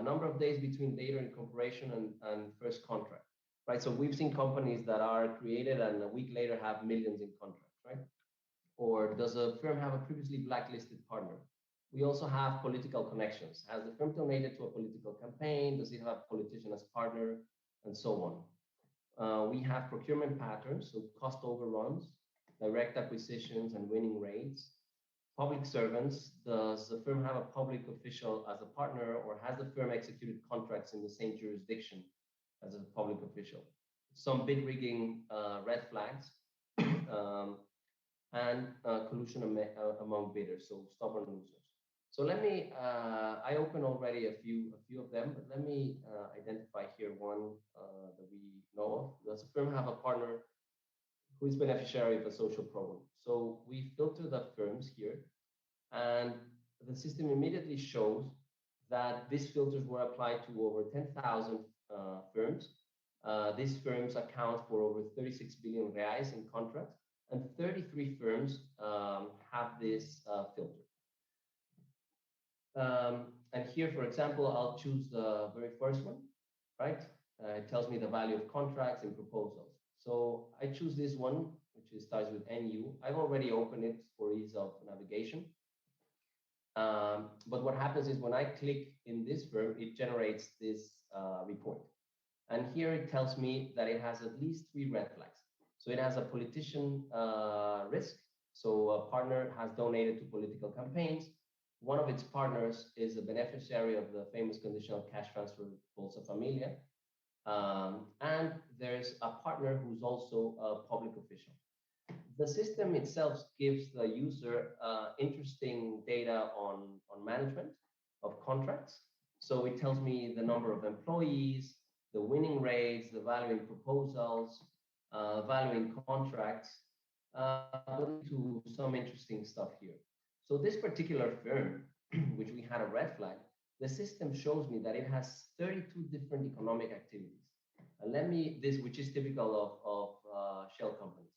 Number of days between date of incorporation and first contract, right? So we've seen companies that are created and a week later have millions in contracts, right? Or does a firm have a previously blacklisted partner? We also have political connections. Has the firm donated to a political campaign? Does it have a politician as partner? And so on. We have procurement patterns, so cost overruns, direct acquisitions and winning rates. Public servants, does the firm have a public official as a partner, or has the firm executed contracts in the same jurisdiction as a public official? Some bid rigging red flags, and collusion among bidders, so stubborn losers. So let me, I opened already a few of them, but let me identify here one that we know of. Does the firm have a partner who is beneficiary of a social program? So we filter the firms here, and the system immediately shows that these filters were applied to over 10,000 firms. These firms account for over 36 billion reais in contracts, and 33 firms have this filter. And here, for example, I'll choose the very first one, right? It tells me the value of contracts and proposals. So I choose this one, which starts with NU. I've already opened it for ease of navigation. But what happens is when I click in this firm, it generates this report. And here it tells me that it has at least 3 red flags. So it has a politician risk. So a partner has donated to political campaigns. One of its partners is a beneficiary of the famous conditional cash transfer Bolsa Familia. And there's a partner who's also a public official. The system itself gives the user interesting data on management of contracts. So it tells me the number of employees, the winning rates, the value in proposals, value in contracts, to some interesting stuff here. So this particular firm, which we had a red flag, the system shows me that it has 32 different economic activities. And which is typical of shell companies.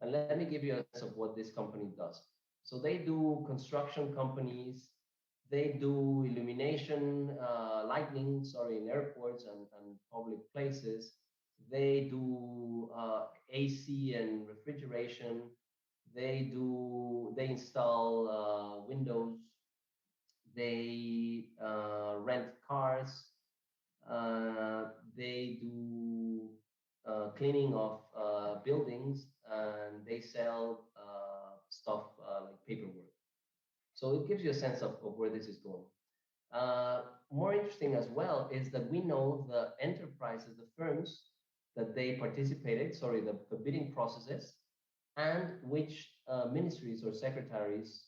And let me give you a sense of what this company does. So they do construction companies, they do illumination, lighting, in airports and public places. They do AC and refrigeration. They install windows. They rent cars. They do cleaning of buildings, and they sell paperwork. So it gives you a sense of where this is going. More interesting as well is that we know the enterprises, the firms that they participated, sorry, the bidding processes, and which ministries or secretaries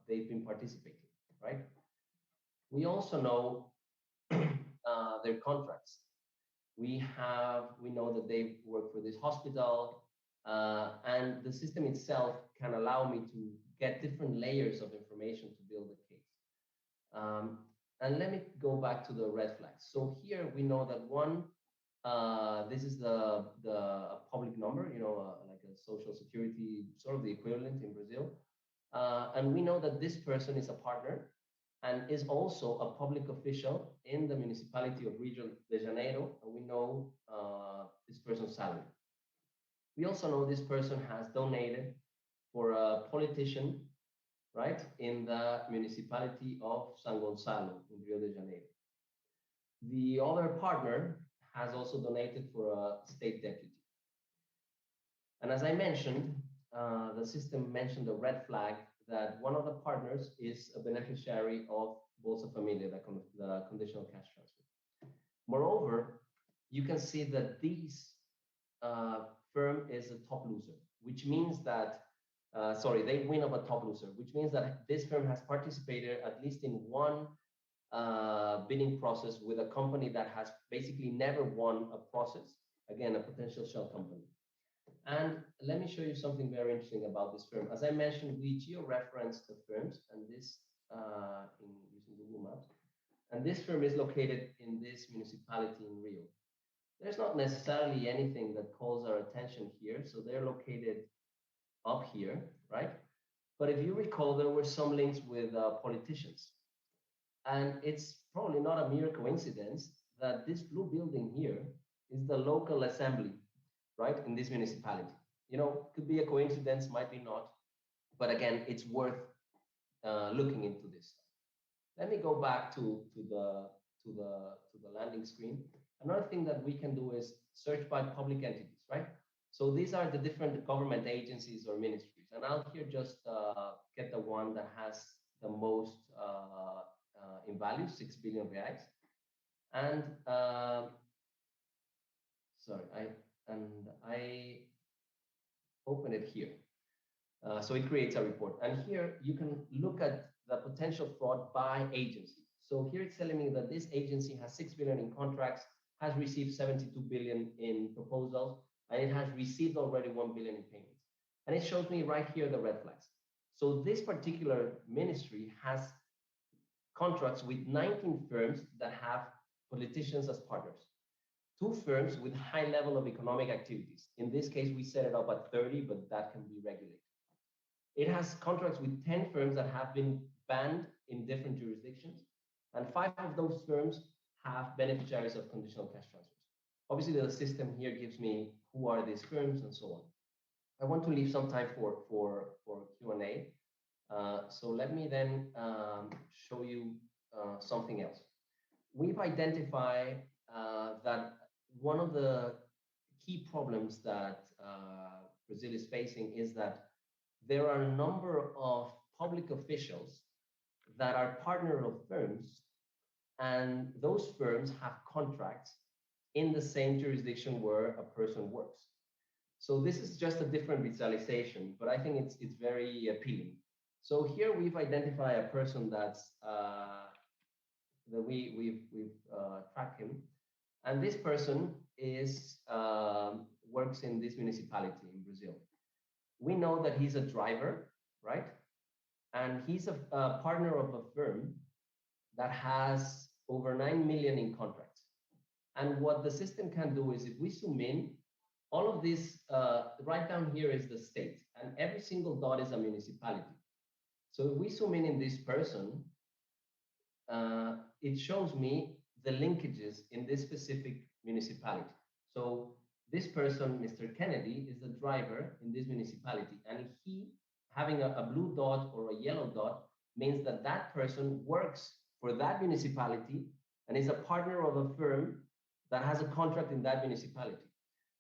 they've been participating, right? We also know their contracts. We know that they work for this hospital, and the system itself can allow me to get different layers of information to build a case. And let me go back to the red flags. So here we know that one, this is the public number, like a social security, sort of the equivalent in Brazil. And we know that this person is a partner and is also a public official in the municipality of Rio de Janeiro, and we know this person's salary. We also know this person has donated for a politician, right, in the municipality of San Gonzalo in Rio de Janeiro. The other partner has also donated for a state deputy. And as I mentioned, the system mentioned a red flag that one of the partners is a beneficiary of Bolsa Familia, the conditional cash transfer. Moreover, you can see that this firm is a top loser, which means that, they win of a top loser, which means that this firm has participated at least in one bidding process with a company that has basically never won a process, again, a potential shell company. And let me show you something very interesting about this firm. As I mentioned, we geo-referenced the firms, and this using Google Maps. And this firm is located in this municipality in Rio. There's not necessarily anything that calls our attention here, so they're located up here, right? But if you recall, there were some links with politicians. And it's probably not a mere coincidence that this blue building here is the local assembly, right, in this municipality. Could be a coincidence, might be not, but again, it's worth looking into this. Let me go back to the landing screen. Another thing that we can do is search by public entities, right? So these are the different government agencies or ministries, and I'll here just get the one that has the most in value, 6 billion reais, and I open it here. So it creates a report. And here you can look at the potential fraud by agency. So here it's telling me that this agency has 6 billion in contracts, has received 72 billion in proposals, and it has received already 1 billion in payments. And it shows me right here the red flags. So this particular ministry has contracts with 19 firms that have politicians as partners. 2 firms with high level of economic activities. In this case, we set it up at 30, but that can be regulated. It has contracts with 10 firms that have been banned in different jurisdictions, and 5 of those firms have beneficiaries of conditional cash transfers. Obviously, the system here gives me who are these firms and so on. I want to leave some time for Q&A. So let me then show you something else. We've identified that one of the key problems that Brazil is facing is that there are a number of public officials that are partner of firms, and those firms have contracts in the same jurisdiction where a person works. So this is just a different visualization, but I think it's very appealing. So here we've identified a person that's that we've tracked him, and this person is works in this municipality in Brazil. We know that he's a driver, right? And he's a partner of a firm that has over 9 million in contracts. And what the system can do is, if we zoom in, all of this, right down here is the state, and every single dot is a municipality. So if we zoom in this person, it shows me the linkages in this specific municipality. So this person, Mr. Kennedy, is the driver in this municipality, and he having a blue dot or a yellow dot means that that person works for that municipality and is a partner of a firm that has a contract in that municipality.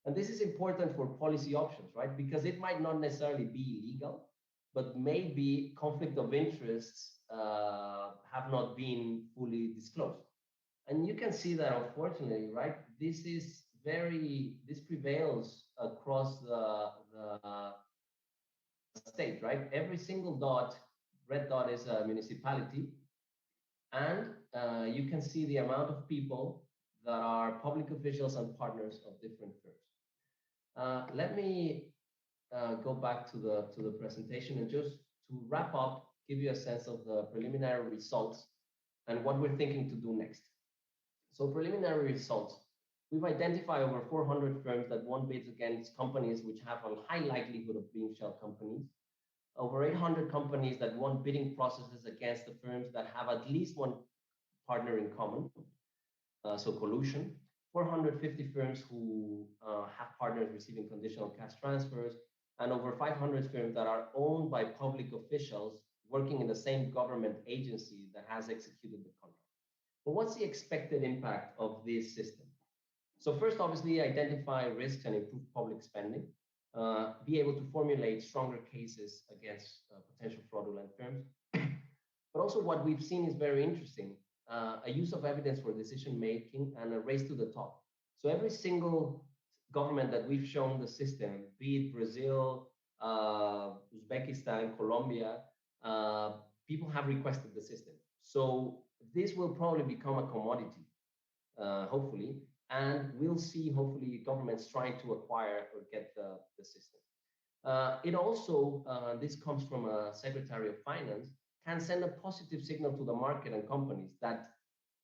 And this is important for policy options, right? Because it might not necessarily be illegal, but maybe conflict of interests have not been fully disclosed. And you can see that, unfortunately, right? This prevails across the state, right? Every single red dot is a municipality, and you can see the amount of people that are public officials and partners of different firms. Let me go back to the presentation, and just to wrap up, give you a sense of the preliminary results and what we're thinking to do next. So preliminary results. We've identified over 400 firms that won bids against companies which have a high likelihood of being shell companies. Over 800 companies that won bidding processes against the firms that have at least one partner in common, so collusion. 450 firms who have partners receiving conditional cash transfers, and over 500 firms that are owned by public officials working in the same government agency that has executed the contract. But what's the expected impact of this system? So first, obviously, identify risks and improve public spending, be able to formulate stronger cases against potential fraudulent firms. But also what we've seen is very interesting, a use of evidence for decision making and a race to the top. So every single government that we've shown the system, be it Brazil, Uzbekistan, Colombia, people have requested the system. So this will probably become a commodity, hopefully, and we'll see, hopefully, governments trying to acquire or get the system. It also, this comes from a Secretary of Finance, can send a positive signal to the market and companies that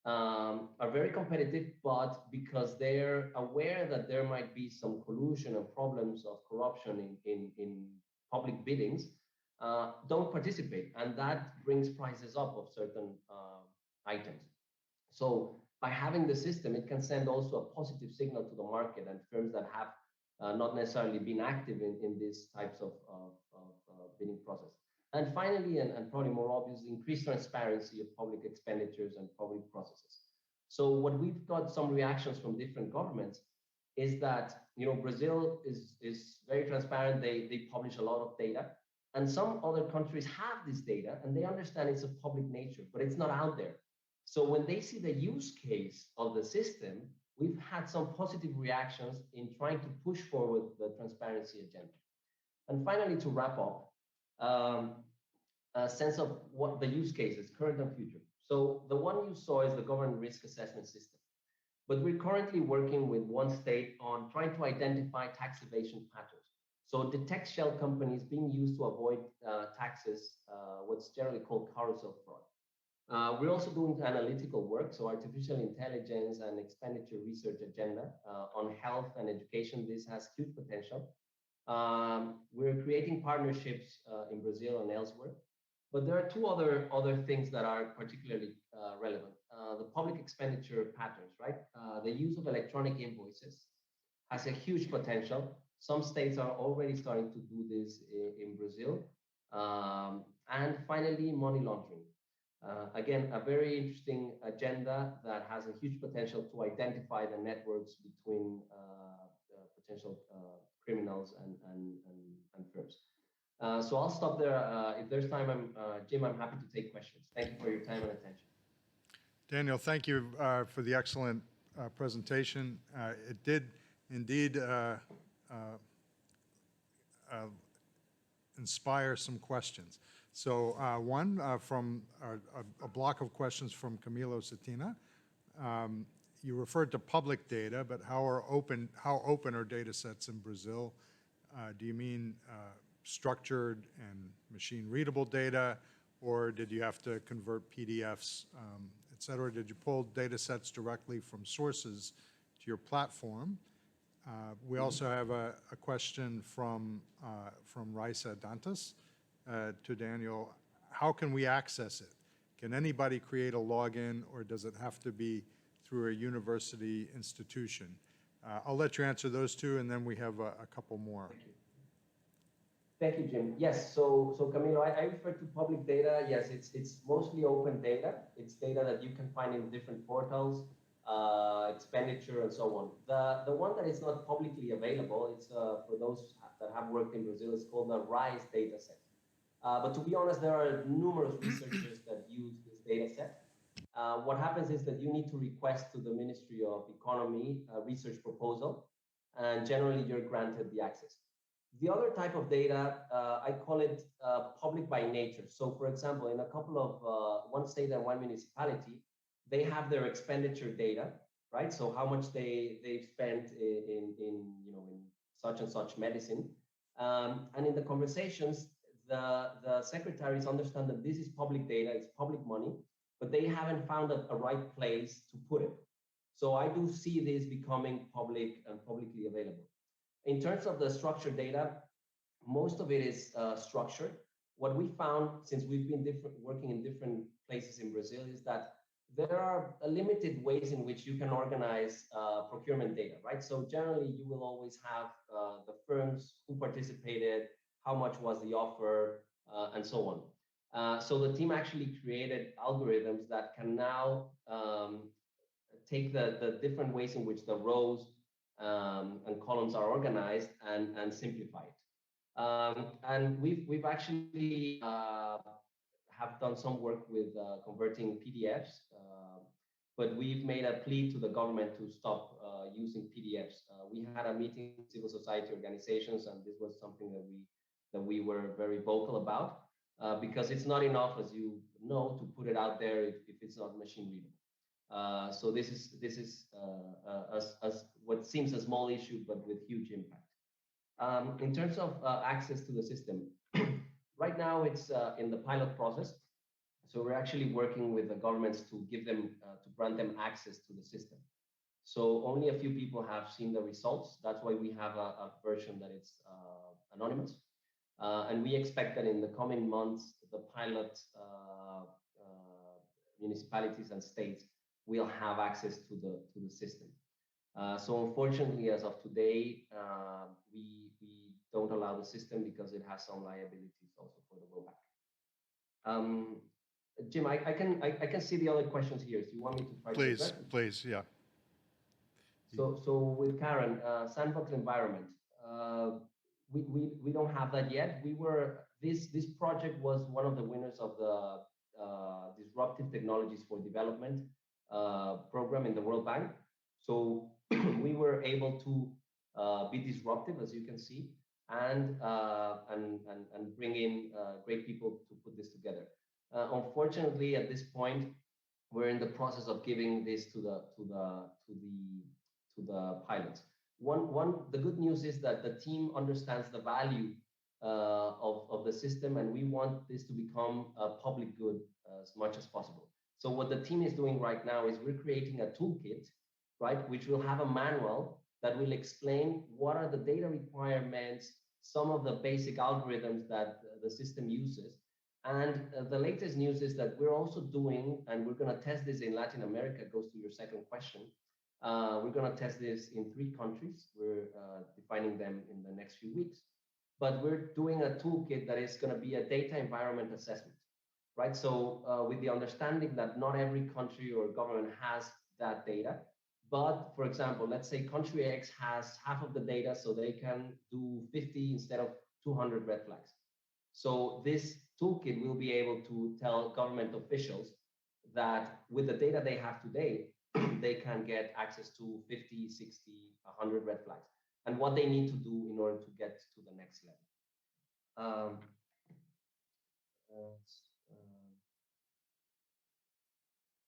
are very competitive, but because they're aware that there might be some collusion and problems of corruption in public biddings, don't participate, and that brings prices up of certain items. So by having the system, it can send also a positive signal to the market and firms that have not necessarily been active in these types of bidding process. And finally, and probably more obvious, increased transparency of public expenditures and public processes. So what we've got some reactions from different governments is that, you know, Brazil is very transparent. They publish a lot of data, and some other countries have this data and they understand it's of public nature, but it's not out there. So when they see the use case of the system, we've had some positive reactions in trying to push forward the transparency agenda. And finally, to wrap up, a sense of what the use cases, current and future. So the one you saw is the government risk assessment system. But we're currently working with one state on trying to identify tax evasion patterns. So detect shell companies being used to avoid taxes, what's generally called carousel fraud. We're also doing analytical work, so artificial intelligence and expenditure research agenda on health and education. This has huge potential. We're creating partnerships in Brazil and elsewhere. But there are two other things that are particularly relevant. The public expenditure patterns, right? The use of electronic invoices has a huge potential. Some states are already starting to do this in Brazil. And finally, money laundering. Again, a very interesting agenda that has a huge potential to identify the networks between potential criminals and firms. So I'll stop there. If there's time, Jim, I'm happy to take questions. Thank you for your time and attention. Daniel, thank you for the excellent presentation. It did indeed inspire some questions. So one from a block of questions from Camilo Cetina. You referred to public data, but how open are data sets in Brazil? Do you mean structured and machine readable data, or did you have to convert PDFs, et cetera? Did you pull data sets directly from sources to your platform? We also have a question from Raisa Dantas to Daniel. How can we access it? Can anybody create a login, or does it have to be through a university institution? I'll let you answer those two, and then we have a couple more. Thank you, Jim. Yes, so Camilo, I refer to public data. Yes, it's mostly open data. It's data that you can find in different portals, expenditure, and so on. The one that is not publicly available, it's for those that have worked in Brazil, it's called the RISE data set. But to be honest, there are numerous researchers that use this data set. What happens is that you need to request to the Ministry of Economy a research proposal, and generally you're granted the access. The other type of data, I call it public by nature. So for example, in a couple of, one state and one municipality, they have their expenditure data, right? So how much they've spent in such and such medicine. And in the conversations, the secretaries understand that this is public data, it's public money, but they haven't found a right place to put it. So I do see this becoming public and publicly available. In terms of the structured data, most of it is structured. What we found, since we've been working in different places in Brazil, is that there are limited ways in which you can organize procurement data, right? So generally, you will always have the firms who participated, how much was the offer, and so on. So the team actually created algorithms that can now take the different ways in which the rows and columns are organized and simplify it. And we've actually have done some work with converting PDFs, but we've made a plea to the government to stop using PDFs. We had a meeting with civil society organizations, and this was something that we were very vocal about, because it's not enough, as you know, to put it out there if it's not machine readable. So this is what seems a small issue, but with huge impact. In terms of access to the system, right now it's in the pilot process. So we're actually working with the governments to give them, to grant them access to the system. So only a few people have seen the results. That's why we have a version that it's anonymous. And we expect that in the coming months, the pilot municipalities and states will have access to the system. So unfortunately, as of today, we don't allow the system because it has some liabilities also for the rollback. Jim, I can see the other questions here. So you want me to try to address them? Please, yeah. So with Karen, sandbox environment, we don't have that yet. This project was one of the winners of the Disruptive Technologies for Development program in the World Bank. So we were able to be disruptive, as you can see, and bring in great people to put this together. Unfortunately, at this point, we're in the process of giving this to the pilots. The good news is that the team understands the value of the system, and we want this to become a public good as much as possible. So what the team is doing right now is we're creating a toolkit, right, which will have a manual that will explain what are the data requirements, some of the basic algorithms that the system uses. And the latest news is that we're also doing, and we're going to test this in Latin America, goes to your second question. We're going to test this in 3 countries. We're defining them in the next few weeks. But we're doing a toolkit that is going to be a data environment assessment, right? So with the understanding that not every country or government has that data. But for example, let's say country X has half of the data, so they can do 50 instead of 200 red flags. So this toolkit will be able to tell government officials that with the data they have today, they can get access to 50, 60, 100 red flags, and what they need to do in order to get to the next level.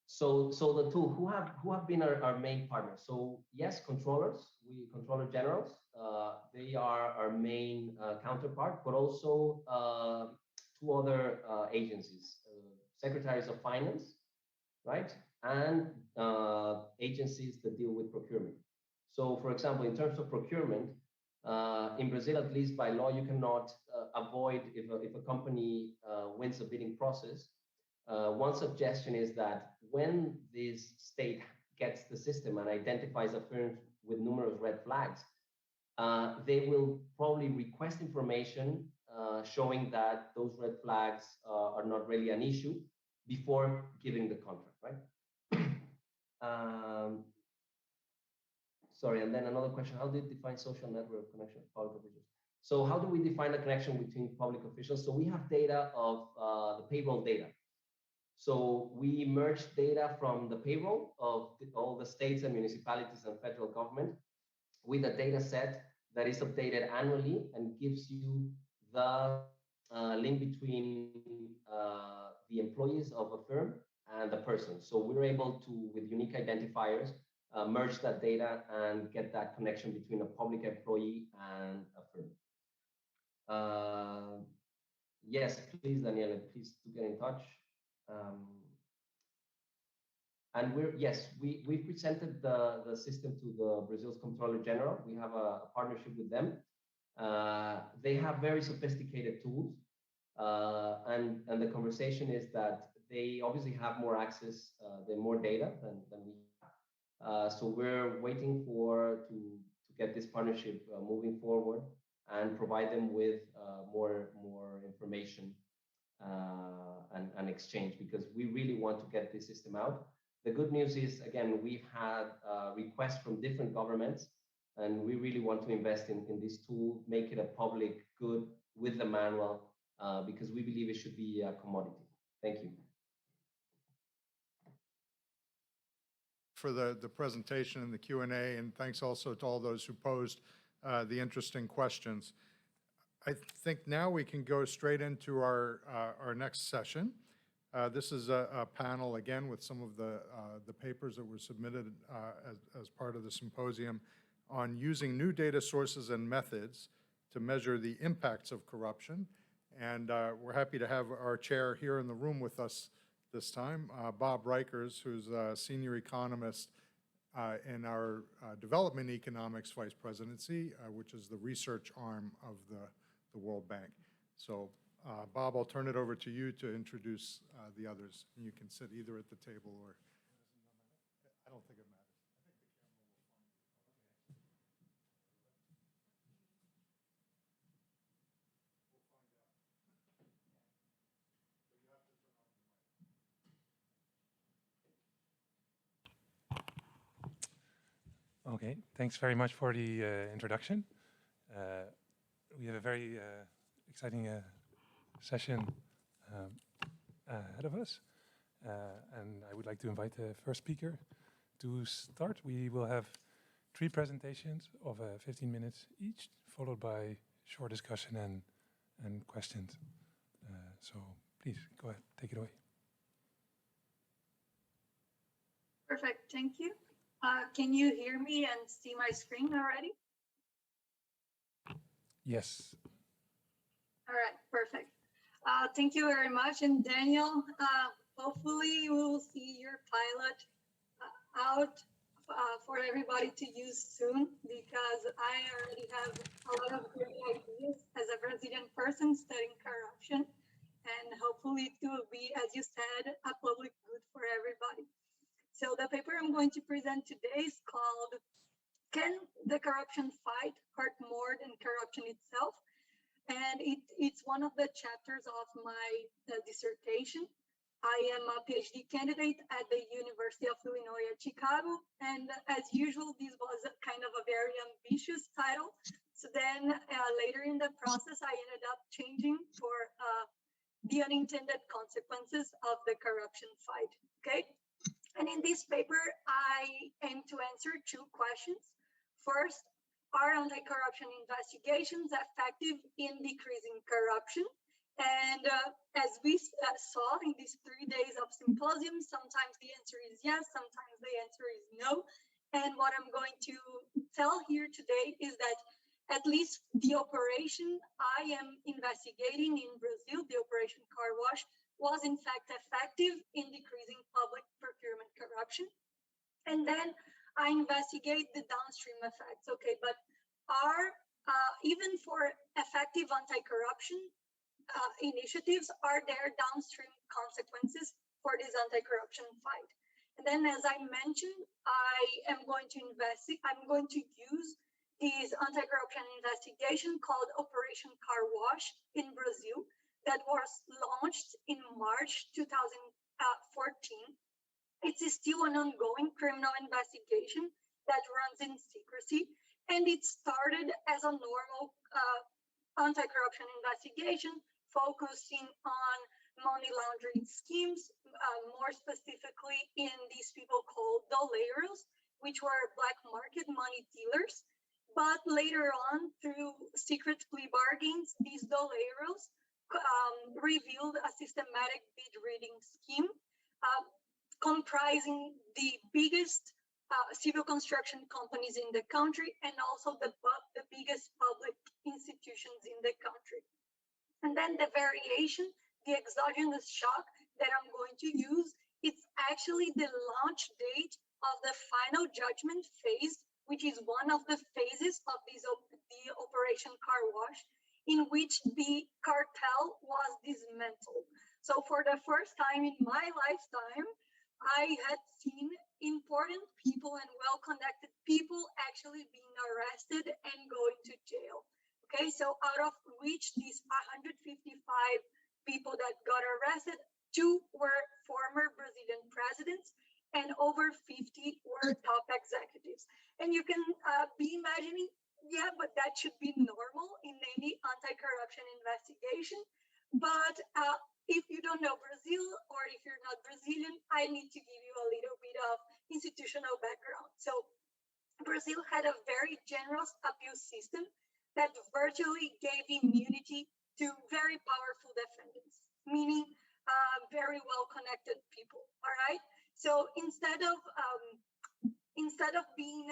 So the tool, who have been our main partners? So yes, controllers, controller generals, they are our main counterpart, but also 2 other agencies, secretaries of finance, right? And agencies that deal with procurement. So for example, in terms of procurement, in Brazil, at least by law, you cannot avoid if a company wins a bidding process. One suggestion is that when this state gets the system and identifies a firm with numerous red flags, they will probably request information showing that those red flags are not really an issue before giving the contract, right? Sorry, and then another question: how do you define social network connection of public officials? So how do we define the connection between public officials? So we have data of the payroll data. So we merge data from the payroll of all the states and municipalities and federal government with a data set that is updated annually and gives you the link between the employees of a firm and the person. So we're able to, with unique identifiers, merge that data and get that connection between a public employee and a firm. Yes, please, Daniela, please do get in touch. And we've presented the system to the Brazil's Comptroller General. We have a partnership with them. They have very sophisticated tools, and the conversation is that they obviously have more access, more data than we have. So we're waiting to get this partnership moving forward and provide them with more information and exchange, because we really want to get this system out. The good news is, again, we've had requests from different governments, and we really want to invest in this tool, make it a public good with the manual, because we believe it should be a commodity. Thank you. For the presentation and the Q&A, and thanks also to all those who posed the interesting questions. I think now we can go straight into our next session. This is a panel, again, with some of the papers that were submitted as part of the symposium on using new data sources and methods to measure the impacts of corruption. And we're happy to have our chair here in the room with us this time, Bob Reichers, who's a senior economist in our Development Economics Vice Presidency, which is the research arm of the World Bank. So Bob, I'll turn it over to you to introduce the others. And you can sit either at the table or, I don't think it matters. Okay, thanks very much for the introduction. We have a very exciting session ahead of us. And I would like to invite the first speaker to start. We will have 3 presentations of 15 minutes each, followed by short discussion and questions. So please, go ahead, take it away. Perfect, thank you. Can you hear me and see my screen already? Yes. All right, perfect. Thank you very much. And Daniel, hopefully we will see your pilot out for everybody to use soon, because I already have a lot of great ideas as a Brazilian person studying corruption. And hopefully it will be, as you said, a public good for everybody. So the paper I'm going to present today is called "Can the Corruption Fight Hurt More Than Corruption Itself?" And it's one of the chapters of my dissertation. I am a PhD candidate at the University of Illinois at Chicago. And as usual, this was a kind of a very ambitious title. So then later in the process, I ended up changing for the unintended consequences of the corruption fight, okay? And in this paper, I aim to answer 2 questions. First, are anti-corruption investigations effective in decreasing corruption? And as we saw in these 3 days of symposium, sometimes the answer is yes, sometimes the answer is no. And what I'm going to tell here today is that at least the operation I am investigating in Brazil, the Operation Car Wash, was in fact effective in decreasing public procurement corruption. And then I investigate the downstream effects. Okay, but are even for effective anti-corruption initiatives, are there downstream consequences for this anti-corruption fight? And then, as I mentioned, I am going to use this anti-corruption investigation called Operation Car Wash in Brazil, that was launched in March 2014. It's still an ongoing criminal investigation that runs in secrecy, and it started as a normal anti-corruption investigation focusing on money laundering schemes, more specifically in these people called doleros, which were black market money dealers. But later on, through secret plea bargains, these doleros revealed a systematic bid reading scheme comprising the biggest civil construction companies in the country and also the biggest public institutions in the country. And then the variation, the exogenous shock that I'm going to use, it's actually the launch date of the final judgment phase, which is one of the phases of the Operation Car Wash, in which the cartel was dismantled. So for the first time in my lifetime, I had seen important people and well-connected people actually being arrested and going to jail. Okay, so out of which these 155 people that got arrested, 2 were former Brazilian presidents and over 50 were top executives. And you can be imagining, yeah, but that should be normal in any anti-corruption investigation. But if you don't know Brazil, or if you're not Brazilian, I need to give you a little bit of institutional background. So Brazil had a very generous appeal system that virtually gave immunity to very powerful defendants, meaning very well-connected people. All right. So instead of being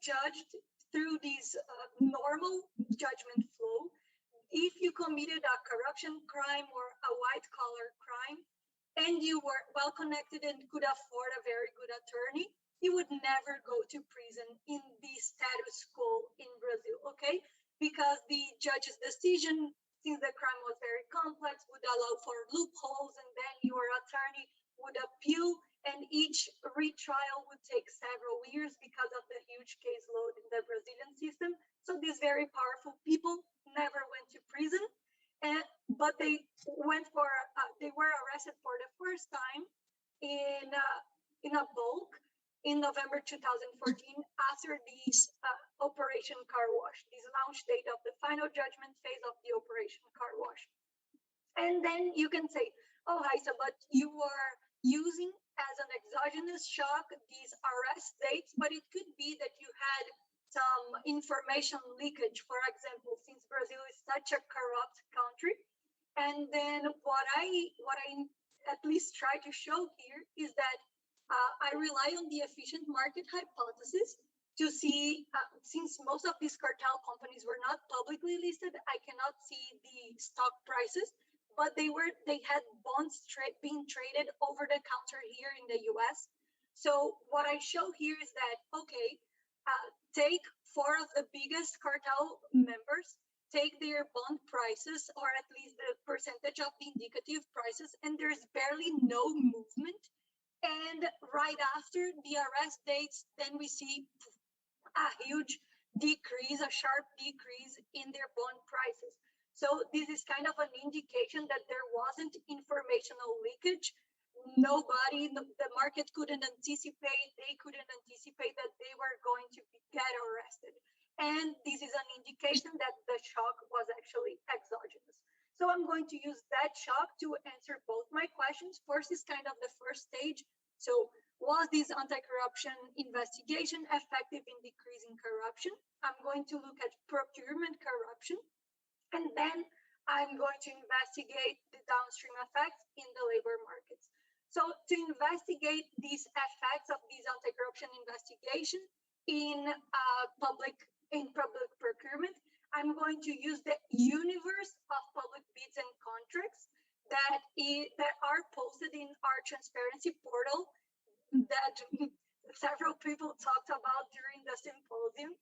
judged through this normal judgment flow, if you committed a corruption crime or a white-collar crime, and you were well-connected and could afford a very good attorney, you would never go to prison in the status quo in Brazil, okay? Because the judge's decision, since the crime was very complex, would allow for loopholes, and then your attorney would appeal, and each retrial would take several years because of the huge caseload in the Brazilian system. So these very powerful people never went to prison, but they were arrested for the first time in a bulk in November 2014 after this Operation Car Wash, this launch date of the final judgment phase of the Operation Car Wash. And then you can say, oh, Haisa, but you were using as an exogenous shock these arrest dates, but it could be that you had some information leakage, for example, since Brazil is such a corrupt country. And then what I at least try to show here is that I rely on the efficient market hypothesis to see, since most of these cartel companies were not publicly listed, I cannot see the stock prices, but they had bonds being traded over the counter here in the US. So what I show here is that, okay, take 4 of the biggest cartel members, take their bond prices, or at least the percentage of the indicative prices, and there's barely no movement. And right after the arrest dates, then we see a huge decrease, a sharp decrease in their bond prices. So this is kind of an indication that there wasn't informational leakage. Nobody, the market couldn't anticipate, they couldn't anticipate that they were going to get arrested. And this is an indication that the shock was actually exogenous. So I'm going to use that shock to answer both my questions. First is kind of the first stage. So was this anti-corruption investigation effective in decreasing corruption? I'm going to look at procurement corruption. And then I'm going to investigate the downstream effects in the labor markets. So to investigate these effects of these anti-corruption investigation in public procurement, I'm going to use the universe of public bids and contracts that are posted in our transparency portal that several people talked about during the symposium.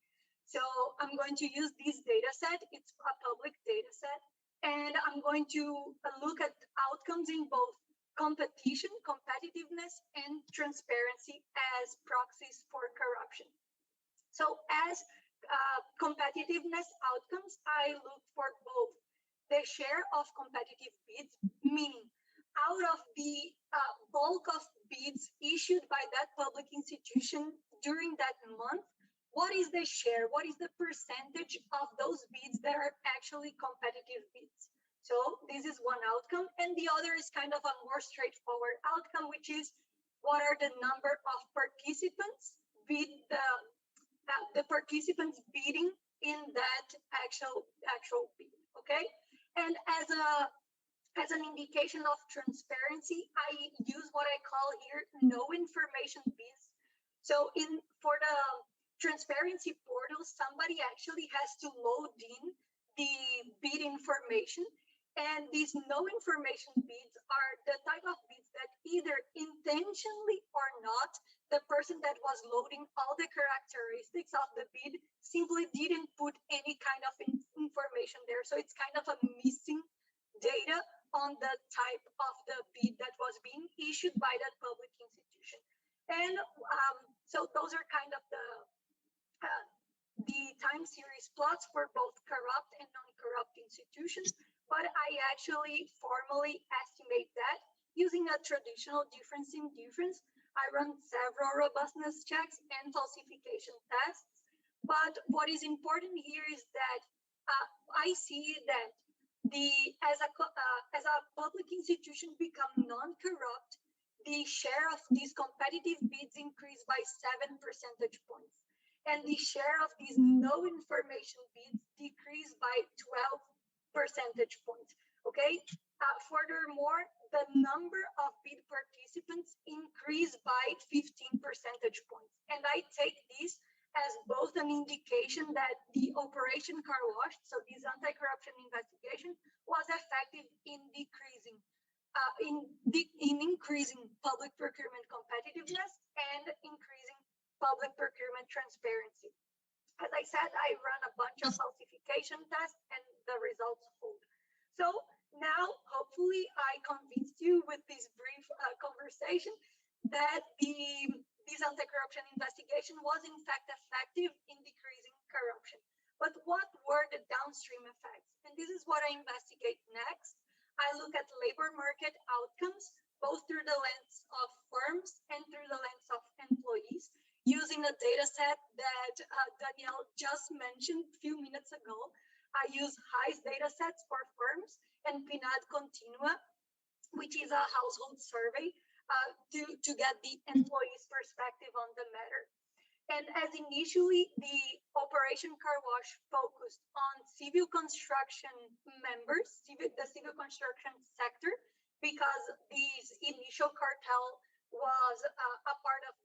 So I'm going to use this data set. It's a public data set. And I'm going to look at outcomes in both competition, competitiveness, and transparency as proxies for corruption. So as competitiveness outcomes, I look for both the share of competitive bids, meaning out of the bulk of bids issued by that public institution during that month, what is the share, what is the percentage of those bids that are actually competitive bids. So this is one outcome, and the other is kind of a more straightforward outcome, which is what are the number of participants bid the participants bidding in that actual bid. Okay, and as an indication of transparency, I use what I call here no information bids. So for the transparency portal, somebody actually has to load in the bid information. And these no information bids are the type of bids that either intentionally or not, the person that was loading all the characteristics of the bid simply didn't put any kind of information there. So it's kind of a missing data on the type of the bid that was being issued by that public institution. And so those are kind of the time series plots for both corrupt and non-corrupt institutions. But I actually formally estimate that using a traditional difference in difference. I run several robustness checks and falsification tests. But what is important here is that I see that as a public institution become non-corrupt, the share of these competitive bids increased by 7 percentage points. And the share of these no information bids decreased by 12 percentage points. Okay. Furthermore, the number of bid participants increased by 15 percentage points. And I take this as both an indication that the Operation Car Wash, so this anti-corruption investigation, was effective in decreasing, in increasing public procurement competitiveness and increasing public procurement transparency. As I said, I run a bunch of falsification tests and the results hold. So now, hopefully, I convinced you with this brief conversation that this anti-corruption investigation was in fact effective in decreasing corruption. But what were the downstream effects? And this is what I investigate next. I look at labor market outcomes, both through the lens of firms and through the lens of employees, using a data set that Danielle just mentioned a few minutes ago. I use HISE data sets for firms and PNAD Continua, which is a household survey to get the employee's perspective on the matter. And as initially the Operation Car Wash focused on civil construction members, the civil construction sector, because this initial cartel was a part of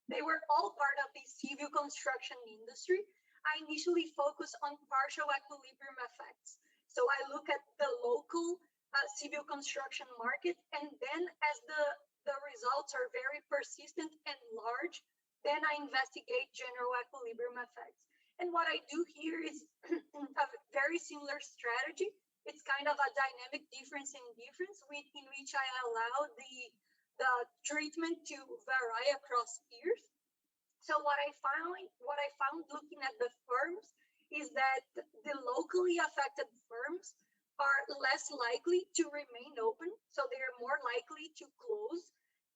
they were all part of the civil construction industry. I initially focused on partial equilibrium effects. So I look at the local civil construction market, and then as the results are very persistent and large, then I investigate general equilibrium effects. And what I do here is a very similar strategy. It's kind of a dynamic difference in difference in which I allow the treatment to vary across years. So what I found looking at the firms is that the locally affected firms are less likely to remain open. So they are more likely to close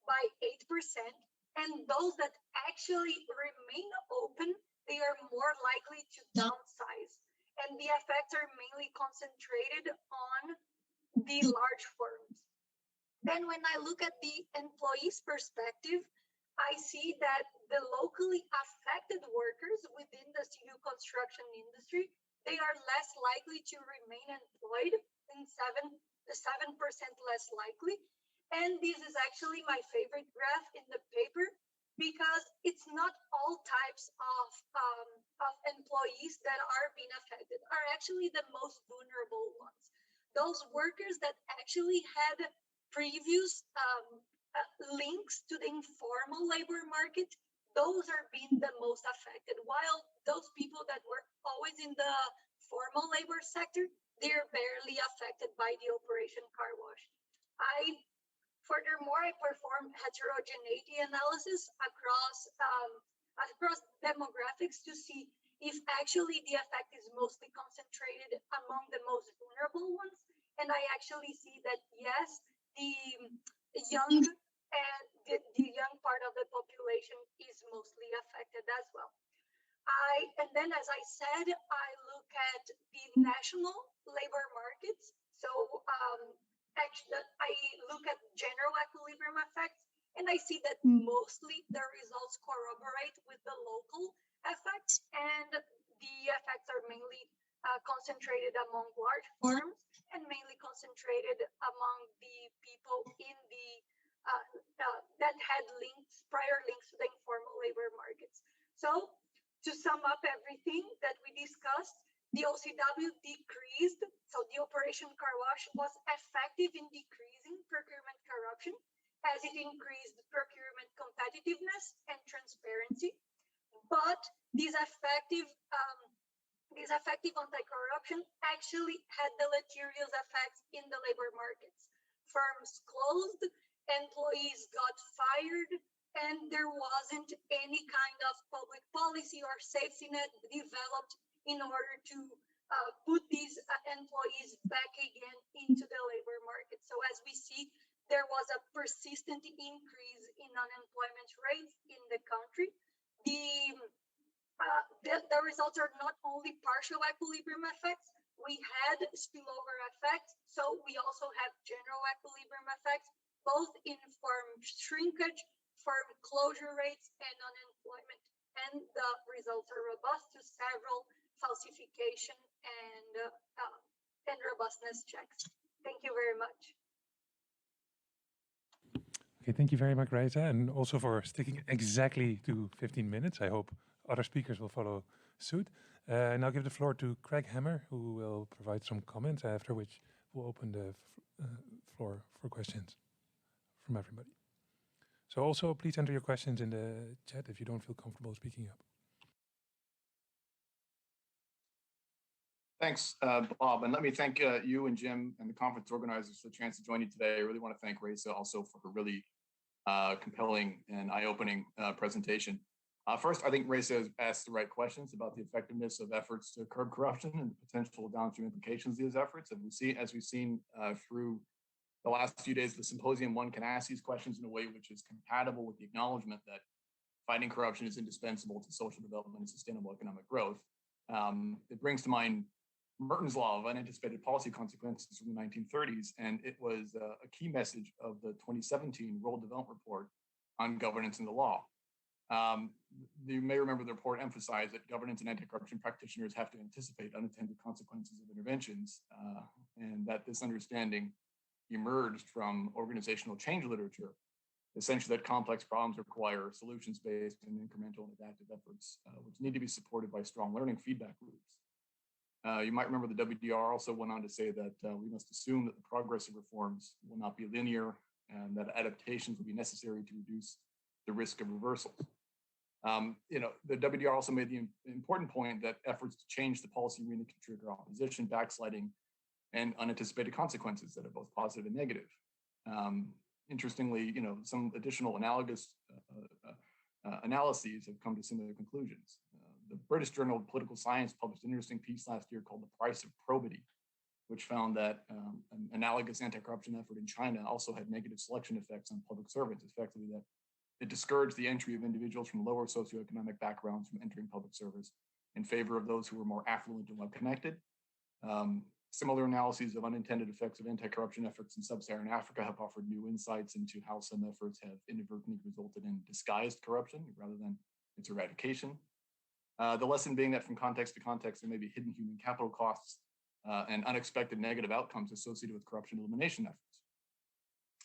by 8%. And those that actually remain open, they are more likely to downsize. And the effects are mainly concentrated on the large firms. Then when I look at the employee's perspective, I see that the locally affected workers within the civil construction industry, they are less likely to remain employed, and 7% less likely. And this is actually my favorite graph in the paper, because it's not all types of employees that are being affected, are actually the most vulnerable ones. Those workers that actually had previous links to the informal labor market, those are being the most affected, while those people that were always in the formal labor sector, they're barely affected by the Operation Car Wash. Furthermore, I perform heterogeneity analysis across demographics to see if actually the effect is mostly concentrated among the most vulnerable ones. And I actually see that yes, the young and the young part of the population is mostly affected as well. And then, as I said, I look at the national labor markets. So actually, I look at general equilibrium effects, and I see that mostly the results corroborate with the local effects, and the effects are mainly concentrated among large firms and mainly concentrated among the people in the that had prior links to the informal labor markets. So to sum up everything that we discussed, the OCW decreased, so the Operation Car Wash was effective in decreasing procurement corruption as it increased procurement competitiveness and transparency. But these effective anti-corruption actually had deleterious effects in the labor markets. Firms closed, employees got fired, and there wasn't any kind of public policy or safety net developed in order to put these employees back again into the labor market. So as we see, there was a persistent increase in unemployment rates in the country. The results are not only partial equilibrium effects, we had spillover effects, so we also have general equilibrium effects, both in firm shrinkage, firm closure rates, and unemployment. And the results are robust to several falsification and robustness checks. Thank you very much. Okay, thank you very much, Raisa, and also for sticking exactly to 15 minutes. I hope other speakers will follow suit. And I'll give the floor to Craig Hammer, who will provide some comments, after which we'll open the floor for questions from everybody. So also, please enter your questions in the chat if you don't feel comfortable speaking up. Thanks, Bob. And let me thank you and Jim and the conference organizers for the chance to join you today. I really want to thank Raisa also for her really compelling and eye-opening presentation. First, I think Raisa has asked the right questions about the effectiveness of efforts to curb corruption and the potential downstream implications of these efforts. As we've seen through the last few days of the symposium, one can ask these questions in a way which is compatible with the acknowledgement that fighting corruption is indispensable to social development and sustainable economic growth. It brings to mind Merton's law of unanticipated policy consequences from the 1930s, and it was a key message of the 2017 World Development Report on governance and the law. You may remember the report emphasized that governance and anti-corruption practitioners have to anticipate unintended consequences of interventions, and that this understanding emerged from organizational change literature, essentially that complex problems require solutions-based and incremental and adaptive efforts, which need to be supported by strong learning feedback loops. You might remember the WDR also went on to say that we must assume that the progress of reforms will not be linear and that adaptations will be necessary to reduce the risk of reversals. The WDR also made the important point that efforts to change the policy arena can trigger opposition, backsliding, and unanticipated consequences that are both positive and negative. Interestingly, some additional analogous analyses have come to similar conclusions. The British Journal of Political Science published an interesting piece last year called The Price of Probity, which found that an analogous anti-corruption effort in China also had negative selection effects on public servants, effectively that it discouraged the entry of individuals from lower socioeconomic backgrounds from entering public service in favor of those who were more affluent and well-connected. Similar analyses of unintended effects of anti-corruption efforts in sub-Saharan Africa have offered new insights into how some efforts have inadvertently resulted in disguised corruption rather than its eradication. The lesson being that from context to context, there may be hidden human capital costs and unexpected negative outcomes associated with corruption elimination efforts.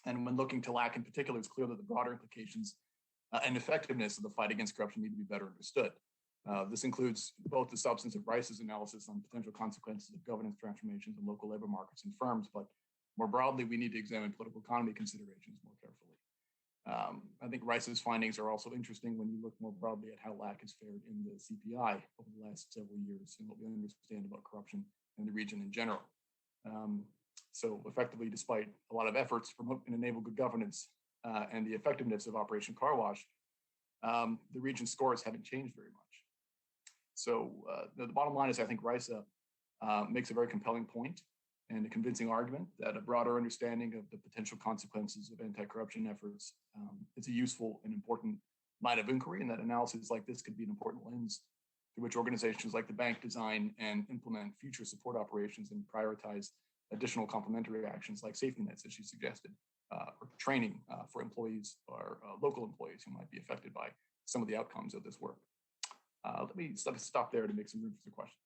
And when looking to LAC in particular, it's clear that the broader implications and effectiveness of the fight against corruption need to be better understood. This includes both the substance of Rice's analysis on potential consequences of governance transformations in local labor markets and firms, but more broadly, we need to examine political economy considerations more carefully. I think Rice's findings are also interesting when you look more broadly at how LAC has fared in the CPI over the last several years and what we understand about corruption in the region in general. So effectively, despite a lot of efforts to promote and enable good governance and the effectiveness of Operation Car Wash, the region's scores haven't changed very much. So the bottom line is I think Raisa makes a very compelling point. and a convincing argument that a broader understanding of the potential consequences of anti-corruption efforts is a useful and important line of inquiry, and that analysis like this could be an important lens through which organizations like the bank design and implement future support operations and prioritize additional complementary actions like safety nets, as you suggested, or training for employees or local employees who might be affected by some of the outcomes of this work. Let me stop there to make some room for some questions.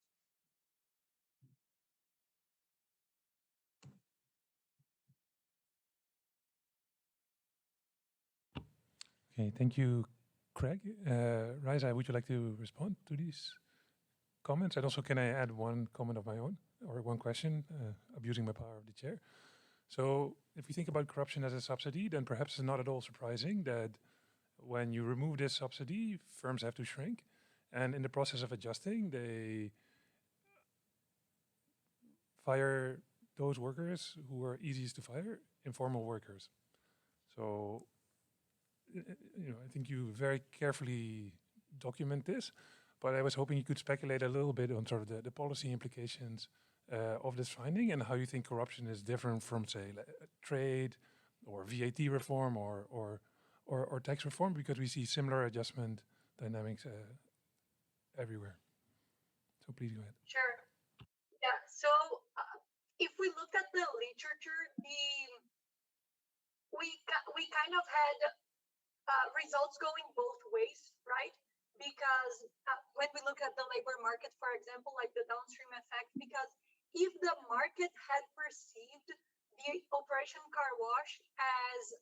Okay, thank you, Craig. Raisa, would you like to respond to these comments? And also, can I add one comment of my own, or one question, abusing my power of the chair? So if you think about corruption as a subsidy, then perhaps it's not at all surprising that when you remove this subsidy, firms have to shrink. And in the process of adjusting, they fire those workers who are easiest to fire, informal workers. So I think you very carefully document this, but I was hoping you could speculate a little bit on sort of the policy implications of this finding and how you think corruption is different from, say, trade or VAT reform or tax reform, because we see similar adjustment dynamics everywhere. So please go ahead. Sure. Yeah. So if we look at the literature, we kind of had results going both ways, right? Because when we look at the labor market, for example, like the downstream effect, because if the market had perceived the Operation Car Wash as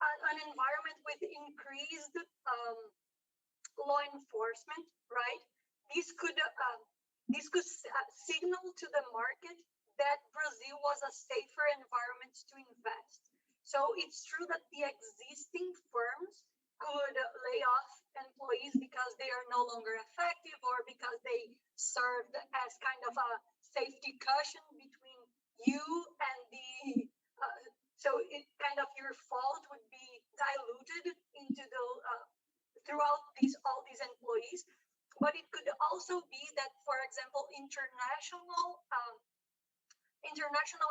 an environment with increased law enforcement, right? This could signal to the market that Brazil was a safer environment to invest. So it's true that the existing firms could lay off employees because they are no longer effective or because they served as kind of a safety cushion between you and the, so it kind of your fault would be diluted into the, throughout all these employees. But it could also be that, for example, international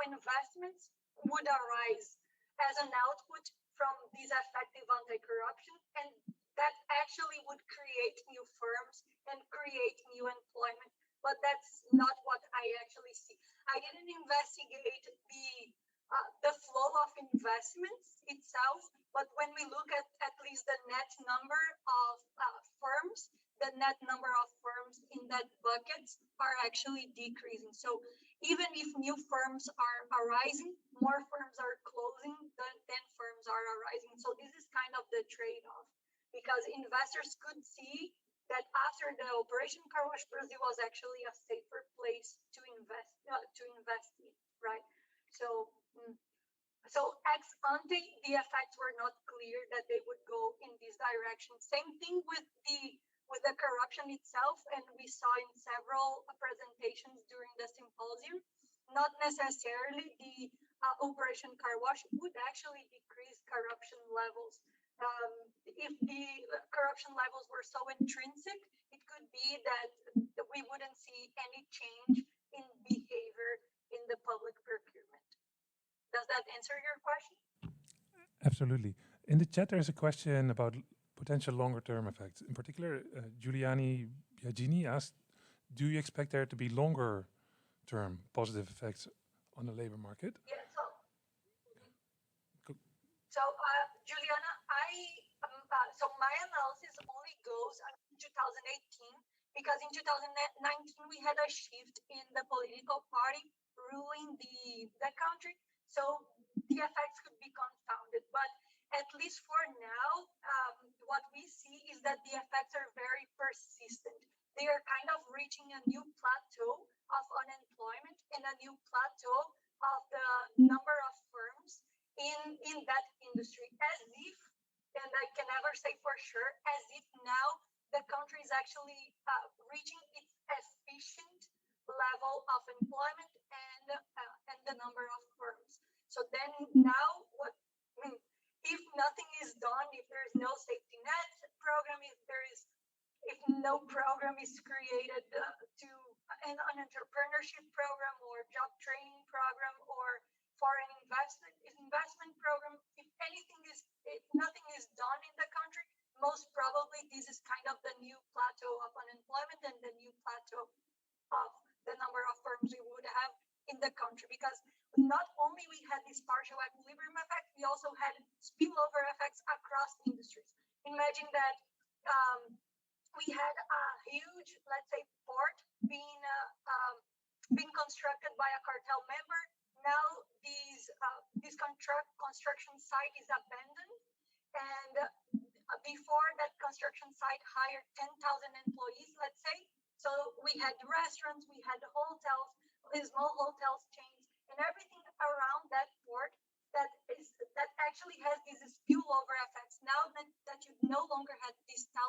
investments would arise as an output from these effective anti-corruption, and that actually would create new firms and create new employment. But that's not what I actually see. I didn't investigate the flow of investments itself, but when we look at least the net number of firms, the net number of firms in that buckets are actually decreasing. So even if new firms are arising, more firms are closing than firms are arising. So this is kind of the trade-off, because investors could see that after the Operation Car Wash, Brazil was actually a safer place to invest in, right? So ex ante, the effects were not clear that they would go in this direction. Same thing with the corruption itself, and we saw in several presentations during the symposium, not necessarily the Operation Car Wash would actually decrease corruption levels. If the corruption levels were so intrinsic, it could be that we wouldn't see any change in behavior in the public procurement. Does that answer your question? Absolutely. In the chat, there's a question about potential longer-term effects. In particular, Giuliani Biagini asked, do you expect there to be longer-term positive effects on the labor market? Yeah, Juliana, so my analysis only goes until 2018, because in 2019 we had a shift in the political party ruling the country. So the effects could be confounded, but at least for now, what we see is that the effects are very persistent. They are kind of reaching a new plateau of unemployment and a new plateau of the number of firms in that industry, as if, and I can never say for sure, as if now the country is actually reaching its efficient level of employment and the number of firms. So then now, if nothing is done, if there is no safety net program, if no program is created to an entrepreneurship program or job training program or foreign investment program, if nothing is done in the country, most probably this is kind of the new plateau of unemployment and the new plateau of the number of firms we would have in the country, because not only we had this partial equilibrium effect, we also had spillover effects across industries. Imagine that we had a huge, let's say, port being constructed by a cartel member. Now this construction site is abandoned, and before that construction site hired 10,000 employees, let's say. So we had restaurants, we had hotels, small hotels chains, and everything around that port that actually has these spillover effects. Now that you no longer had these 10,000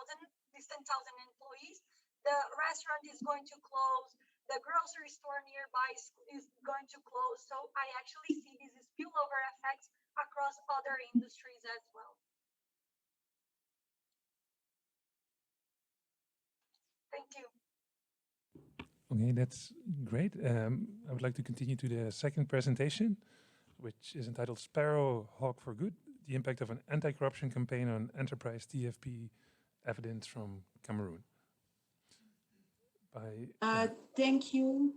employees, the restaurant is going to close, the grocery store nearby is going to close. So I actually see these spillover effects across other industries as well. Thank you. Okay, that's great. I would like to continue to the second presentation, which is entitled Sparrow Hawk for Good, the impact of an anti-corruption campaign on enterprise TFP evidence from Cameroon. Thank you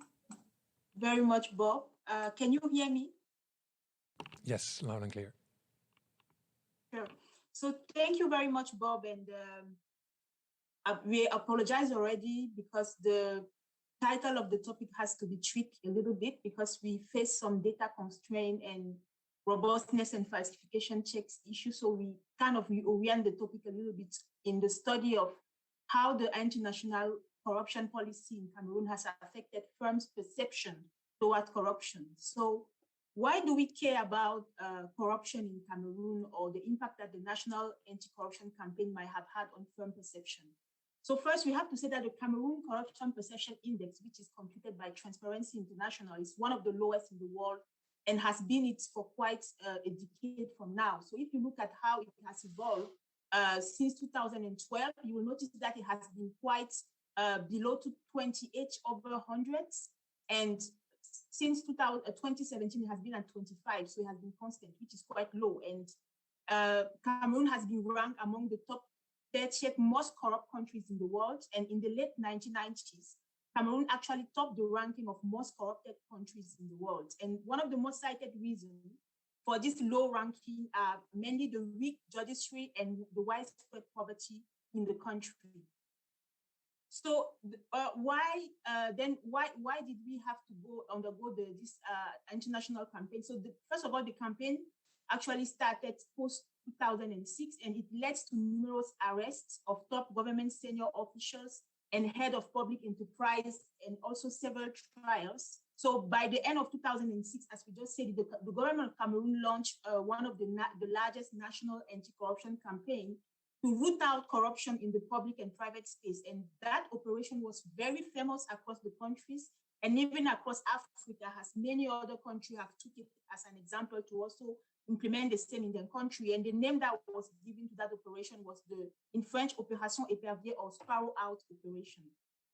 very much, Bob. Can you hear me? Yes, loud and clear. Sure. So thank you very much, Bob. And we apologize already because the title of the topic has to be tweaked a little bit because we face some data constraint and robustness and falsification checks issues. So we kind of reorient the topic a little bit in the study of how the anti-national corruption policy in Cameroon has affected firms' perception toward corruption. So why do we care about corruption in Cameroon or the impact that the National Anti-Corruption Campaign might have had on firm perception? So first, we have to say that the Cameroon Corruption Perception Index, which is computed by Transparency International, is one of the lowest in the world and has been it for quite a decade from now. So if you look at how it has evolved since 2012, you will notice that it has been quite below 28 over 100. And since 2017, it has been at 25. So it has been constant, which is quite low. And Cameroon has been ranked among the top 30th most corrupt countries in the world. And in the late 1990s, Cameroon actually topped the ranking of most corrupted countries in the world. And one of the most cited reasons for this low ranking are mainly the weak judiciary and the widespread poverty in the country. So why did we have to undergo this international campaign? So first of all, the campaign actually started post 2006, and it led to numerous arrests of top government senior officials and head of public enterprise, and also several trials. So by the end of 2006, as we just said, the government of Cameroon launched one of the largest national anti-corruption campaign to root out corruption in the public and private space. And that operation was very famous across the countries and even across Africa, as many other countries have took it as an example to also implement the same in their country. And the name that was given to that operation was in French, Opération Épervier, or Sparrow Out operation.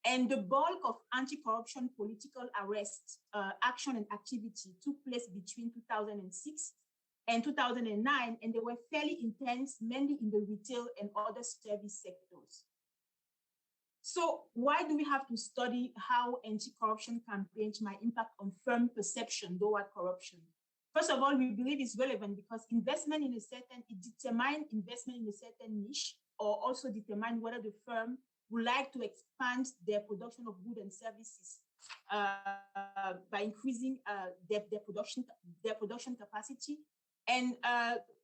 And the bulk of anti-corruption political arrest, action and activity took place between 2006 and 2009, and they were fairly intense, mainly in the retail and other service sectors. So why do we have to study how anti-corruption campaigns might impact on firm perception toward corruption? First of all, we believe it's relevant because it determines investment in a certain niche, or also determine whether the firm would like to expand their production of goods and services by increasing their production capacity. And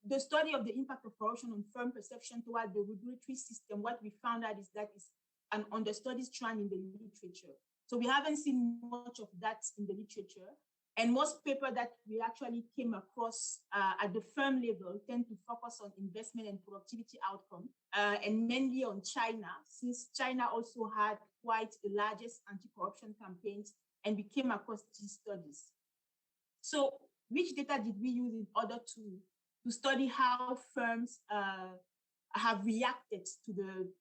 the study of the impact of corruption on firm perception toward the regulatory system, what we found out is that it's an understudied strand in the literature. So we haven't seen much of that in the literature. And most papers that we actually came across at the firm level tend to focus on investment and productivity outcome, and mainly on China, since China also had quite the largest anti-corruption campaigns, and we came across these studies. So which data did we use in order to study how firms have reacted to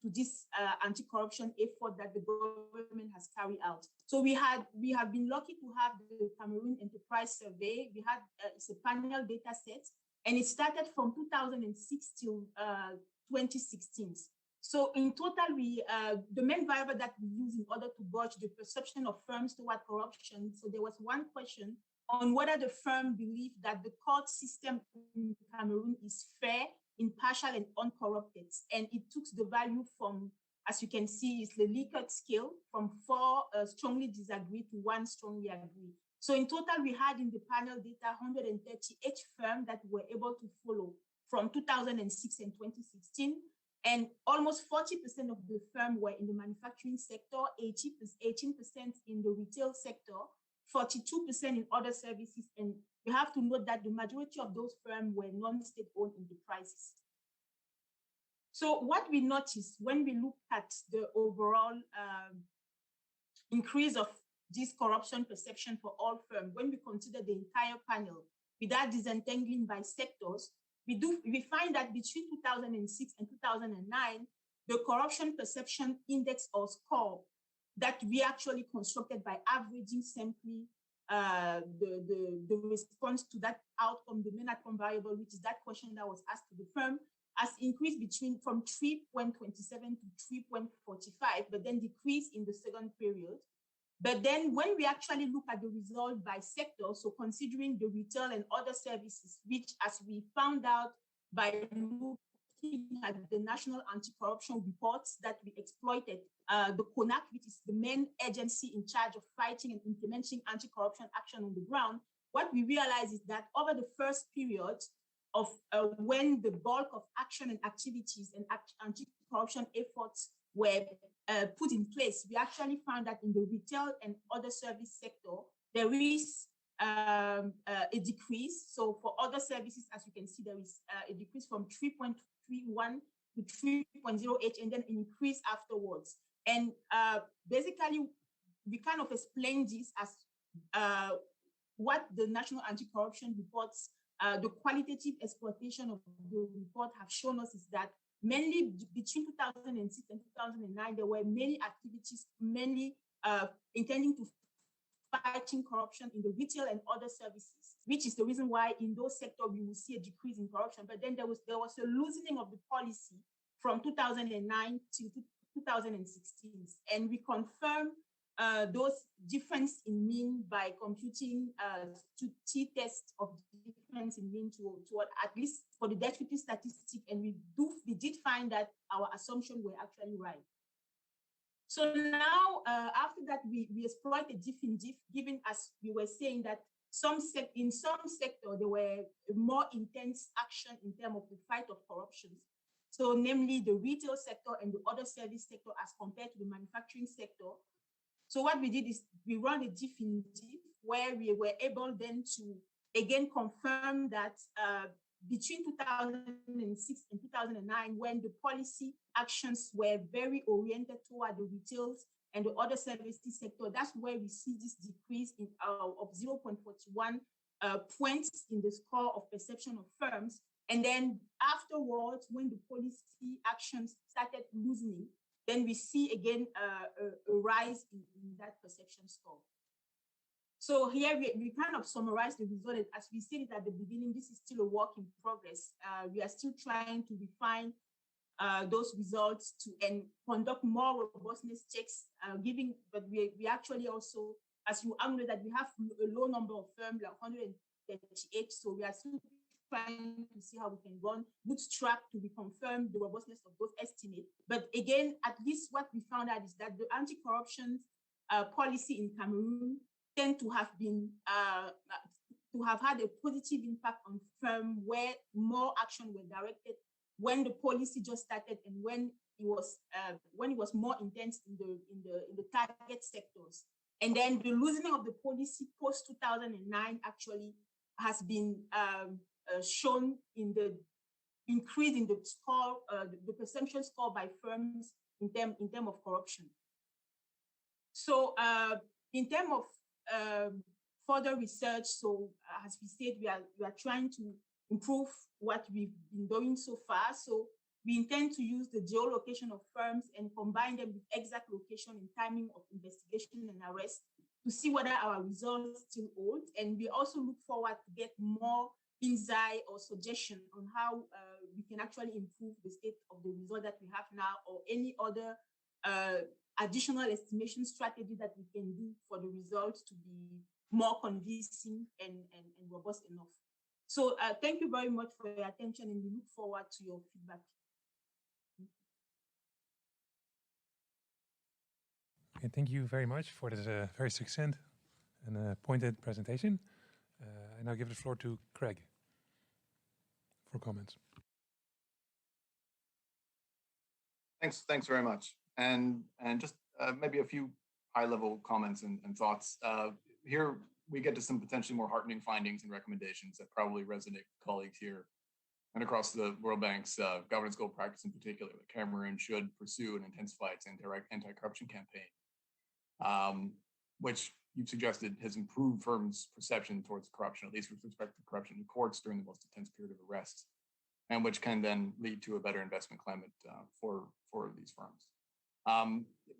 this anti-corruption effort that the government has carried out. So we have been lucky to have the Cameroon Enterprise Survey. We had it's a panel data set, and it started from 2006 till 2016. So in total, the main variable that we use in order to gauge the perception of firms toward corruption. So there was one question on whether the firm believed that the court system in Cameroon is fair, impartial, and uncorrupted. And it took the value from, as you can see, is the Likert scale from 4 strongly disagree to 1 strongly agree. So in total, we had in the panel data 138 firms that were able to follow from 2006 and 2016. And almost 40% of the firms were in the manufacturing sector, 18% in the retail sector, 42% in other services. And we have to note that the majority of those firms were non-state-owned enterprises. So what we noticed when we look at the overall increase of this corruption perception for all firms, when we consider the entire panel without disentangling by sectors, we find that between 2006 and 2009, the corruption perception index or score that we actually constructed by averaging simply the response to that outcome, the main outcome variable, which is that question that was asked to the firm, has increased from 3.27 to 3.45, but then decreased in the second period. But then when we actually look at the result by sector, so considering the retail and other services, which as we found out by looking at the national anti-corruption reports that we exploited, the CONAC, which is the main agency in charge of fighting and implementing anti-corruption action on the ground, what we realize is that over the first period of when the bulk of action and activities and anti-corruption efforts were put in place, we actually found that in the retail and other service sector, there is a decrease. So for other services, as you can see, there is a decrease from 3.31 to 3.08 and then an increase afterwards. And basically, we kind of explain this as what the National Anti-Corruption reports, the qualitative exploitation of the report have shown us is that mainly between 2006 and 2009, there were many activities, mainly intending to fighting corruption in the retail and other services, which is the reason why in those sectors we will see a decrease in corruption. But then there was a loosening of the policy from 2009 to 2016, and we confirm those difference in mean by computing t-test of difference in mean to at least for the descriptive statistic, and we did find that our assumptions were actually right. So now, after that, we exploit a diff in diff, given as we were saying that in some sector there were more intense action in terms of the fight of corruption. So namely the retail sector and the other service sector as compared to the manufacturing sector. So what we did is we run a diff in diff where we were able then to again confirm that between 2006 and 2009, when the policy actions were very oriented toward the retail and the other services sector, that's where we see this decrease in of 0.41 points in the score of perception of firms. And then afterwards, when the policy actions started loosening, then we see again a rise in that perception score. So here we kind of summarize the result. As we said at the beginning, this is still a work in progress. We are still trying to refine those results and conduct more robustness checks, but we actually also, as you know, that we have a low number of firms, like 138. So we are still trying to see how we can run bootstrap to reconfirm the robustness of those estimates. But again, at least what we found out is that the anti-corruption policy in Cameroon tend to have been had a positive impact on firms where more action were directed when the policy just started and when it was more intense in the target sectors. And then the loosening of the policy post 2009 actually has been shown in the increase in the score, the perception score by firms in term of corruption. So in terms of further research, so as we said, we are trying to improve what we've been doing so far. So we intend to use the geolocation of firms and combine them with exact location and timing of investigation and arrest to see whether our results still hold. And we also look forward to get more insight or suggestion on how we can actually improve the state of the result that we have now, or any other additional estimation strategy that we can do for the results to be more convincing and robust enough. So thank you very much for your attention, and we look forward to your feedback. Okay, thank you very much for this very succinct and pointed presentation. I now give the floor to Craig for comments. Thanks very much. And just maybe a few high-level comments and thoughts. Here we get to some potentially more heartening findings and recommendations that probably resonate with colleagues here and across the World Bank's governance goal practice in particular, that Cameroon should pursue and intensify its anti-corruption campaign, which you've suggested has improved firms' perception towards corruption, at least with respect to corruption in courts during the most intense period of arrests, and which can then lead to a better investment climate for these firms.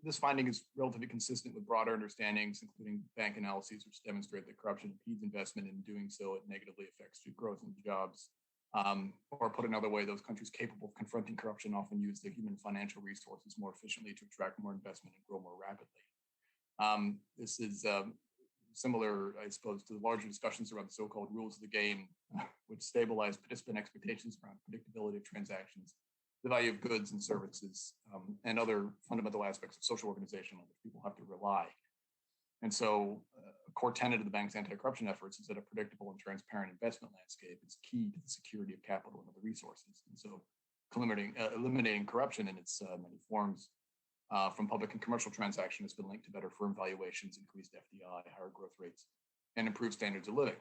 This finding is relatively consistent with broader understandings, including bank analyses, which demonstrate that corruption impedes investment, and in doing so, it negatively affects growth and jobs. Or put another way, those countries capable of confronting corruption often use their human financial resources more efficiently to attract more investment and grow more rapidly. This is similar, I suppose, to the larger discussions around the so-called rules of the game, which stabilize participant expectations around predictability of transactions, the value of goods and services, and other fundamental aspects of social organization on which people have to rely. And so a core tenet of the bank's anti-corruption efforts is that a predictable and transparent investment landscape is key to the security of capital and other resources. And so eliminating corruption in its many forms from public and commercial transaction has been linked to better firm valuations, increased FDI, higher growth rates, and improved standards of living.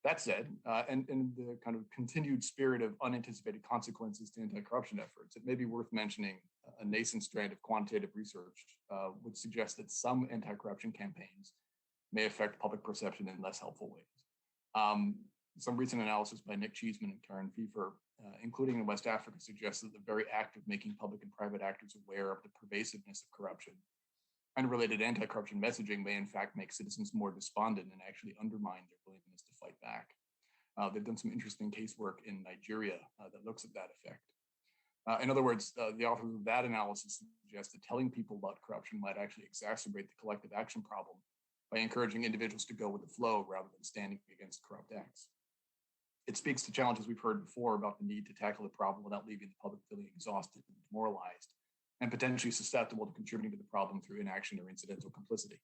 That said, and in the kind of continued spirit of unanticipated consequences to anti-corruption efforts, it may be worth mentioning a nascent strand of quantitative research which suggests that some anti-corruption campaigns may affect public perception in less helpful ways. Some recent analysis by Nick Cheeseman and Karen Pfeiffer, including in West Africa, suggests that the very act of making public and private actors aware of the pervasiveness of corruption and related anti-corruption messaging may in fact make citizens more despondent and actually undermine their willingness to fight back. They've done some interesting casework in Nigeria that looks at that effect. In other words, the authors of that analysis suggest that telling people about corruption might actually exacerbate the collective action problem by encouraging individuals to go with the flow rather than standing against corrupt acts. It speaks to challenges we've heard before about the need to tackle the problem without leaving the public feeling exhausted and demoralized, and potentially susceptible to contributing to the problem through inaction or incidental complicity.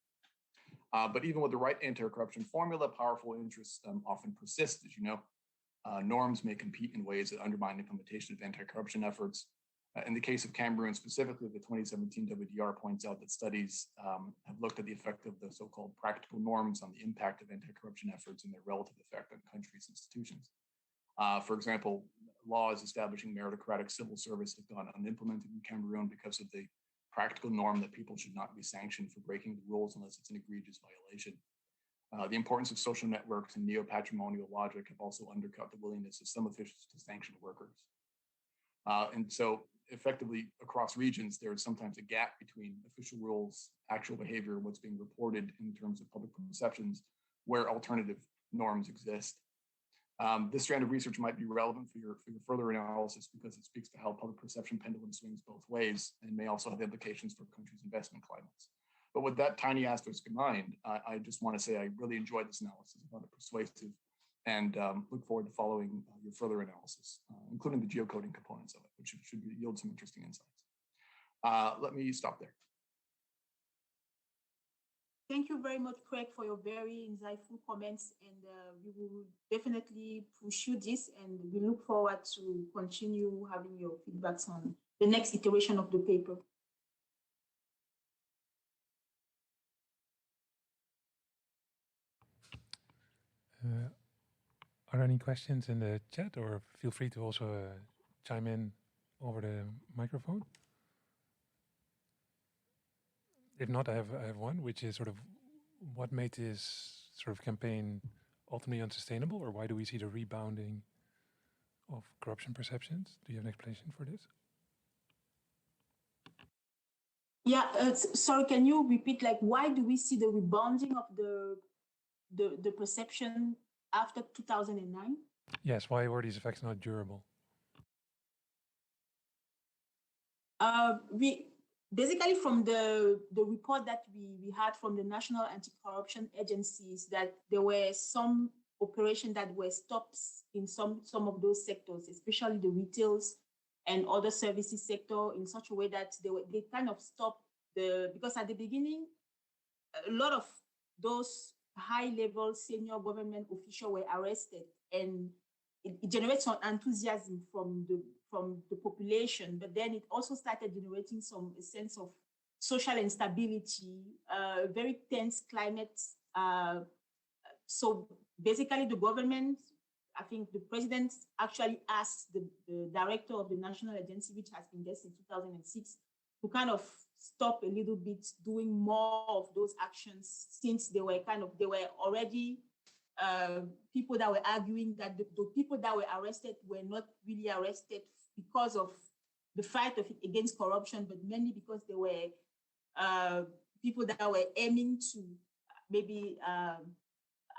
But even with the right anti-corruption formula, powerful interests often persist, as you know. Norms may compete in ways that undermine implementation of anti-corruption efforts. In the case of Cameroon specifically, the 2017 WDR points out that studies have looked at the effect of the so-called practical norms on the impact of anti-corruption efforts and their relative effect on countries' institutions. For example, laws establishing meritocratic civil service have gone unimplemented in Cameroon because of the practical norm that people should not be sanctioned for breaking the rules unless it's an egregious violation. The importance of social networks and neo-patrimonial logic have also undercut the willingness of some officials to sanction workers. And so effectively across regions, there is sometimes a gap between official rules, actual behavior, and what's being reported in terms of public perceptions where alternative norms exist. This strand of research might be relevant for your further analysis because it speaks to how public perception pendulum swings both ways and may also have implications for countries' investment climates. But with that tiny asterisk in mind, I just want to say I really enjoyed this analysis. I found it persuasive and look forward to following your further analysis, including the geocoding components of it, which should yield some interesting insights. Let me stop there. Thank you very much, Craig, for your very insightful comments, and we will definitely pursue this, and we look forward to continue having your feedbacks on the next iteration of the paper. Are there any questions in the chat, or feel free to also chime in over the microphone? If not, I have one, which is sort of what made this sort of campaign ultimately unsustainable, or why do we see the rebounding of corruption perceptions. Do you have an explanation for this? Yeah, sorry, can you repeat, like, why do we see the rebounding of the perception after 2009? Yes, why were these effects not durable? We basically, from the report that we had from the national anti-corruption agencies, that there were some operations that were stopped in some of those sectors, especially the retails and other services sector, in such a way that they kind of stopped because at the beginning, a lot of those high-level senior government officials were arrested, and it generates some enthusiasm from the population, but then it also started generating a sense of social instability, very tense climate. So basically, the government, I think the president actually asked the director of the national agency, which has been there since 2006, to kind of stop a little bit doing more of those actions, since they were already people that were arguing that the people that were arrested were not really arrested because of the fight against corruption, but mainly because they were people that were aiming to maybe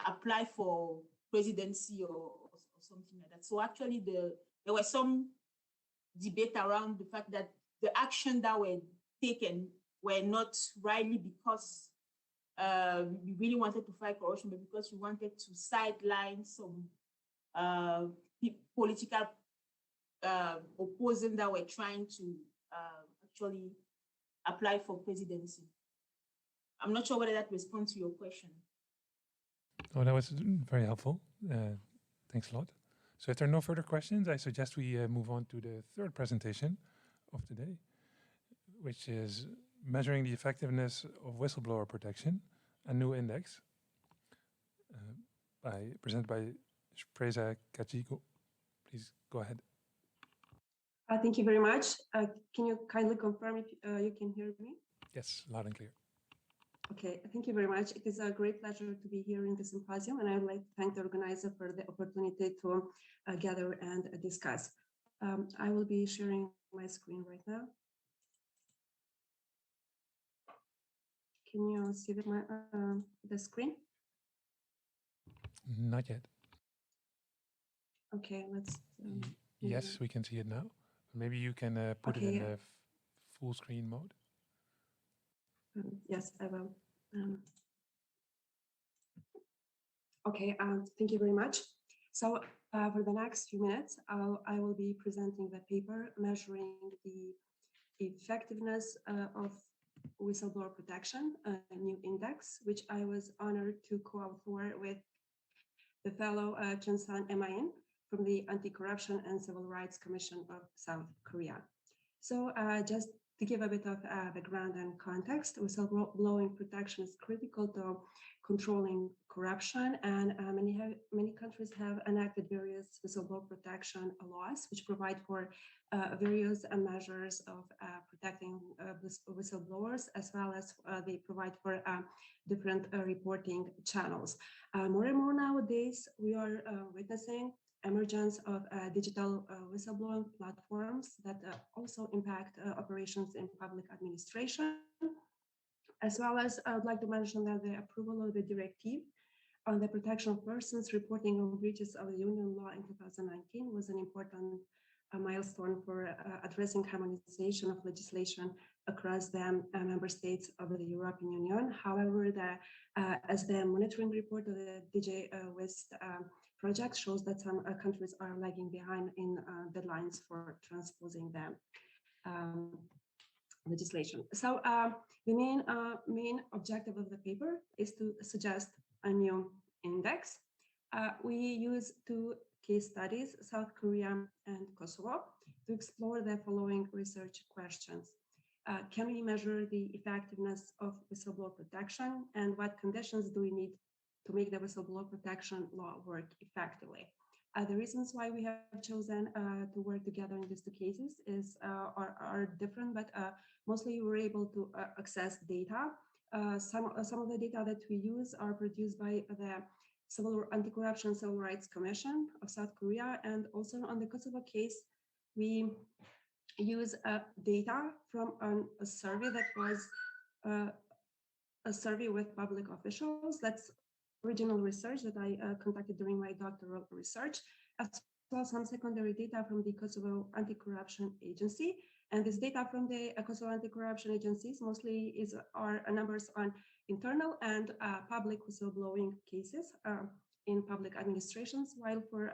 apply for presidency or something like that. So actually, there was some debate around the fact that the action that were taken were not rightly because we really wanted to fight corruption, but because we wanted to sideline some political opposing that were trying to actually apply for presidency. I'm not sure whether that responds to your question. Oh, that was very helpful. Thanks a lot. So if there are no further questions, I suggest we move on to the third presentation of today, which is measuring the effectiveness of whistleblower protection, a new index, presented by Shpreza Kajigo. Please go ahead. Thank you very much. Can you kindly confirm if you can hear me? Yes, loud and clear. Okay, thank you very much. It is a great pleasure to be here in the symposium, and I would like to thank the organizer for the opportunity to gather and discuss. I will be sharing my screen right now. Can you see the screen? Not yet. Okay, let's. Yes, we can see it now. Maybe you can put it in the full screen mode. Yes, I will. Okay, thank you very much. So for the next few minutes, I will be presenting the paper measuring the effectiveness of whistleblower protection, a new index, which I was honored to co-author with the fellow Chun-san Emain from the Anti-Corruption and Civil Rights Commission of South Korea. So just to give a bit of background and context, whistleblowing protection is critical to controlling corruption, and many countries have enacted various whistleblower protection laws, which provide for various measures of protecting whistleblowers, as well as they provide for different reporting channels. More and more nowadays, we are witnessing emergence of digital whistleblowing platforms that also impact operations in public administration. As well as I would like to mention that the approval of the directive on the protection of persons reporting on breaches of the union law in 2019 was an important milestone for addressing harmonization of legislation across the member states of the European Union. However, as the monitoring report of the DJ West project shows that some countries are lagging behind in deadlines for transposing the legislation. So the main objective of the paper is to suggest a new index. We use two case studies, South Korea and Kosovo, to explore the following research questions. Can we measure the effectiveness of whistleblower protection, and what conditions do we need to make the whistleblower protection law work effectively? The reasons why we have chosen to work together in these two cases are different, but mostly we were able to access data. Some of the data that we use are produced by the Anti-Corruption Civil Rights Commission of South Korea, and also on the Kosovo case, we use data from a survey that was a survey with public officials. That's original research that I conducted during my doctoral research, as well as some secondary data from the Kosovo Anti-Corruption Agency. And this data from the Kosovo Anti-Corruption Agencies mostly are numbers on internal and public whistleblowing cases in public administrations, while for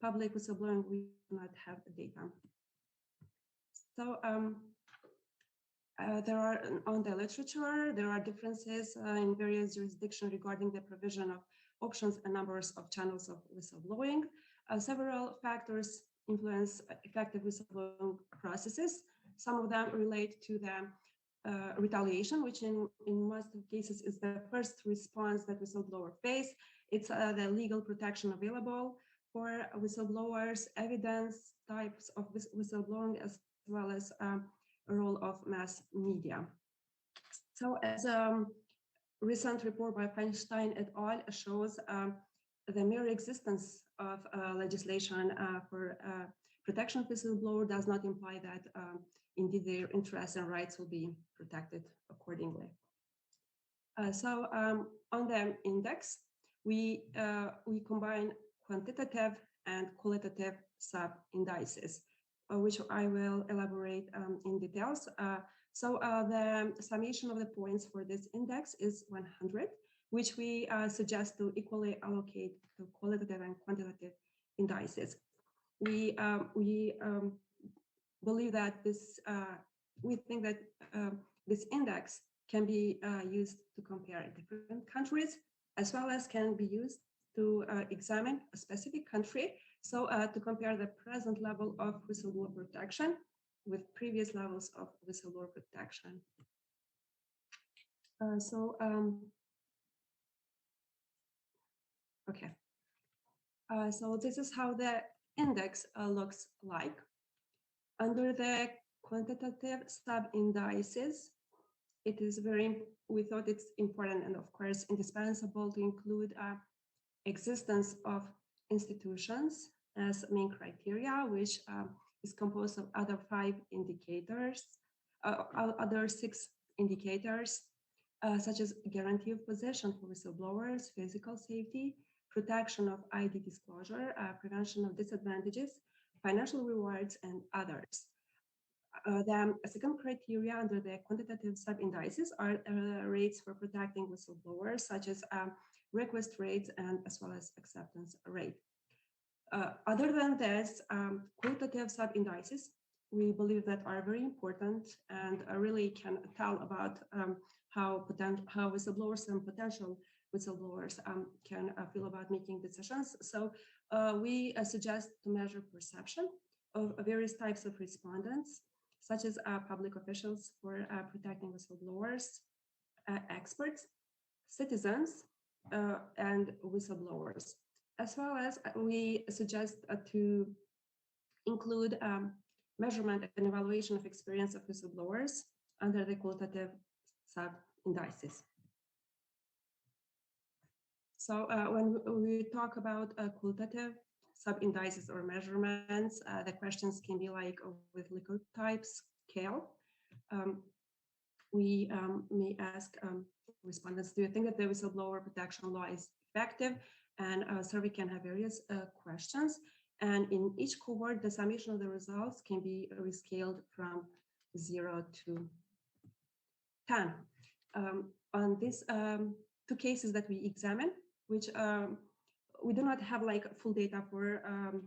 public whistleblowing, we do not have data. So there are, on the literature, there are differences in various jurisdictions regarding the provision of options and numbers of channels of whistleblowing. Several factors influence effective whistleblowing processes. Some of them relate to the retaliation, which in most cases is the first response that whistleblower face. It's the legal protection available for whistleblowers, evidence, types of whistleblowing, as well as a role of mass media. So as a recent report by Feinstein et al. Shows, the mere existence of legislation for protection of whistleblower does not imply that indeed their interests and rights will be protected accordingly. So on the index, we combine quantitative and qualitative sub-indices, which I will elaborate in details. So the summation of the points for this index is 100, which we suggest to equally allocate to qualitative and quantitative indices. We believe that this, we think that this index can be used to compare different countries, as well as can be used to examine a specific country. So to compare the present level of whistleblower protection with previous levels of whistleblower protection. Okay. So this is how the index looks like. Under the quantitative sub-indices, it is we thought it's important and of course indispensable to include existence of institutions as main criteria, which is composed of other 5 indicators, other 6 indicators, such as guarantee of possession for whistleblowers, physical safety, protection of ID disclosure, prevention of disadvantages, financial rewards, and others. The second criteria under the quantitative sub-indices are rates for protecting whistleblowers, such as request rates and as well as acceptance rate. Other than this, qualitative sub-indices, we believe that are very important and really can tell about how whistleblowers and potential whistleblowers can feel about making decisions. So we suggest to measure perception of various types of respondents, such as public officials for protecting whistleblowers, experts, citizens, and whistleblowers, as well as we suggest to include measurement and evaluation of experience of whistleblowers under the qualitative sub-indices. So when we talk about qualitative sub-indices or measurements, the questions can be like with Likert type scale. We may ask respondents, do you think that the whistleblower protection law is effective? And a survey can have various questions. And in each cohort, the summation of the results can be rescaled from 0 to 10. On these 2 cases that we examine, which we do not have like full data for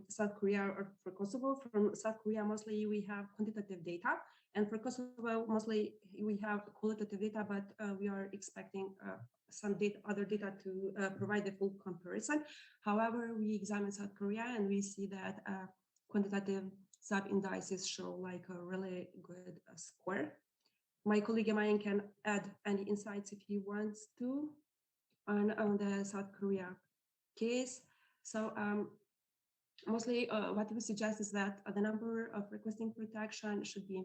South Korea or for Kosovo. From South Korea, mostly we have quantitative data, and for Kosovo, mostly we have qualitative data, but we are expecting some other data to provide the full comparison. However, we examine South Korea and we see that quantitative sub-indices show like a really good score. My colleague Emayan can add any insights if he wants to on the South Korea case. So mostly what we suggest is that the number of requesting protection should be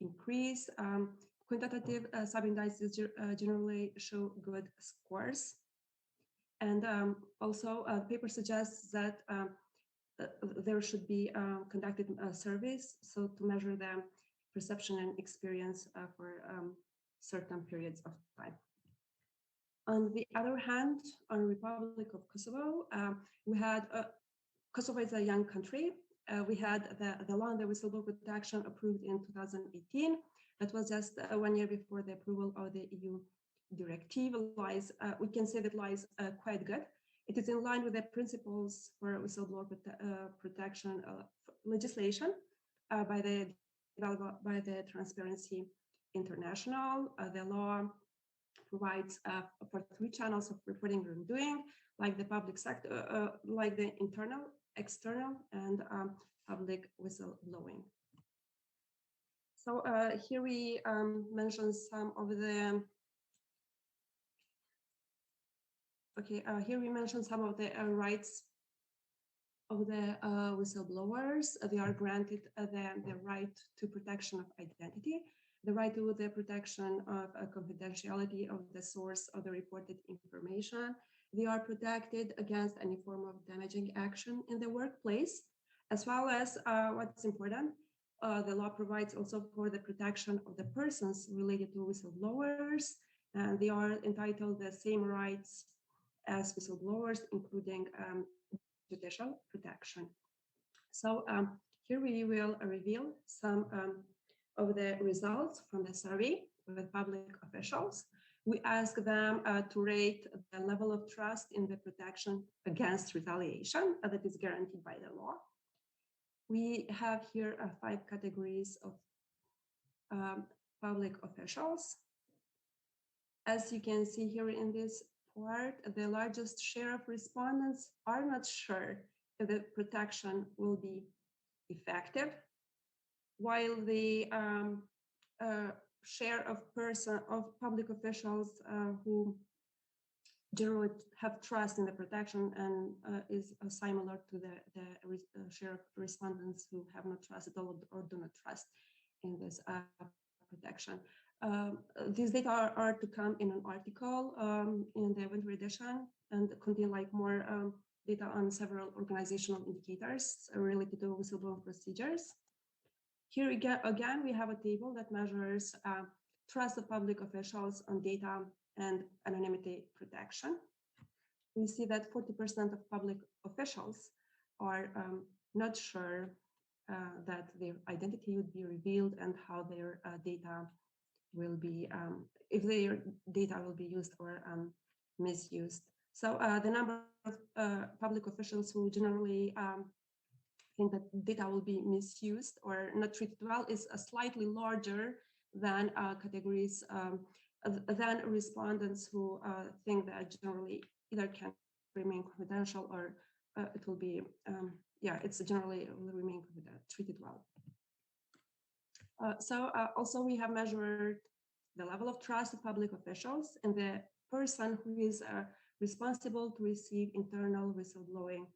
increased. Quantitative sub-indices generally show good scores. And also, the paper suggests that there should be conducted surveys, so to measure the perception and experience for certain periods of time. On the other hand, on Republic of Kosovo, we had Kosovo is a young country. We had the law on the whistleblower protection approved in 2018. That was just 1 year before the approval of the EU directive. We can say that lies quite good. It is in line with the principles for whistleblower protection legislation by the Transparency International. The law provides for 3 channels of reporting wrongdoing, like the public sector, like the internal, external, and public whistleblowing. So here we mention some of the. Okay, here we mention some of the rights of the whistleblowers. They are granted the right to protection of identity, the right to the protection of confidentiality of the source of the reported information. They are protected against any form of damaging action in the workplace, as well as what's important, the law provides also for the protection of the persons related to whistleblowers, and they are entitled the same rights as whistleblowers, including judicial protection. So here we will reveal some of the results from the survey with public officials. We ask them to rate the level of trust in the protection against retaliation that is guaranteed by the law. We have here 5 categories of public officials. As you can see here in this part, the largest share of respondents are not sure if the protection will be effective, while the share of public officials who generally have trust in the protection and is similar to the share of respondents who have no trust at all or do not trust in this protection. These data are to come in an article in the winter edition and contain like more data on several organizational indicators related to whistleblowing procedures. Here again, we have a table that measures trust of public officials on data and anonymity protection. We see that 40% of public officials are not sure that their identity would be revealed and how their data will be, if their data will be used or misused. So the number of public officials who generally think that data will be misused or not treated well is slightly larger than categories than respondents who think that generally either can remain confidential or it will be, it's generally will remain treated well. Also we have measured the level of trust of public officials and the person who is responsible to receive internal whistleblowing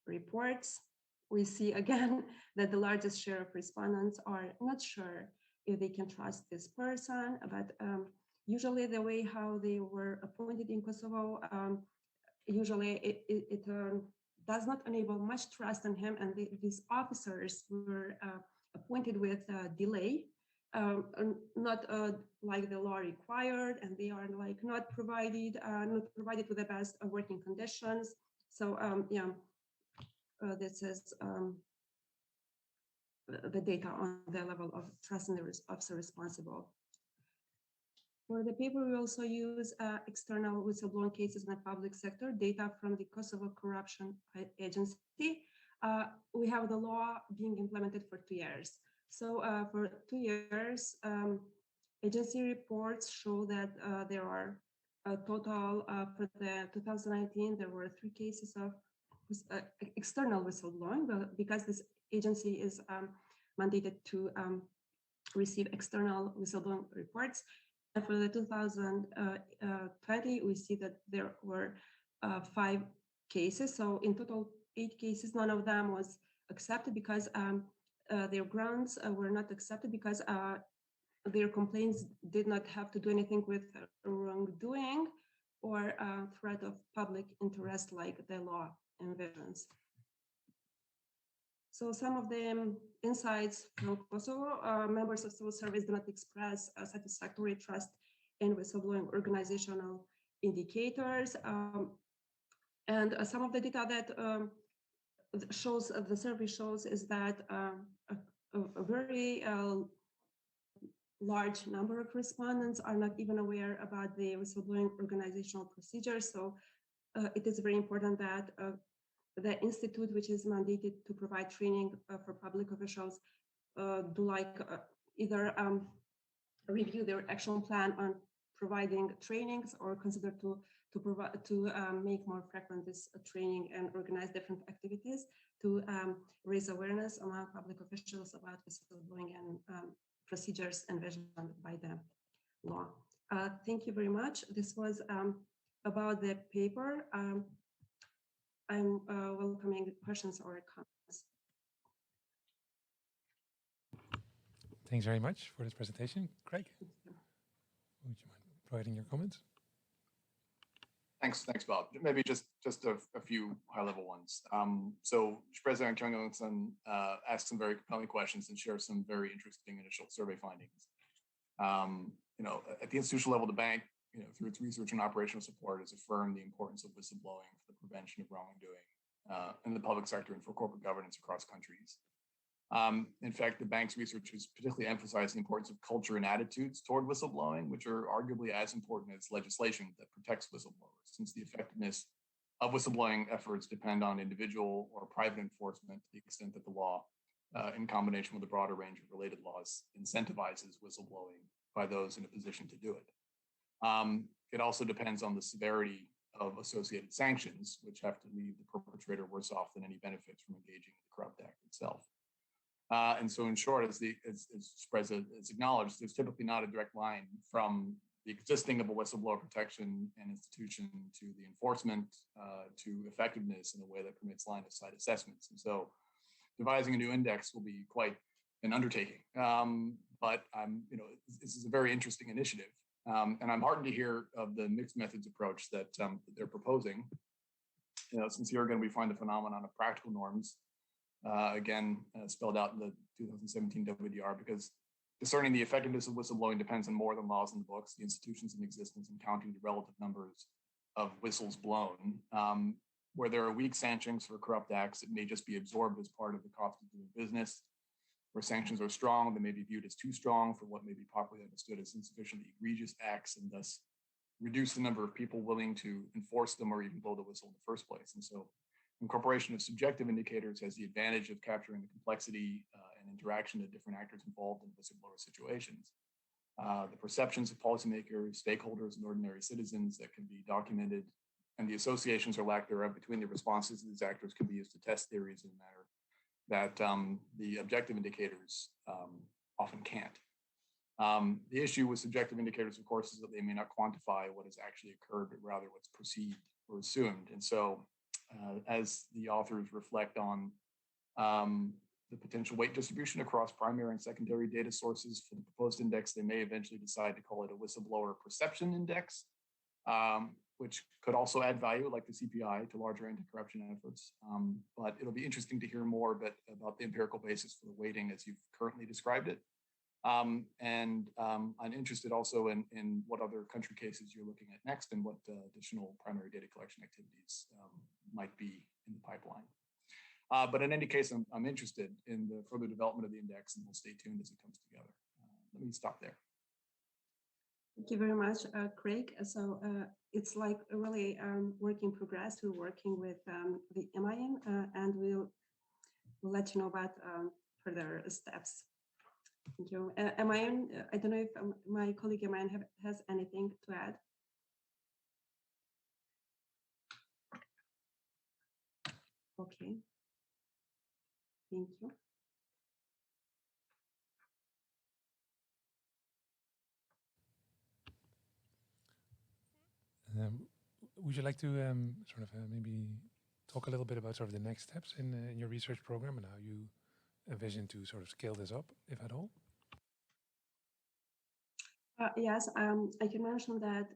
reports. We see again that the largest share of respondents are not sure if they can trust this person, but usually the way how they were appointed in Kosovo, usually it does not enable much trust in him, and these officers were appointed with delay, not like the law required, and they are like not provided with the best working conditions. So this is the data on the level of trust in the officer responsible. For the paper, we also use external whistleblowing cases in the public sector, data from the Kosovo Corruption Agency. We have the law being implemented for 2 years. So for 2 years, agency reports show that there are a total, for the 2019, there were 3 cases of external whistleblowing, because this agency is mandated to receive external whistleblowing reports. And for the 2020, we see that there were 5 cases. So in total, 8 cases, none of them was accepted because their grounds were not accepted because their complaints did not have to do anything with wrongdoing. or threat of public interest like the law envisions. So some of the insights from Kosovo, members of civil service do not express a satisfactory trust in whistleblowing organizational indicators. And some of the data that shows the survey shows is that a very large number of respondents are not even aware about the whistleblowing organizational procedures. So it is very important that the institute, which is mandated to provide training for public officials, do either review their action plan on providing trainings or consider to make more frequent this training and organize different activities to raise awareness among public officials about whistleblowing and procedures envisioned by the law. Thank you very much. This was about the paper. I'm welcoming questions or comments. Thanks very much for this presentation. Craig, would you mind providing your comments? Thanks, Bob. Maybe just a few high-level ones. So President Gonzalez asked some very compelling questions and shared some very interesting initial survey findings. At the institutional level, the bank, through its research and operational support, has affirmed the importance of whistleblowing for the prevention of wrongdoing in the public sector and for corporate governance across countries. In fact, the bank's research has particularly emphasized the importance of culture and attitudes toward whistleblowing, which are arguably as important as legislation that protects whistleblowers, since the effectiveness of whistleblowing efforts depend on individual or private enforcement to the extent that the law, in combination with a broader range of related laws, incentivizes whistleblowing by those in a position to do it. It also depends on the severity of associated sanctions, which have to leave the perpetrator worse off than any benefits from engaging in the corrupt act itself. And so in short, as President has acknowledged, there's typically not a direct line from the existing of a whistleblower protection and institution to the enforcement to effectiveness in a way that permits line of sight assessments. And so devising a new index will be quite an undertaking. But this is a very interesting initiative. And I'm heartened to hear of the mixed methods approach that they're proposing. Since here again, we find the phenomenon of practical norms, spelled out in the 2017 WDR, because discerning the effectiveness of whistleblowing depends on more than laws in the books, the institutions in existence, and counting the relative numbers of whistles blown. Where there are weak sanctions for corrupt acts, it may just be absorbed as part of the cost of doing business. Where sanctions are strong, they may be viewed as too strong for what may be popularly understood as insufficiently egregious acts, and thus reduce the number of people willing to enforce them or even blow the whistle in the first place. And so incorporation of subjective indicators has the advantage of capturing the complexity and interaction of different actors involved in whistleblower situations. The perceptions of policymakers, stakeholders, and ordinary citizens that can be documented, and the associations or lack thereof between the responses of these actors can be used to test theories in a manner that the objective indicators often can't. The issue with subjective indicators, of course, is that they may not quantify what has actually occurred, but rather what's perceived or assumed. And so as the authors reflect on the potential weight distribution across primary and secondary data sources for the proposed index, they may eventually decide to call it a whistleblower perception index, which could also add value, like the CPI, to larger anti-corruption efforts. But it'll be interesting to hear more about the empirical basis for the weighting as you've currently described it. I'm interested also in what other country cases you're looking at next and what additional primary data collection activities might be in the pipeline. But in any case, I'm interested in the further development of the index, and we'll stay tuned as it comes together. Let me stop there. Thank you very much, Craig. So it's like a really work in progress. We're working with the MIN, and we'll let you know about further steps. Thank you. MIN, I don't know if my colleague MIN has anything to add. Okay. Thank you. Would you like to maybe talk a little bit about sort of the next steps in your research program and how you envision to sort of scale this up, if at all? Yes, I can mention that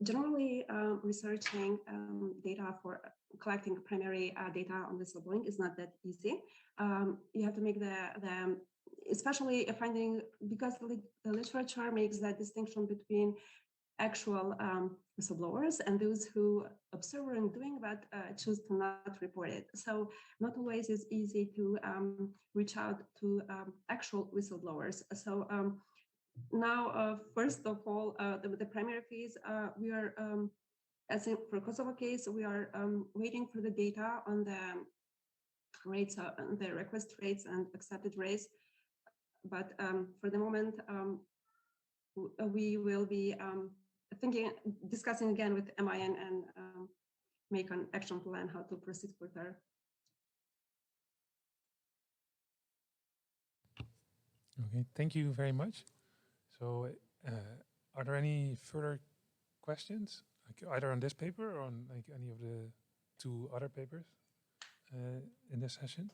generally, researching data for collecting primary data on whistleblowing is not that easy. You have to make the especially finding, because the literature makes that distinction between actual whistleblowers and those who observe and doing that choose to not report it. So not always is easy to reach out to actual whistleblowers. So now, first of all, the primary phase, we are, as in for Kosovo case, we are waiting for the data on the rates, the request rates and accepted rates. But for the moment, we will be discussing again with MIN and make an action plan how to proceed further. Okay, thank you very much. So, are there any further questions, like either on this paper or on like any of the two other papers in this session,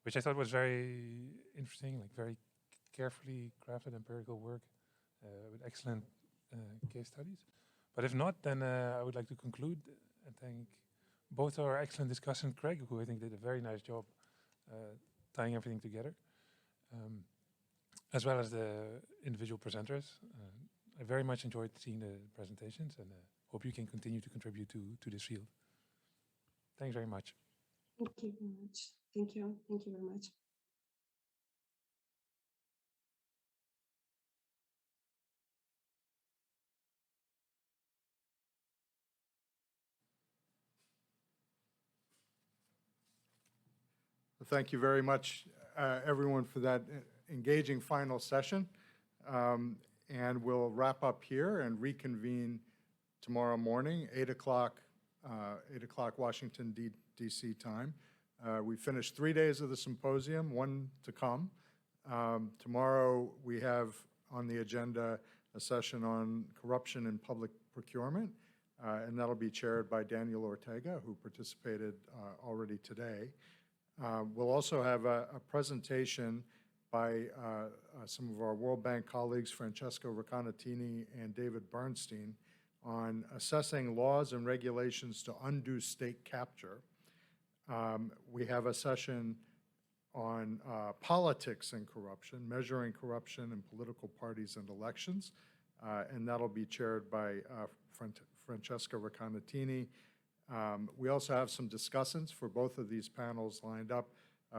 which I thought was very interesting, like very carefully crafted empirical work with excellent case studies. But if not, then I would like to conclude and thank both our excellent discussant, Craig, who I think did a very nice job tying everything together, as well as the individual presenters. I very much enjoyed seeing the presentations and hope you can continue to contribute to this field. Thanks very much. Thank you very much. Thank you. Thank you very much. Thank you very much, everyone, for that engaging final session. And we'll wrap up here and reconvene tomorrow morning, 8 o'clock Washington, D.C. time. We finished 3 days of the symposium, one to come. Tomorrow, we have on the agenda a session on corruption in public procurement, and that'll be chaired by Daniel Ortega, who participated already today. We'll also have a presentation by some of our World Bank colleagues, Francesco Racconatini and David Bernstein, on assessing laws and regulations to undo state capture. We have a session on politics and corruption, measuring corruption in political parties and elections, and that'll be chaired by Francesca Racconatini. We also have some discussants for both of these panels lined up.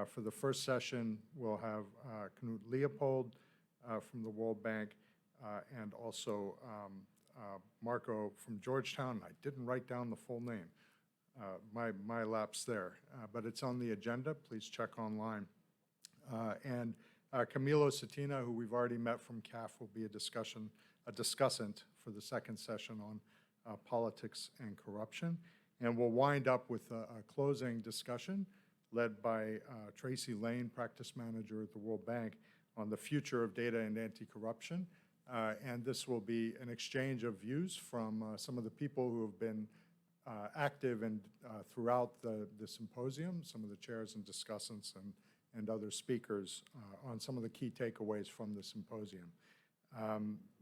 For the first session, we'll have Knut Leopold from the World Bank and also Marco from Georgetown. I didn't write down the full name. My lapse there, but it's on the agenda. Please check online. And Camilo Cetina, who we've already met from CAF, will be a discussant for the second session on politics and corruption. And we'll wind up with a closing discussion led by Tracy Lane, practice manager at the World Bank, on the future of data and anti-corruption. And this will be an exchange of views from some of the people who have been active and throughout the symposium, some of the chairs and discussants and other speakers on some of the key takeaways from the symposium.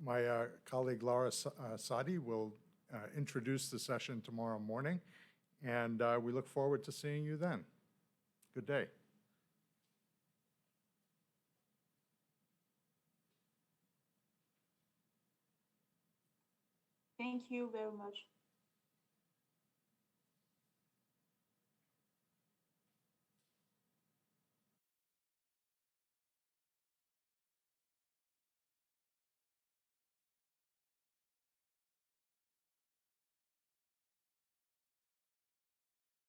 My colleague Laura Sadi will introduce the session tomorrow morning, and we look forward to seeing you then. Good day. Thank you very much.